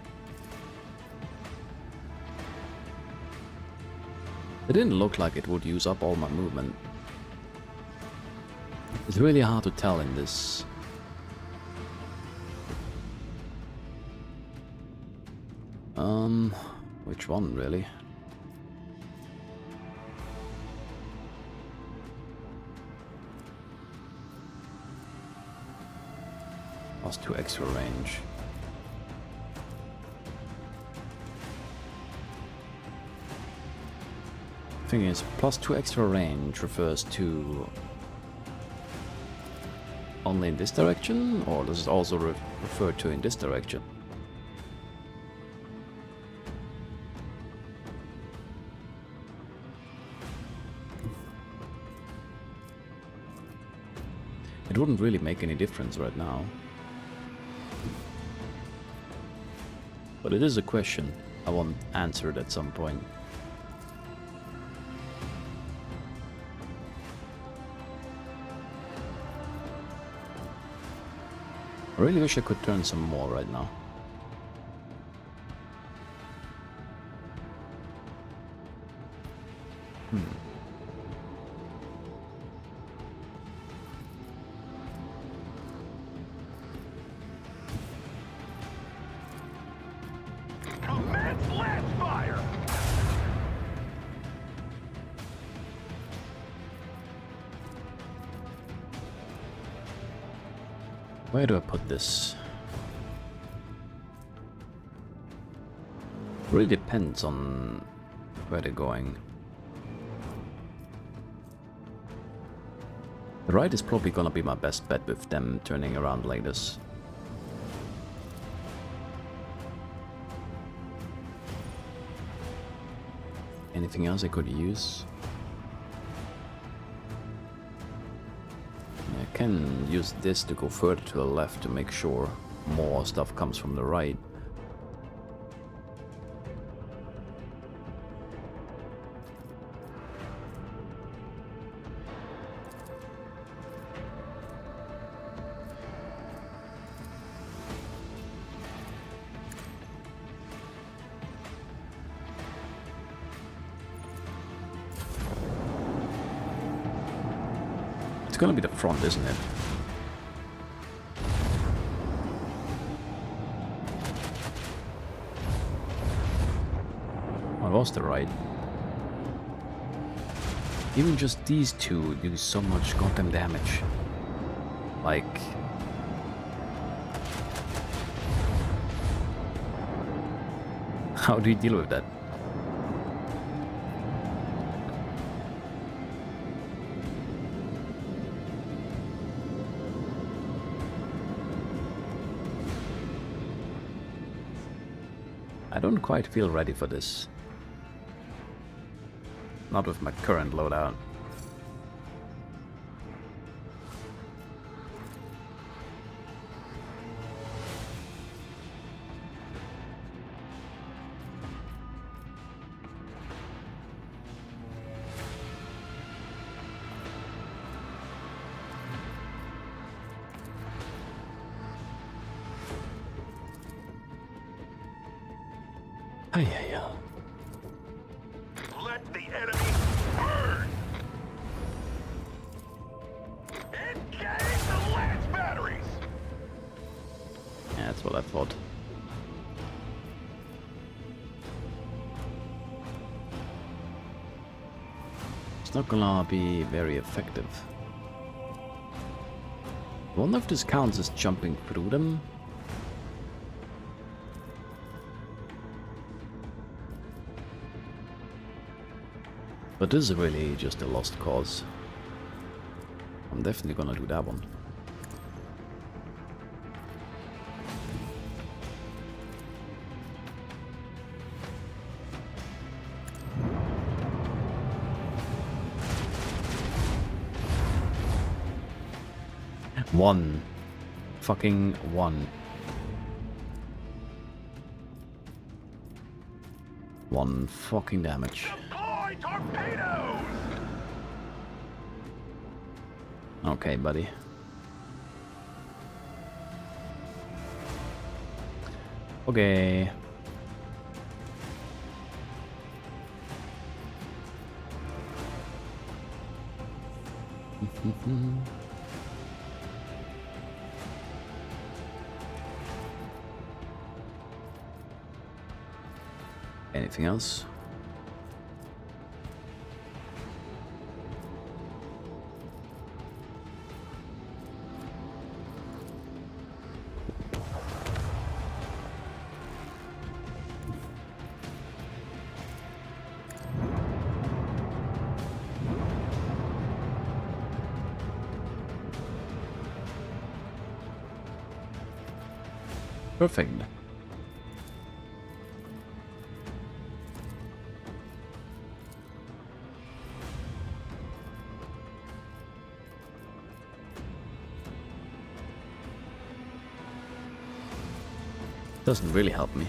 It didn't look like it would use up all my movement. It's really hard to tell in this. Which one really? Plus 2 extra range. Thing is, plus 2 extra range refers to only in this direction, or does it also refer to in this direction? It wouldn't really make any difference right now. But it is a question I want answered at some point. I really wish I could turn some more right now. Commence last fire! Where do I put this? Really depends on where they're going. The right is probably gonna be my best bet with them turning around like this. Anything else I could use? I can use this to go further to the left to make sure more stuff comes from the right. It's gonna be the front, isn't it? I lost the right. Even just these two do so much goddamn damage. Like... how do you deal with that? I don't quite feel ready for this. Not with my current loadout. Ay, ay, ay. Let the enemy burn! Engage the lance batteries! That's what I thought. It's not gonna be very effective. I wonder if this counts as jumping through them. But this is really just a lost cause. I'm definitely gonna do that one. One. Fucking one. One fucking damage. Deploy torpedoes! Okay, buddy. Okay. Anything else? Perfect. Doesn't really help me.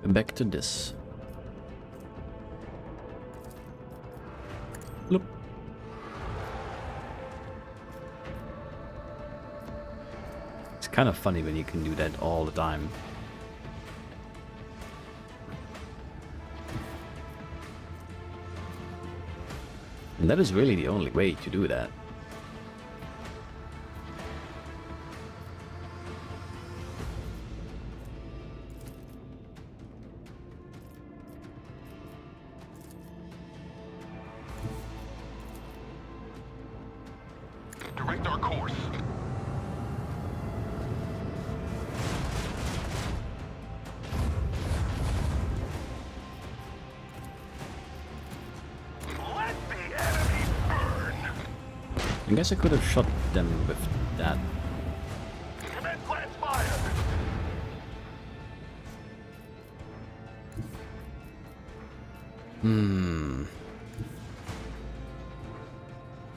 Back to this. Look. It's kind of funny when you can do that all the time. And that is really the only way to do that. Direct our course. Let the enemy burn. I guess I could have shot them with that. Commence blast fire.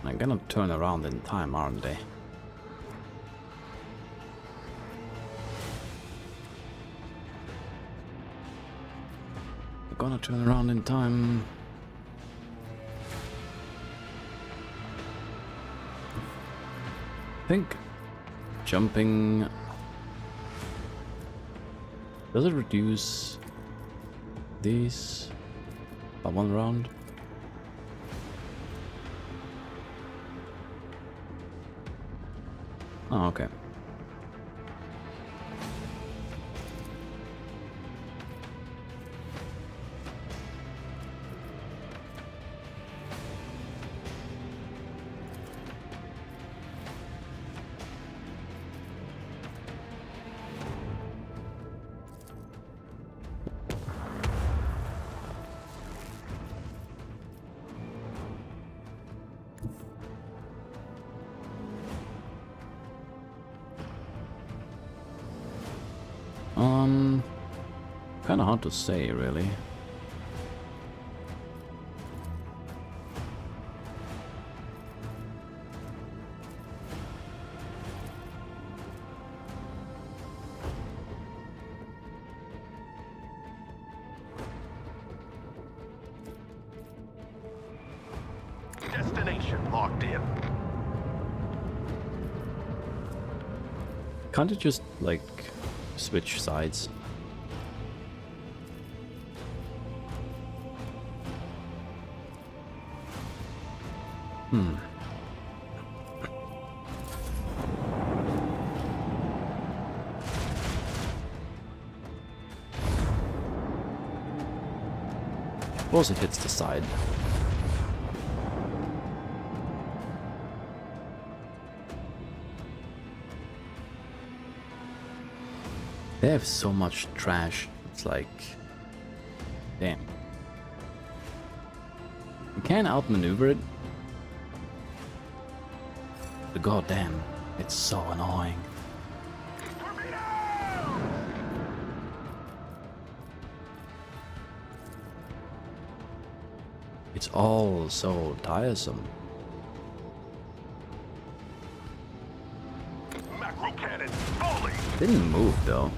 They're gonna turn around in time, aren't they? They're gonna turn around in time. I think jumping... Does it reduce these by one round? Oh, okay. Kind of hard to say, really. Destination locked in. Can't it just, like, switch sides? Suppose it hits the side. They have so much trash. It's like, damn. You can outmaneuver it. But goddamn, it's so annoying. It's all so tiresome. Macro cannon fully. Didn't move though.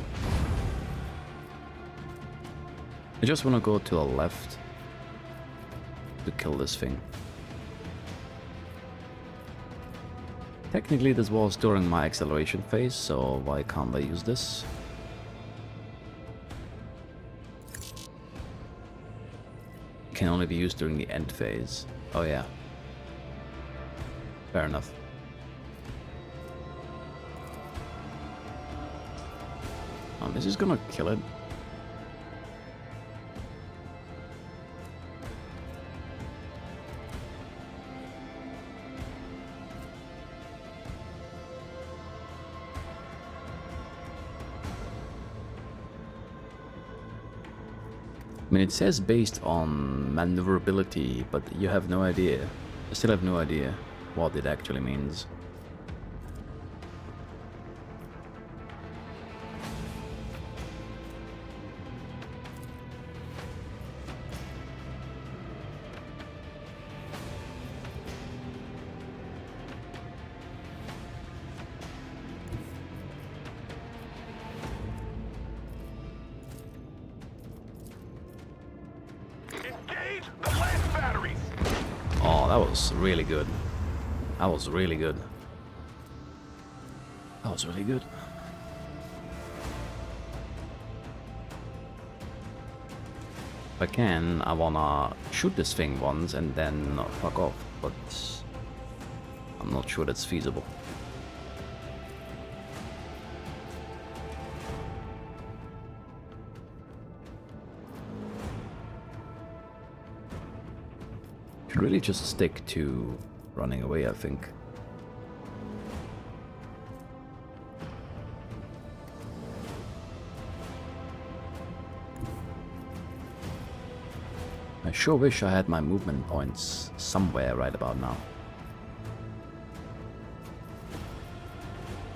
I just want to go to the left to kill this thing. Technically this was during my acceleration phase, so why can't I use this? Can only be used during the end phase. Oh yeah. Fair enough. This is gonna kill it. I mean, it says based on maneuverability, but you have no idea. I still have no idea what it actually means. Engage the last batteries. Oh, that was really good. That was really good. That was really good. If I can, I wanna shoot this thing once and then fuck off, but I'm not sure that's feasible. Should really just stick to running away, I think. I sure wish I had my movement points somewhere right about now.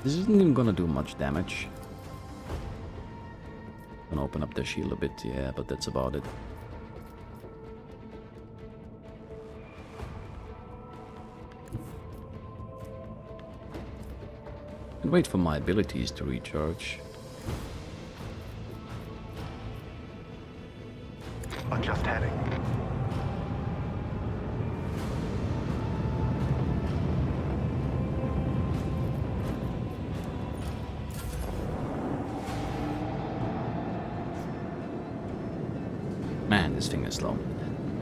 This isn't even gonna do much damage. Gonna open up the shield a bit, yeah, but that's about it. And wait for my abilities to recharge. Adjust heading. Man, this thing is slow.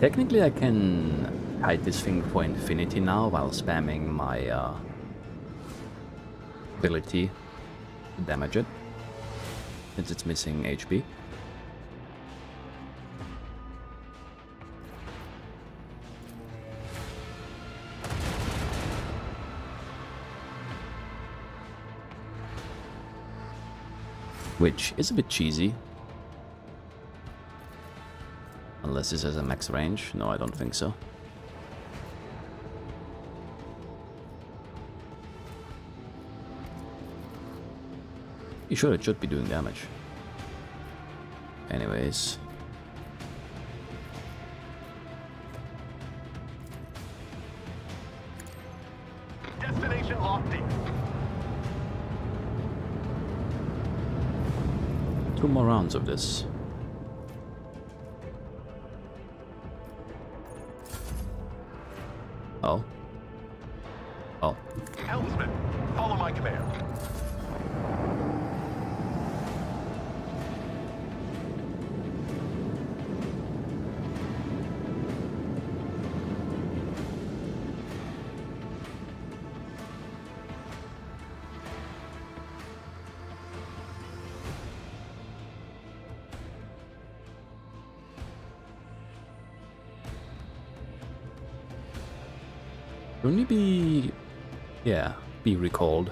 Technically I can hide this thing for infinity now while spamming my ability to damage it, since it's missing HP. Which is a bit cheesy. Unless this has a max range. No, I don't think so. You sure it should be doing damage. Anyways. Destination locked in. 2 more rounds of this. Oh. Oh. Helmsman, follow my command. Only be... yeah, be recalled.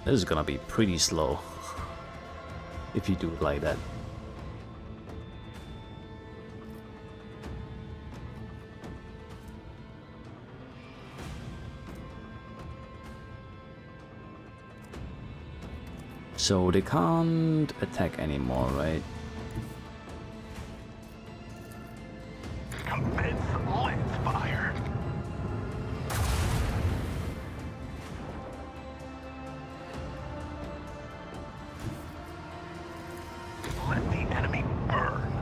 This is gonna be pretty slow if you do it like that. So they can't attack anymore, right? Commence lance fire. Let the enemy burn.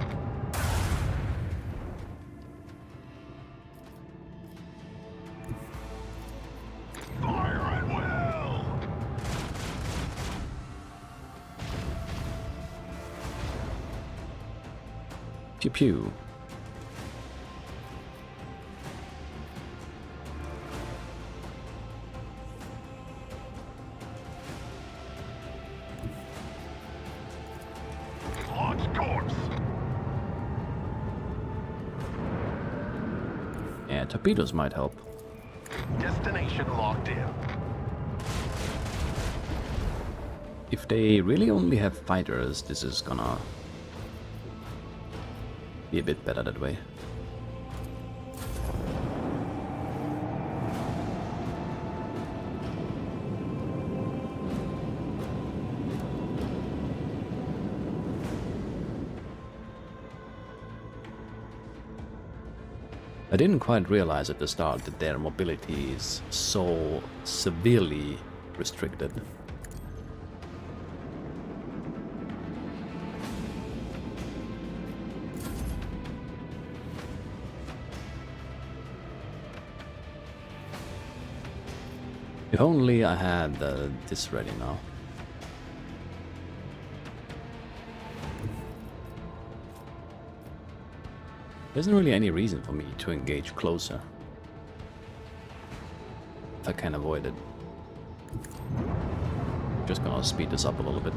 Fire at will. Pew pew. Launch course. Yeah, torpedoes might help. Destination locked in. If they really only have fighters, this is gonna be a bit better that way. I didn't quite realize at the start that their mobility is so severely restricted. If only I had this ready now. There isn't really any reason for me to engage closer, if I can avoid it. Just gonna speed this up a little bit.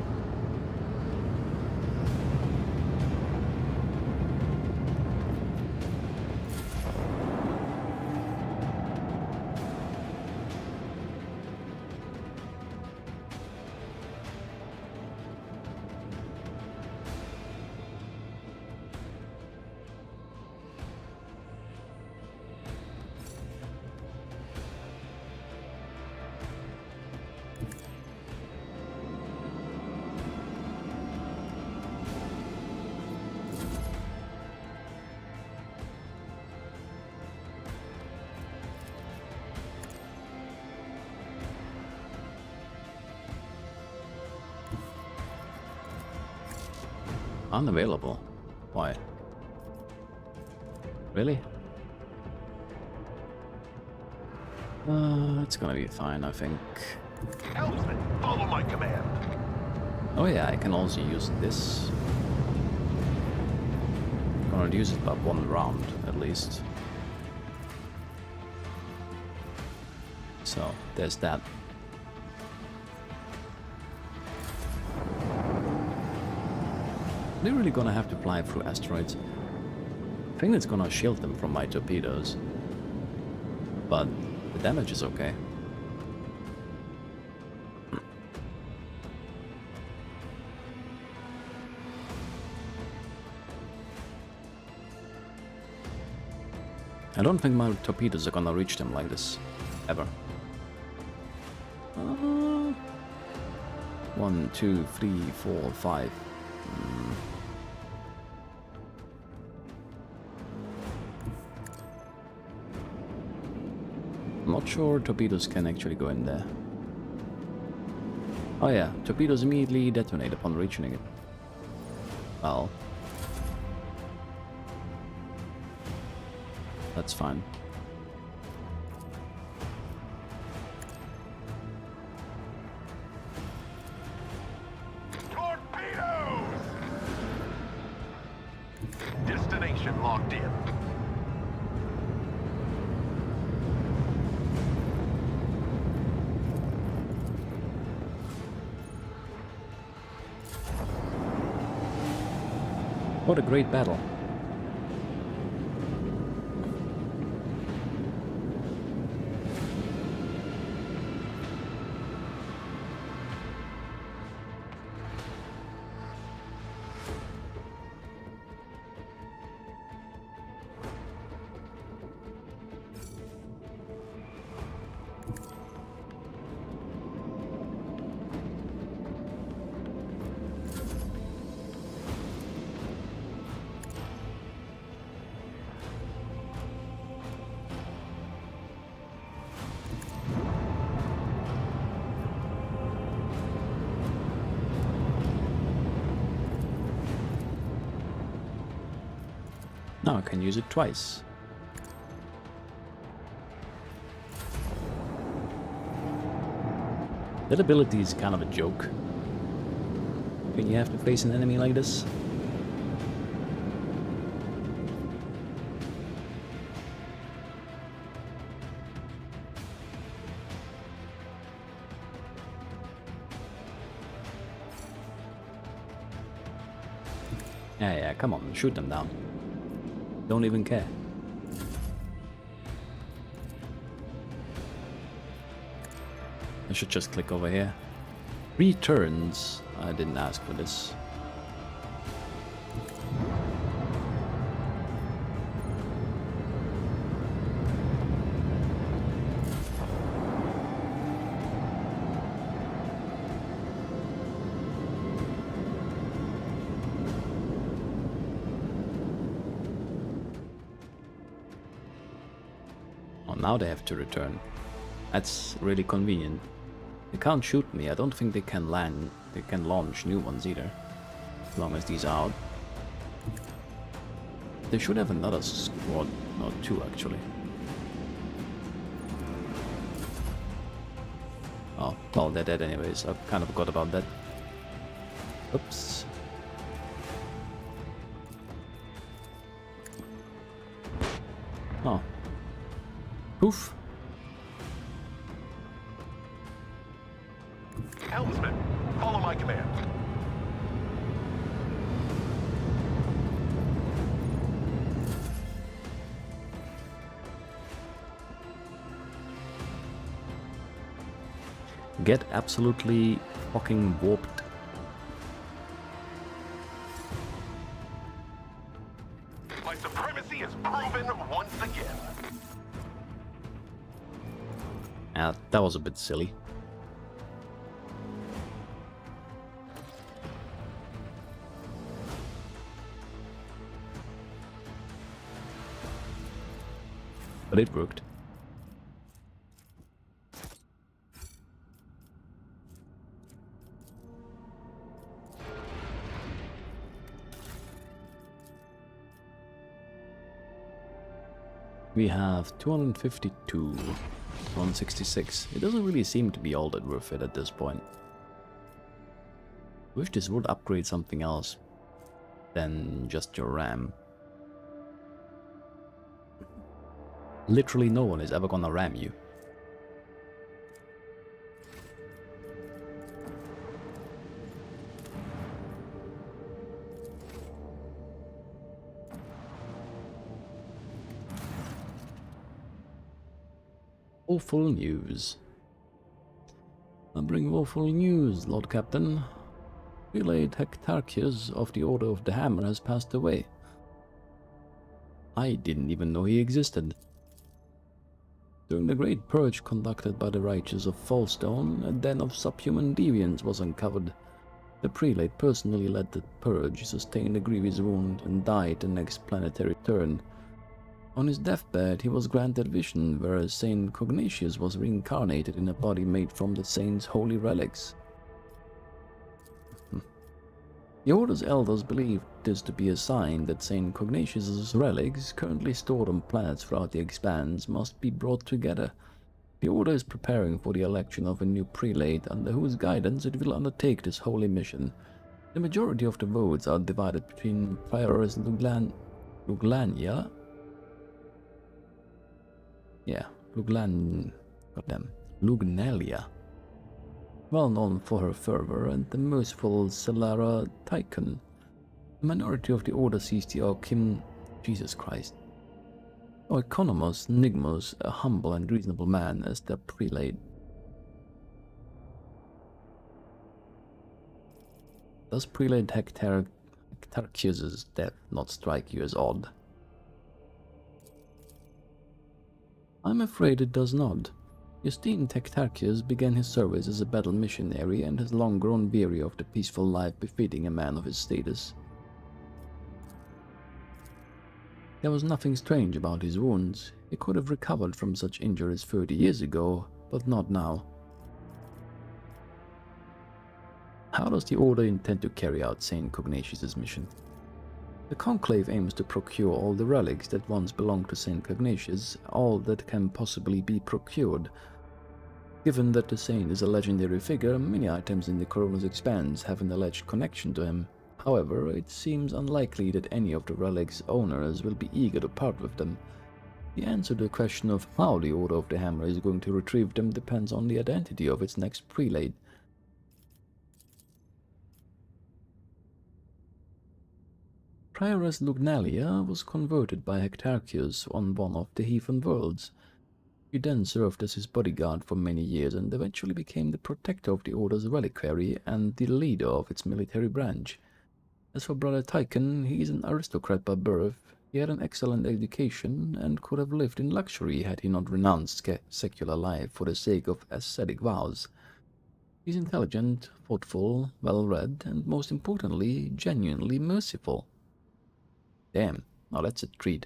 Unavailable? Why? Really? It's gonna be fine, I think. Helmsman, follow my command. Oh yeah, I can also use this. I'm gonna use it about 1 round, at least. So, there's that. They're really gonna have to fly through asteroids. I think it's gonna shield them from my torpedoes. But the damage is okay. I don't think my torpedoes are gonna reach them like this. Ever. 1, 2, 3, 4, 5. I'm not sure torpedoes can actually go in there. Oh yeah, torpedoes immediately detonate upon reaching it. Well, that's fine. Torpedoes! Destination locked in. What a great battle. Now I can use it twice. That ability is kind of a joke. When you have to face an enemy like this. Yeah, come on, shoot them down. Don't even care. I should just click over here. Returns. I didn't ask for this. Now they have to return. That's really convenient. They can't shoot me. I don't think they can land. They can launch new ones either. As long as these are out. They should have another squad. No, two actually. Oh, well, they're dead anyways. I kind of forgot about that. Oops. Oh. Poof. Helmsman, follow my command. Get absolutely fucking warped. My supremacy is proven once again. That was a bit silly. But it worked. We have 252, 166. It doesn't really seem to be all that worth it at this point. Wish this would upgrade something else than just your RAM. Literally no one is ever gonna ram you. Woeful news. I bring woeful news, Lord Captain. Prelate Hectarchius of the Order of the Hammer has passed away. I didn't even know he existed. During the Great Purge conducted by the righteous of Fallstone, a den of subhuman deviants was uncovered. The prelate personally led the purge, sustained a grievous wound, and died the next planetary turn. On his deathbed, he was granted vision, whereas Saint Cognatius was reincarnated in a body made from the saint's holy relics. The Order's elders believed this to be a sign that Saint Cognatius's relics, currently stored on planets throughout the expanse, must be brought together. The Order is preparing for the election of a new prelate, under whose guidance it will undertake this holy mission. The majority of the votes are divided between Prioress Lugnalia, well known for her fervor, and the merciful Celara Tychon. The minority of the Order sees the Oikonomos Nigmus, a humble and reasonable man, as their prelate. Does Prelate Hectarchius' death not strike you as odd? I'm afraid it does not. Justine Hectarchius began his service as a battle missionary and has long grown weary of the peaceful life befitting a man of his status. There was nothing strange about his wounds. He could have recovered from such injuries 30 years ago, but not now. How does the Order intend to carry out Saint Cognatius' mission? The Conclave aims to procure all the relics that once belonged to Saint Cognatius, all that can possibly be procured. Given that the saint is a legendary figure, many items in the Corona's expanse have an alleged connection to him. However, it seems unlikely that any of the relics' owners will be eager to part with them. The answer to the question of how the Order of the Hammer is going to retrieve them depends on the identity of its next prelate. Prioress Lugnalia was converted by Hectarchius on one of the heathen worlds. She then served as his bodyguard for many years and eventually became the protector of the Order's reliquary and the leader of its military branch. As for Brother Tychon, he is an aristocrat by birth. He had an excellent education and could have lived in luxury had he not renounced secular life for the sake of ascetic vows. He is intelligent, thoughtful, well-read, and most importantly, genuinely merciful. Damn, now that's a treat.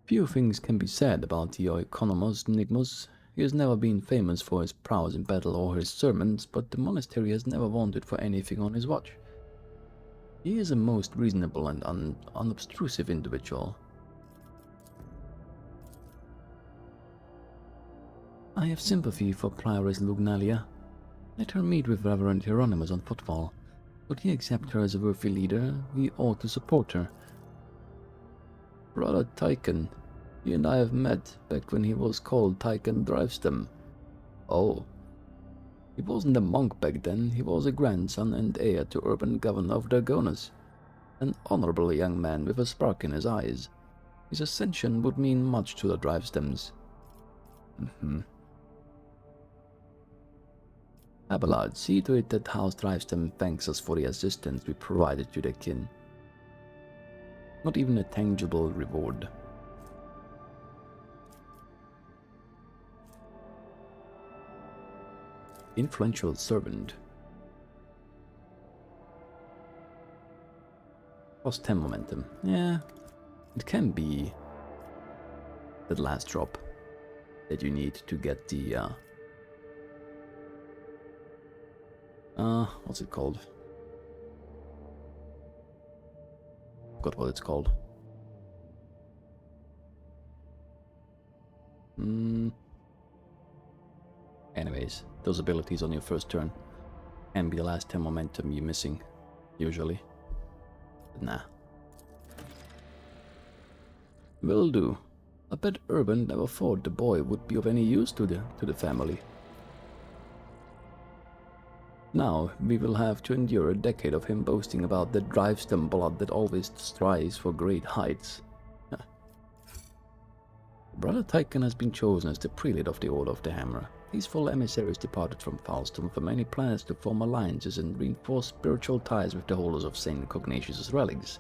Few things can be said about the Oikonomos Nigmus. He has never been famous for his prowess in battle or his sermons, but the monastery has never wanted for anything on his watch. He is a most reasonable and unobtrusive individual. I have sympathy for Prioress Lugnalia. Let her meet with Reverend Hieronymus on footfall. Would he accept her as a worthy leader, we ought to support her. Brother Tychon, he and I have met back when he was called Tychon Drivestem. Oh. He wasn't a monk back then, he was a grandson and heir to urban governor of Dragonus. An honorable young man with a spark in his eyes. His ascension would mean much to the Drivestems. Abelard, see to it that House Drivestem thanks us for the assistance we provided to their kin. Not even a tangible reward. Influential servant. Cost 10 momentum. Yeah, it can be that last drop that you need to get the what's it called? Forgot what it's called. Anyways, those abilities on your first turn can be the last 10 momentum you're missing, usually. But nah. Will do. I bet Urban never thought the boy would be of any use to the family. Now we will have to endure a decade of him boasting about the Drivestem blood that always strives for great heights. Brother Tychon has been chosen as the prelate of the Order of the Hammer. These full emissaries departed from Falstone for many planets to form alliances and reinforce spiritual ties with the holders of Saint Cognatius' relics.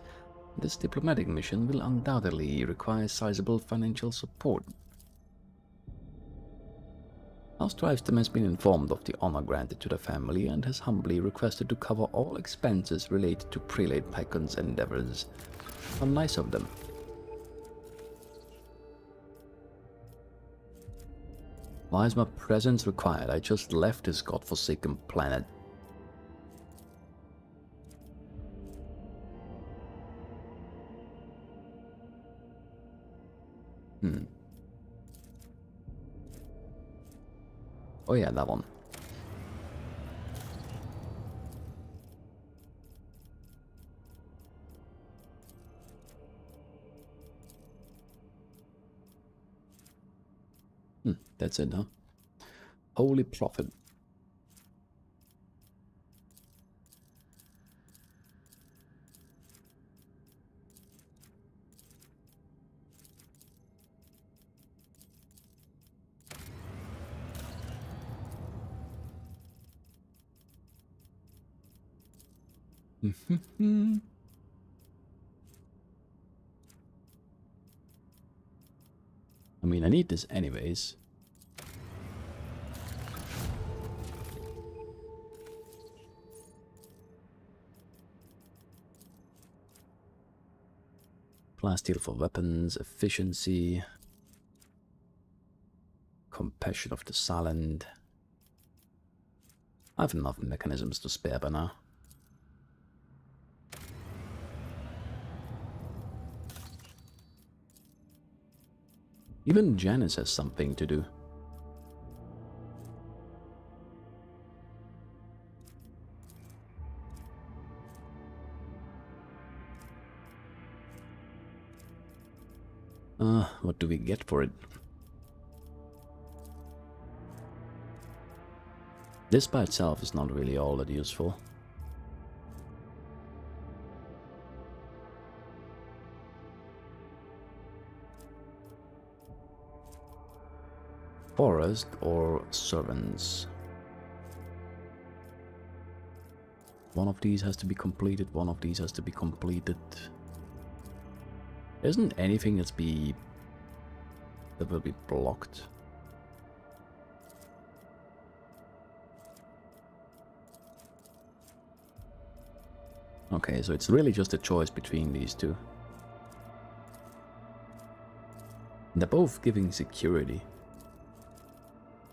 This diplomatic mission will undoubtedly require sizable financial support. Our Strivestem has been informed of the honor granted to the family and has humbly requested to cover all expenses related to Prelate Pycon's endeavors. How nice of them. Why is my presence required? I just left this godforsaken planet. Oh yeah, that one. That's it, huh? Holy Prophet. I mean, I need this anyways. Plasteel for weapons, efficiency, compassion of the silent. I have enough mechanisms to spare by now. Even Janice has something to do. What do we get for it? This by itself is not really all that useful. Forest or servants. One of these has to be completed, one of these has to be completed. Isn't anything that will be blocked? Okay, so it's really just a choice between these two. They're both giving security.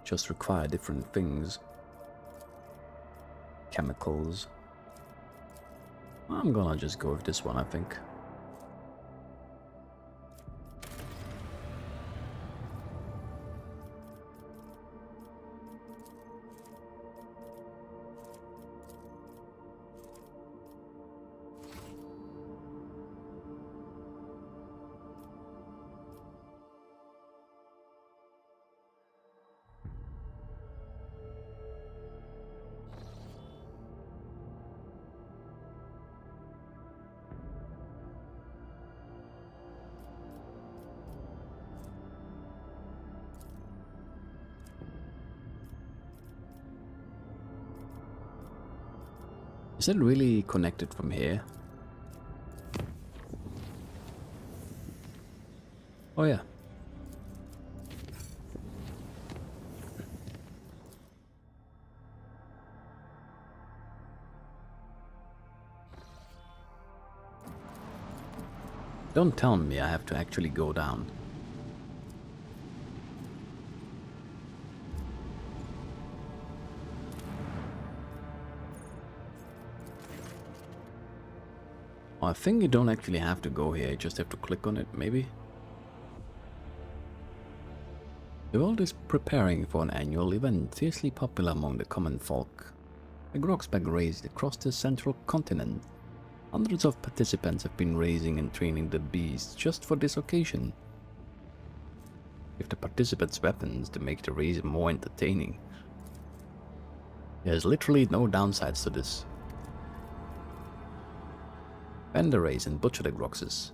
Just require different things. Chemicals. I'm gonna just go with this one, I think. Is it really connected from here? Oh yeah. Don't tell me I have to actually go down. I think you don't actually have to go here, you just have to click on it, maybe? The world is preparing for an annual event fiercely popular among the common folk. A grogspag raised across the central continent. Hundreds of participants have been raising and training the beasts just for this occasion. Give the participants weapons to make the race more entertaining. There's literally no downsides to this. Bend the race and butcher the groxes.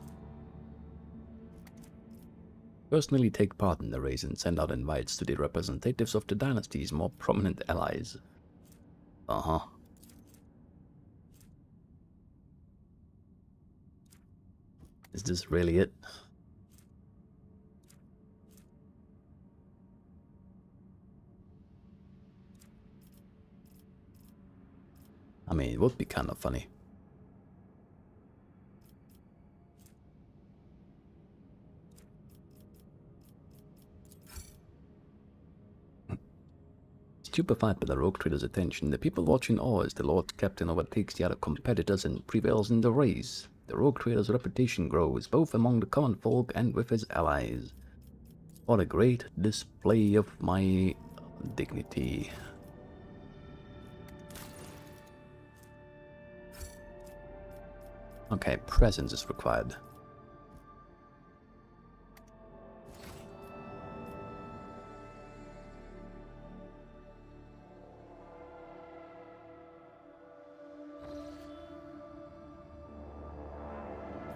Personally take part in the race and send out invites to the representatives of the dynasty's more prominent allies. Is this really it? I mean, it would be kind of funny. Stupefied by the rogue trader's attention, the people watch in awe as the Lord Captain overtakes the other competitors and prevails in the race. The rogue trader's reputation grows, both among the common folk and with his allies. What a great display of my dignity. Okay, presence is required.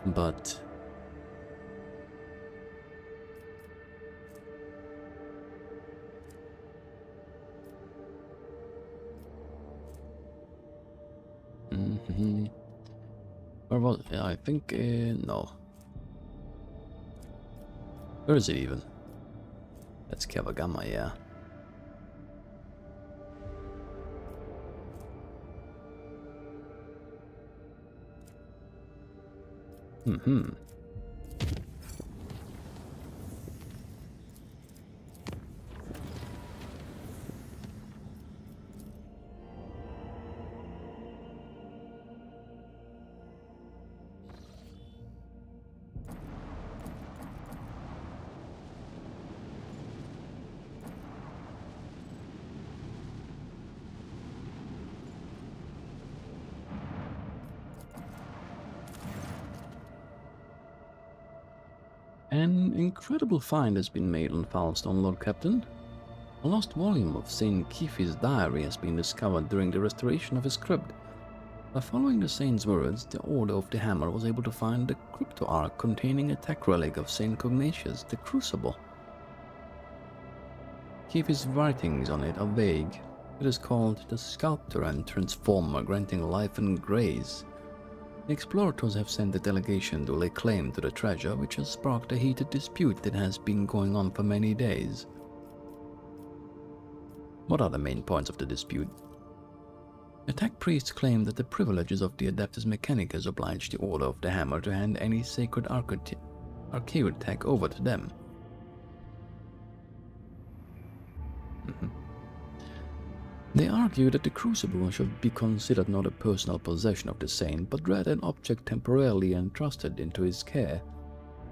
But where was it? I think no. Where is it even? That's Kavagama, yeah. An incredible find has been made on Foulstone, Lord Captain. A lost volume of Saint Kefi's diary has been discovered during the restoration of his crypt. By following the saint's words, the Order of the Hammer was able to find the crypto-ark containing a tech relic of Saint Cognatius, the Crucible. Kefi's writings on it are vague. It is called the Sculptor and Transformer, granting life and grace. The explorers have sent a delegation to lay claim to the treasure, which has sparked a heated dispute that has been going on for many days. What are the main points of the dispute? The tech priests claim that the privileges of the Adeptus Mechanicus oblige the Order of the Hammer to hand any sacred archaic tech over to them. They argue that the Crucible should be considered not a personal possession of the saint, but rather an object temporarily entrusted into his care.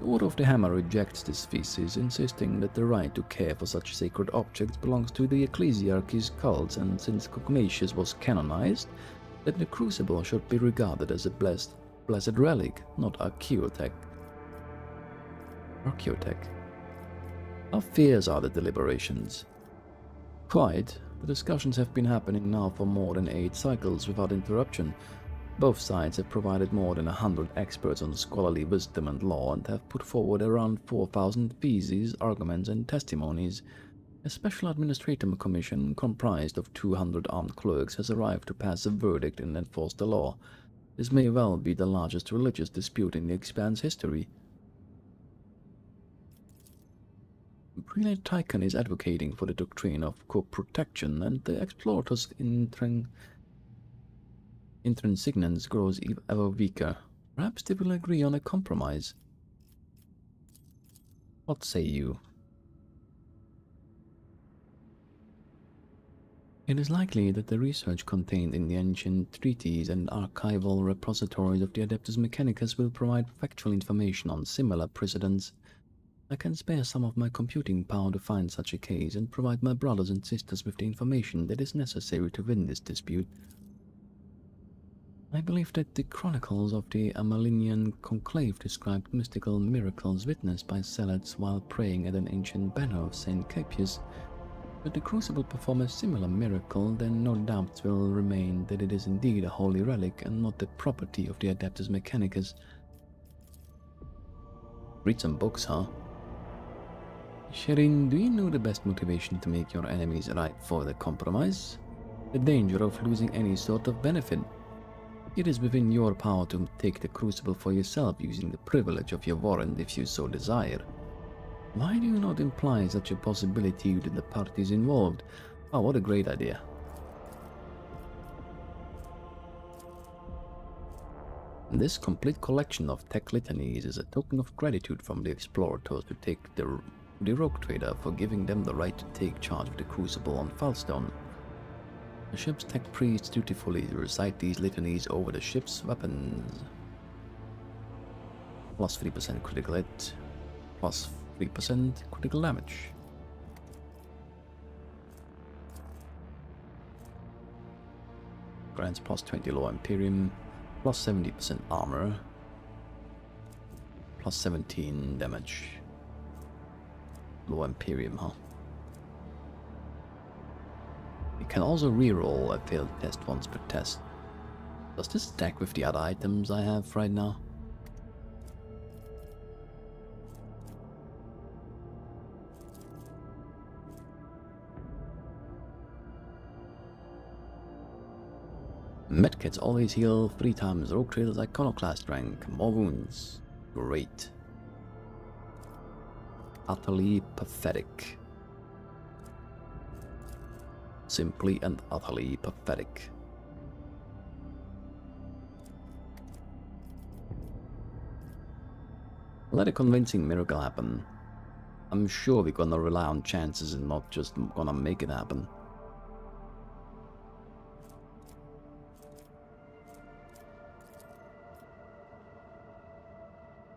The Order of the Hammer rejects this thesis, insisting that the right to care for such sacred objects belongs to the Ecclesiarchy's cults, and since Cognatius was canonized, that the Crucible should be regarded as a blessed relic, not archaeotech. How fierce are the deliberations? Quite. The discussions have been happening now for more than 8 cycles without interruption. Both sides have provided more than 100 experts on scholarly wisdom and law and have put forward around 4,000 theses, arguments and testimonies. A special administrative commission comprised of 200 armed clerks has arrived to pass a verdict and enforce the law. This may well be the largest religious dispute in the Expanse history. Prelate Tychon is advocating for the doctrine of co-protection, and the explorers' intransigence grows ever weaker. Perhaps they will agree on a compromise. What say you? It is likely that the research contained in the ancient treaties and archival repositories of the Adeptus Mechanicus will provide factual information on similar precedents. I can spare some of my computing power to find such a case and provide my brothers and sisters with the information that is necessary to win this dispute. I believe that the chronicles of the Amalinian conclave described mystical miracles witnessed by zealots while praying at an ancient banner of Saint Capius. Should the Crucible perform a similar miracle, then no doubts will remain that it is indeed a holy relic and not the property of the Adeptus Mechanicus. Read some books, huh? Sherin, do you know the best motivation to make your enemies ripe for the compromise? The danger of losing any sort of benefit. It is within your power to take the Crucible for yourself using the privilege of your warrant if you so desire. Why do you not imply such a possibility within the parties involved? Oh, what a great idea. This complete collection of tech litanies is a token of gratitude from the explorators to take the rogue trader for giving them the right to take charge of the Crucible on Falstone. The ship's tech priests dutifully recite these litanies over the ship's weapons. Plus 3% critical hit, plus 3% critical damage. Grants plus 20 low Imperium, plus 70% armor, plus 17 damage. Low Imperium, huh? You can also reroll a failed test once per test. Does this stack with the other items I have right now? Medkits always heal 3 times Rogue Trader's Iconoclast rank, more wounds. Great. Utterly pathetic. Simply and utterly pathetic. Let a convincing miracle happen. I'm sure we're gonna rely on chances and not just gonna make it happen.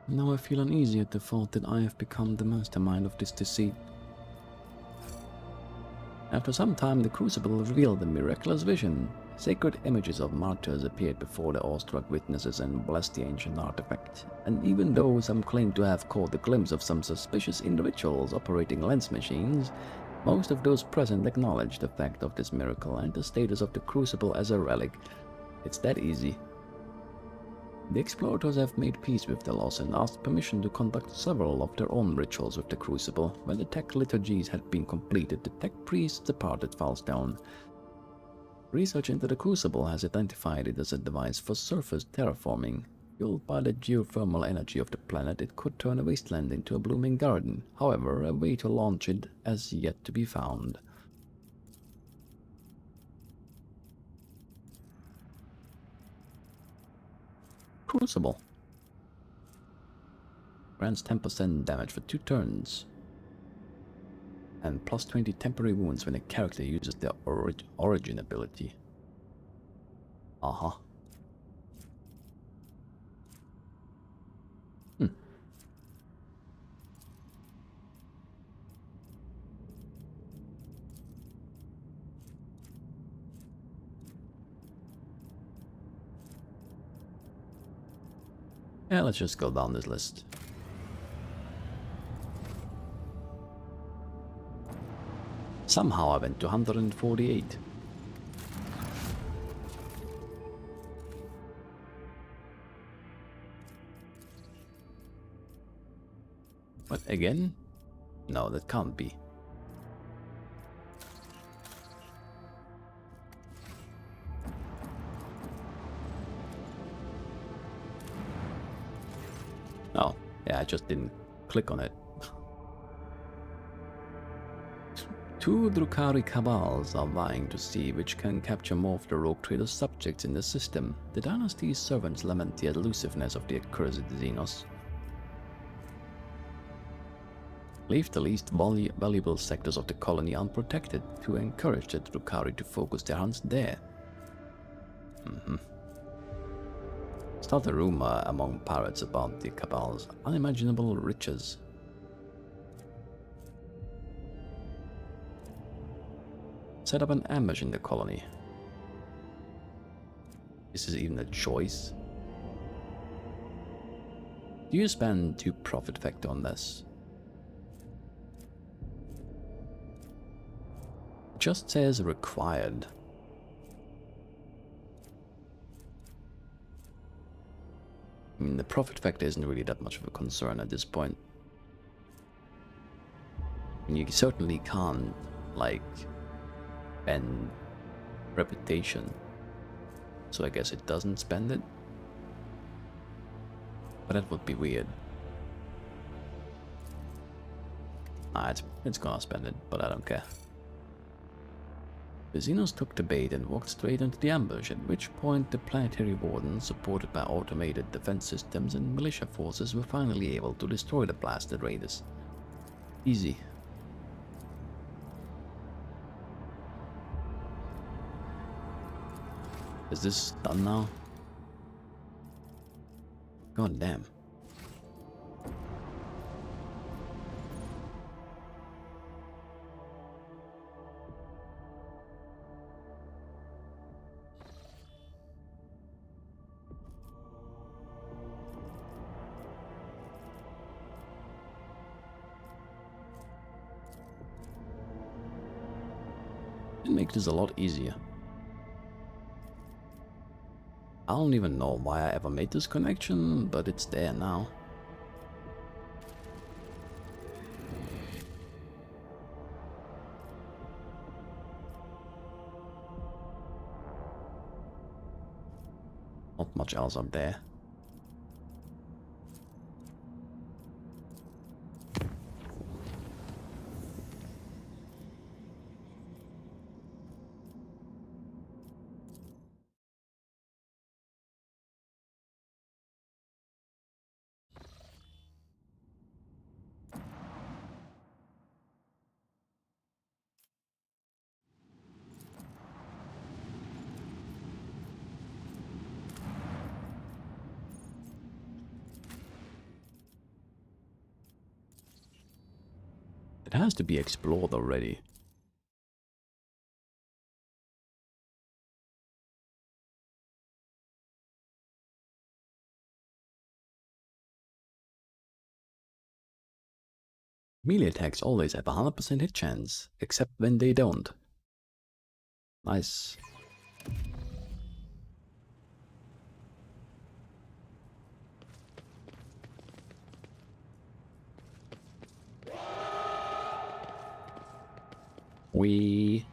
Now I feel uneasy at the thought that I have become the mastermind of this deceit. After some time, the Crucible revealed a miraculous vision. Sacred images of martyrs appeared before the awestruck witnesses and blessed the ancient artifact. And even though some claimed to have caught a glimpse of some suspicious individuals operating lens machines, most of those present acknowledged the fact of this miracle and the status of the Crucible as a relic. It's that easy. The explorators have made peace with the loss and asked permission to conduct several of their own rituals with the Crucible. When the tech liturgies had been completed, the tech priests departed Falstone. Research into the Crucible has identified it as a device for surface terraforming. Fueled by the geothermal energy of the planet, it could turn a wasteland into a blooming garden. However, a way to launch it has yet to be found. Crucible. Grants 10% damage for 2 turns. And plus 20 temporary wounds when a character uses their origin ability. Aha. Yeah, let's just go down this list. Somehow I went to 148. But again? No, that can't be. Oh, yeah, I just didn't click on it. 2 Drukhari cabals are vying to see which can capture more of the rogue trader's subjects in the system. The dynasty's servants lament the elusiveness of the accursed Xenos. Leave the least valuable sectors of the colony unprotected to encourage the Drukhari to focus their hunts there. Start a rumor among pirates about the cabal's unimaginable riches. Set up an ambush in the colony. Is this even a choice? Do you spend 2 profit factor on this? It just says required. I mean, the profit factor isn't really that much of a concern at this point. And you certainly can't, like, bend reputation so I guess it doesn't spend it. But that would be weird. Nah, it's gonna spend it, but I don't care. The Xenos took the bait and walked straight into the ambush, at which point the planetary warden, supported by automated defense systems and militia forces, were finally able to destroy the blasted raiders. Easy. Is this done now? God damn. It makes this a lot easier. I don't even know why I ever made this connection, but it's there now. Not much else up there. It has to be explored already. Melee attacks always have a 100% hit chance, except when they don't. Nice. We...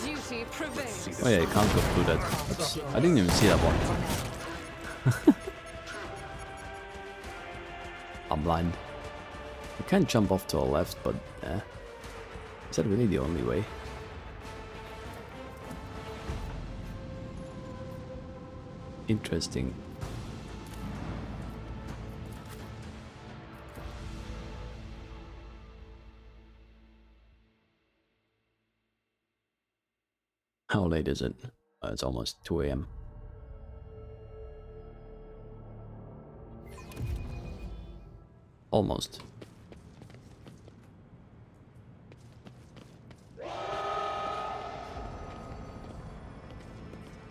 Duty prevails. Oh yeah, you can't go through that. Oops. I didn't even see that one. I'm blind. You can jump off to the left, but is that really the only way? Interesting. How late is it? It's almost 2 AM. Almost.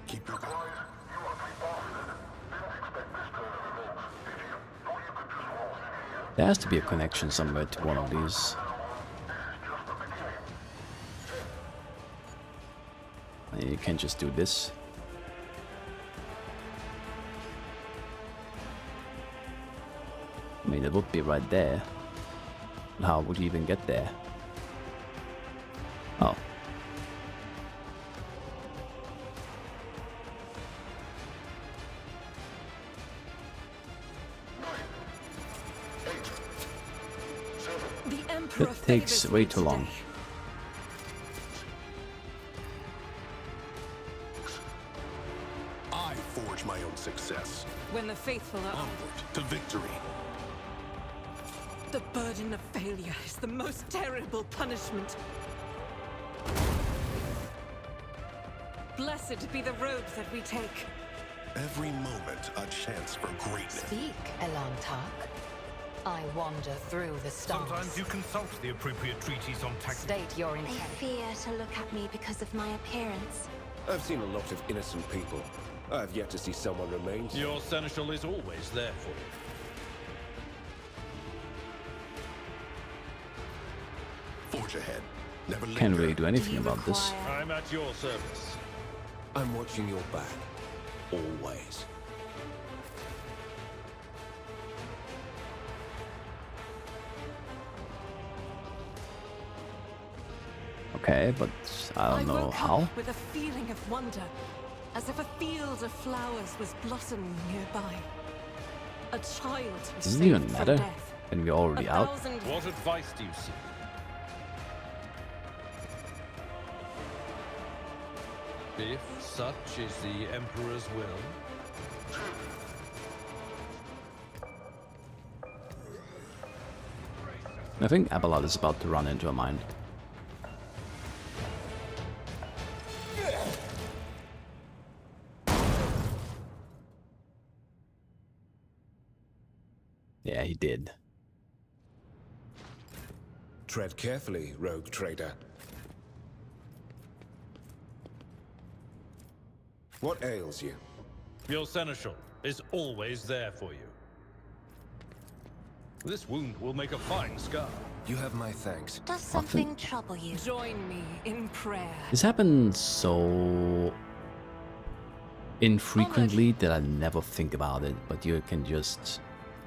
Keep your There has to be a connection somewhere to one of these. You can't just do this. I mean, it would be right there. How would you even get there? Oh. The Emperor That takes favors way me too long. today. I forge my own success. When the faithful are Onward to victory. the burden of failure is the most terrible punishment. Blessed be the road that we take. Every moment a chance for greatness. Speak, Elantark. I wander through the stars. Sometimes you consult the appropriate treaties on tactics. State your They intent. fear to look at me because of my appearance. I've seen a lot of innocent people. I've yet to see someone remain. Your seneschal is always there for you. Forge ahead. Never Can't linger. really do anything you about this. require- I'm at your service. I'm watching your back. Always. Okay, but I don't know woke how. up with a feeling of wonder, as if a field of flowers was blossoming nearby. A child was Does it saved even from matter death. when we're already out? What advice do you seek? If such is the Emperor's will. I think Abelard is about to run into a mine. Yeah, he did. Tread carefully, rogue trader. What ails you? Your seneschal is always there for you. This wound will make a fine scar. You have my thanks. Does something trouble you? Join me in prayer. This happens so infrequently that I never think about it, but you can just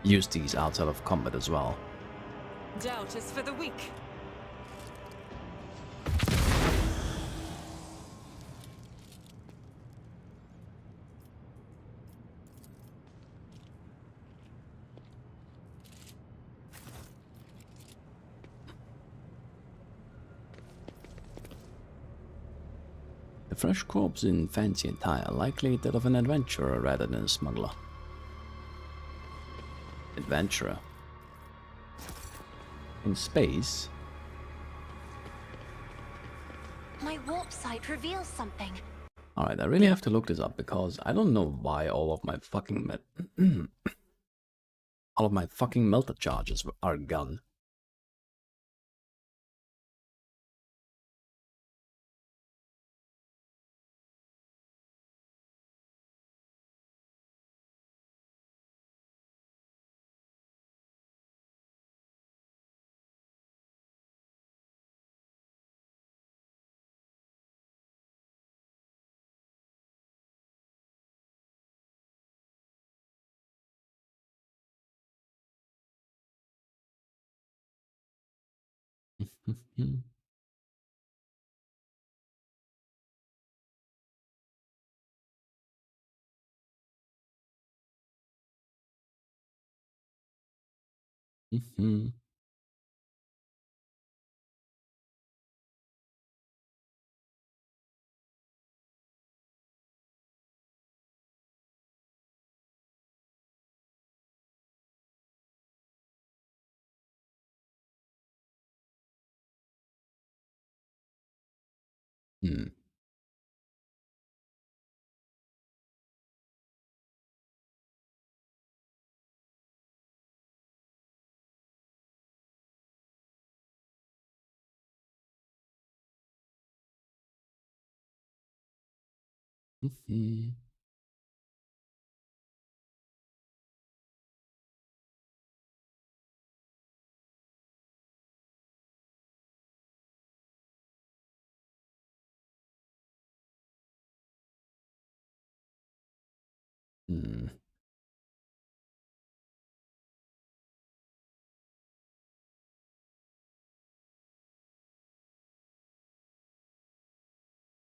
use these outside of combat as well. Doubt is for the weak. A fresh corpse in fancy attire, likely that of an adventurer rather than a smuggler. Adventurer. In space? My warp sight reveals something. Alright, I really have to look this up because I don't know why all of my fucking all of my fucking melter charges are gone.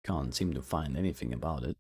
Can't seem to find anything about it.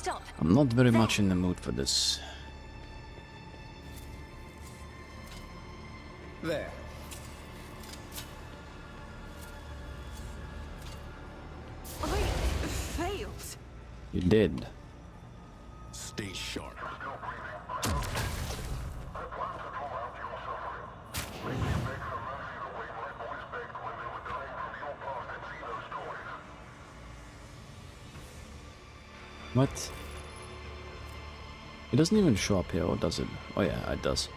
Stop. I'm not very much in the mood for this. There. I failed. You did. Stay sharp. What? It doesn't even show up here, or does it? Oh yeah, it does.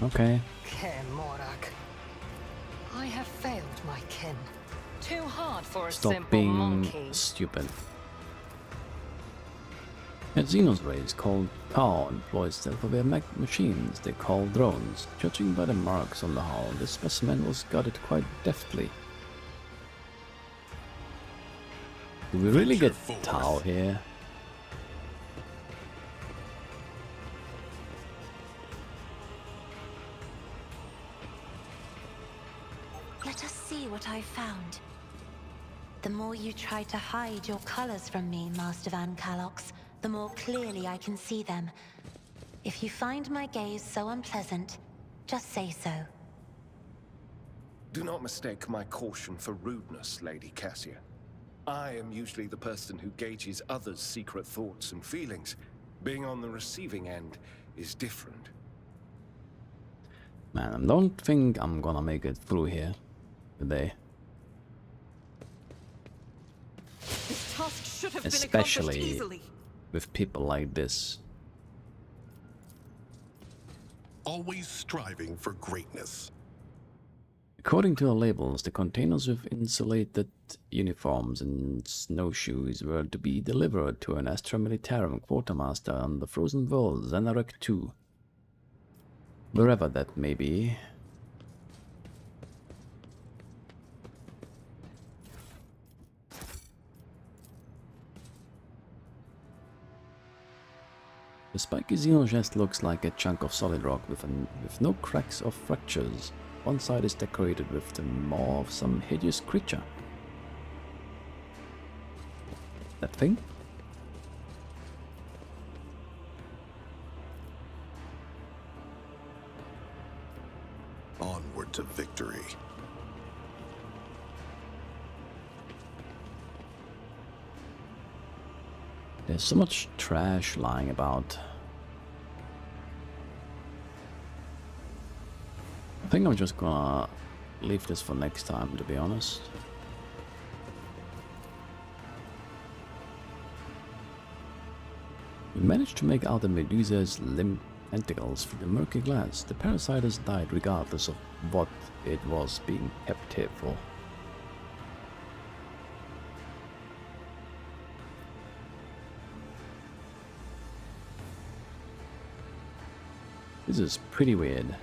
Okay. Ken Morak. I have failed my kin. Too hard for a Stop simple being monkey. stupid. A Xenos race called Taru employs self-aware machines they call drones. Judging by the marks on the hull, this specimen was guarded quite deftly. Do we really get Taru here? Let us see what I found. The more you try to hide your colors from me, Master Van Calox, the more clearly I can see them. If you find my gaze so unpleasant, just say so. Do not mistake my caution for rudeness, Lady Cassia. I am usually the person who gauges others' secret thoughts and feelings. Being on the receiving end is different. Man, I don't think I'm gonna make it through here today. This task should have been accomplished Especially easily. with people like this. Always striving for greatness. According to the labels, the containers with insulated uniforms and snowshoes were to be delivered to an Astra Militarum quartermaster on the frozen world Xenarek 2. Wherever that may be. The spiky xenogest looks like a chunk of solid rock with no cracks or fractures. One side is decorated with the maw of some hideous creature. That thing? Onward to victory. There's so much trash lying about. I think I'm just gonna leave this for next time, to be honest. We managed to make out the Medusa's limp tentacles through the murky glass. The parasite has died regardless of what it was being kept here for. This is pretty weird.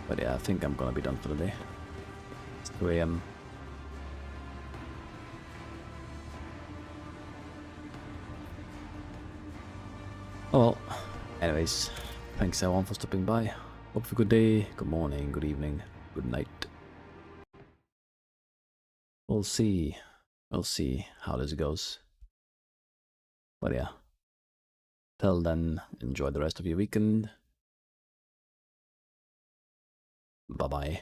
But yeah, I think I'm gonna be done for the day. It's 2 AM. Oh well, anyways, thanks everyone for stopping by. Hope for a good day, good morning, good evening, good night. We'll see how this goes. But yeah, till then, enjoy the rest of your weekend. Bye bye.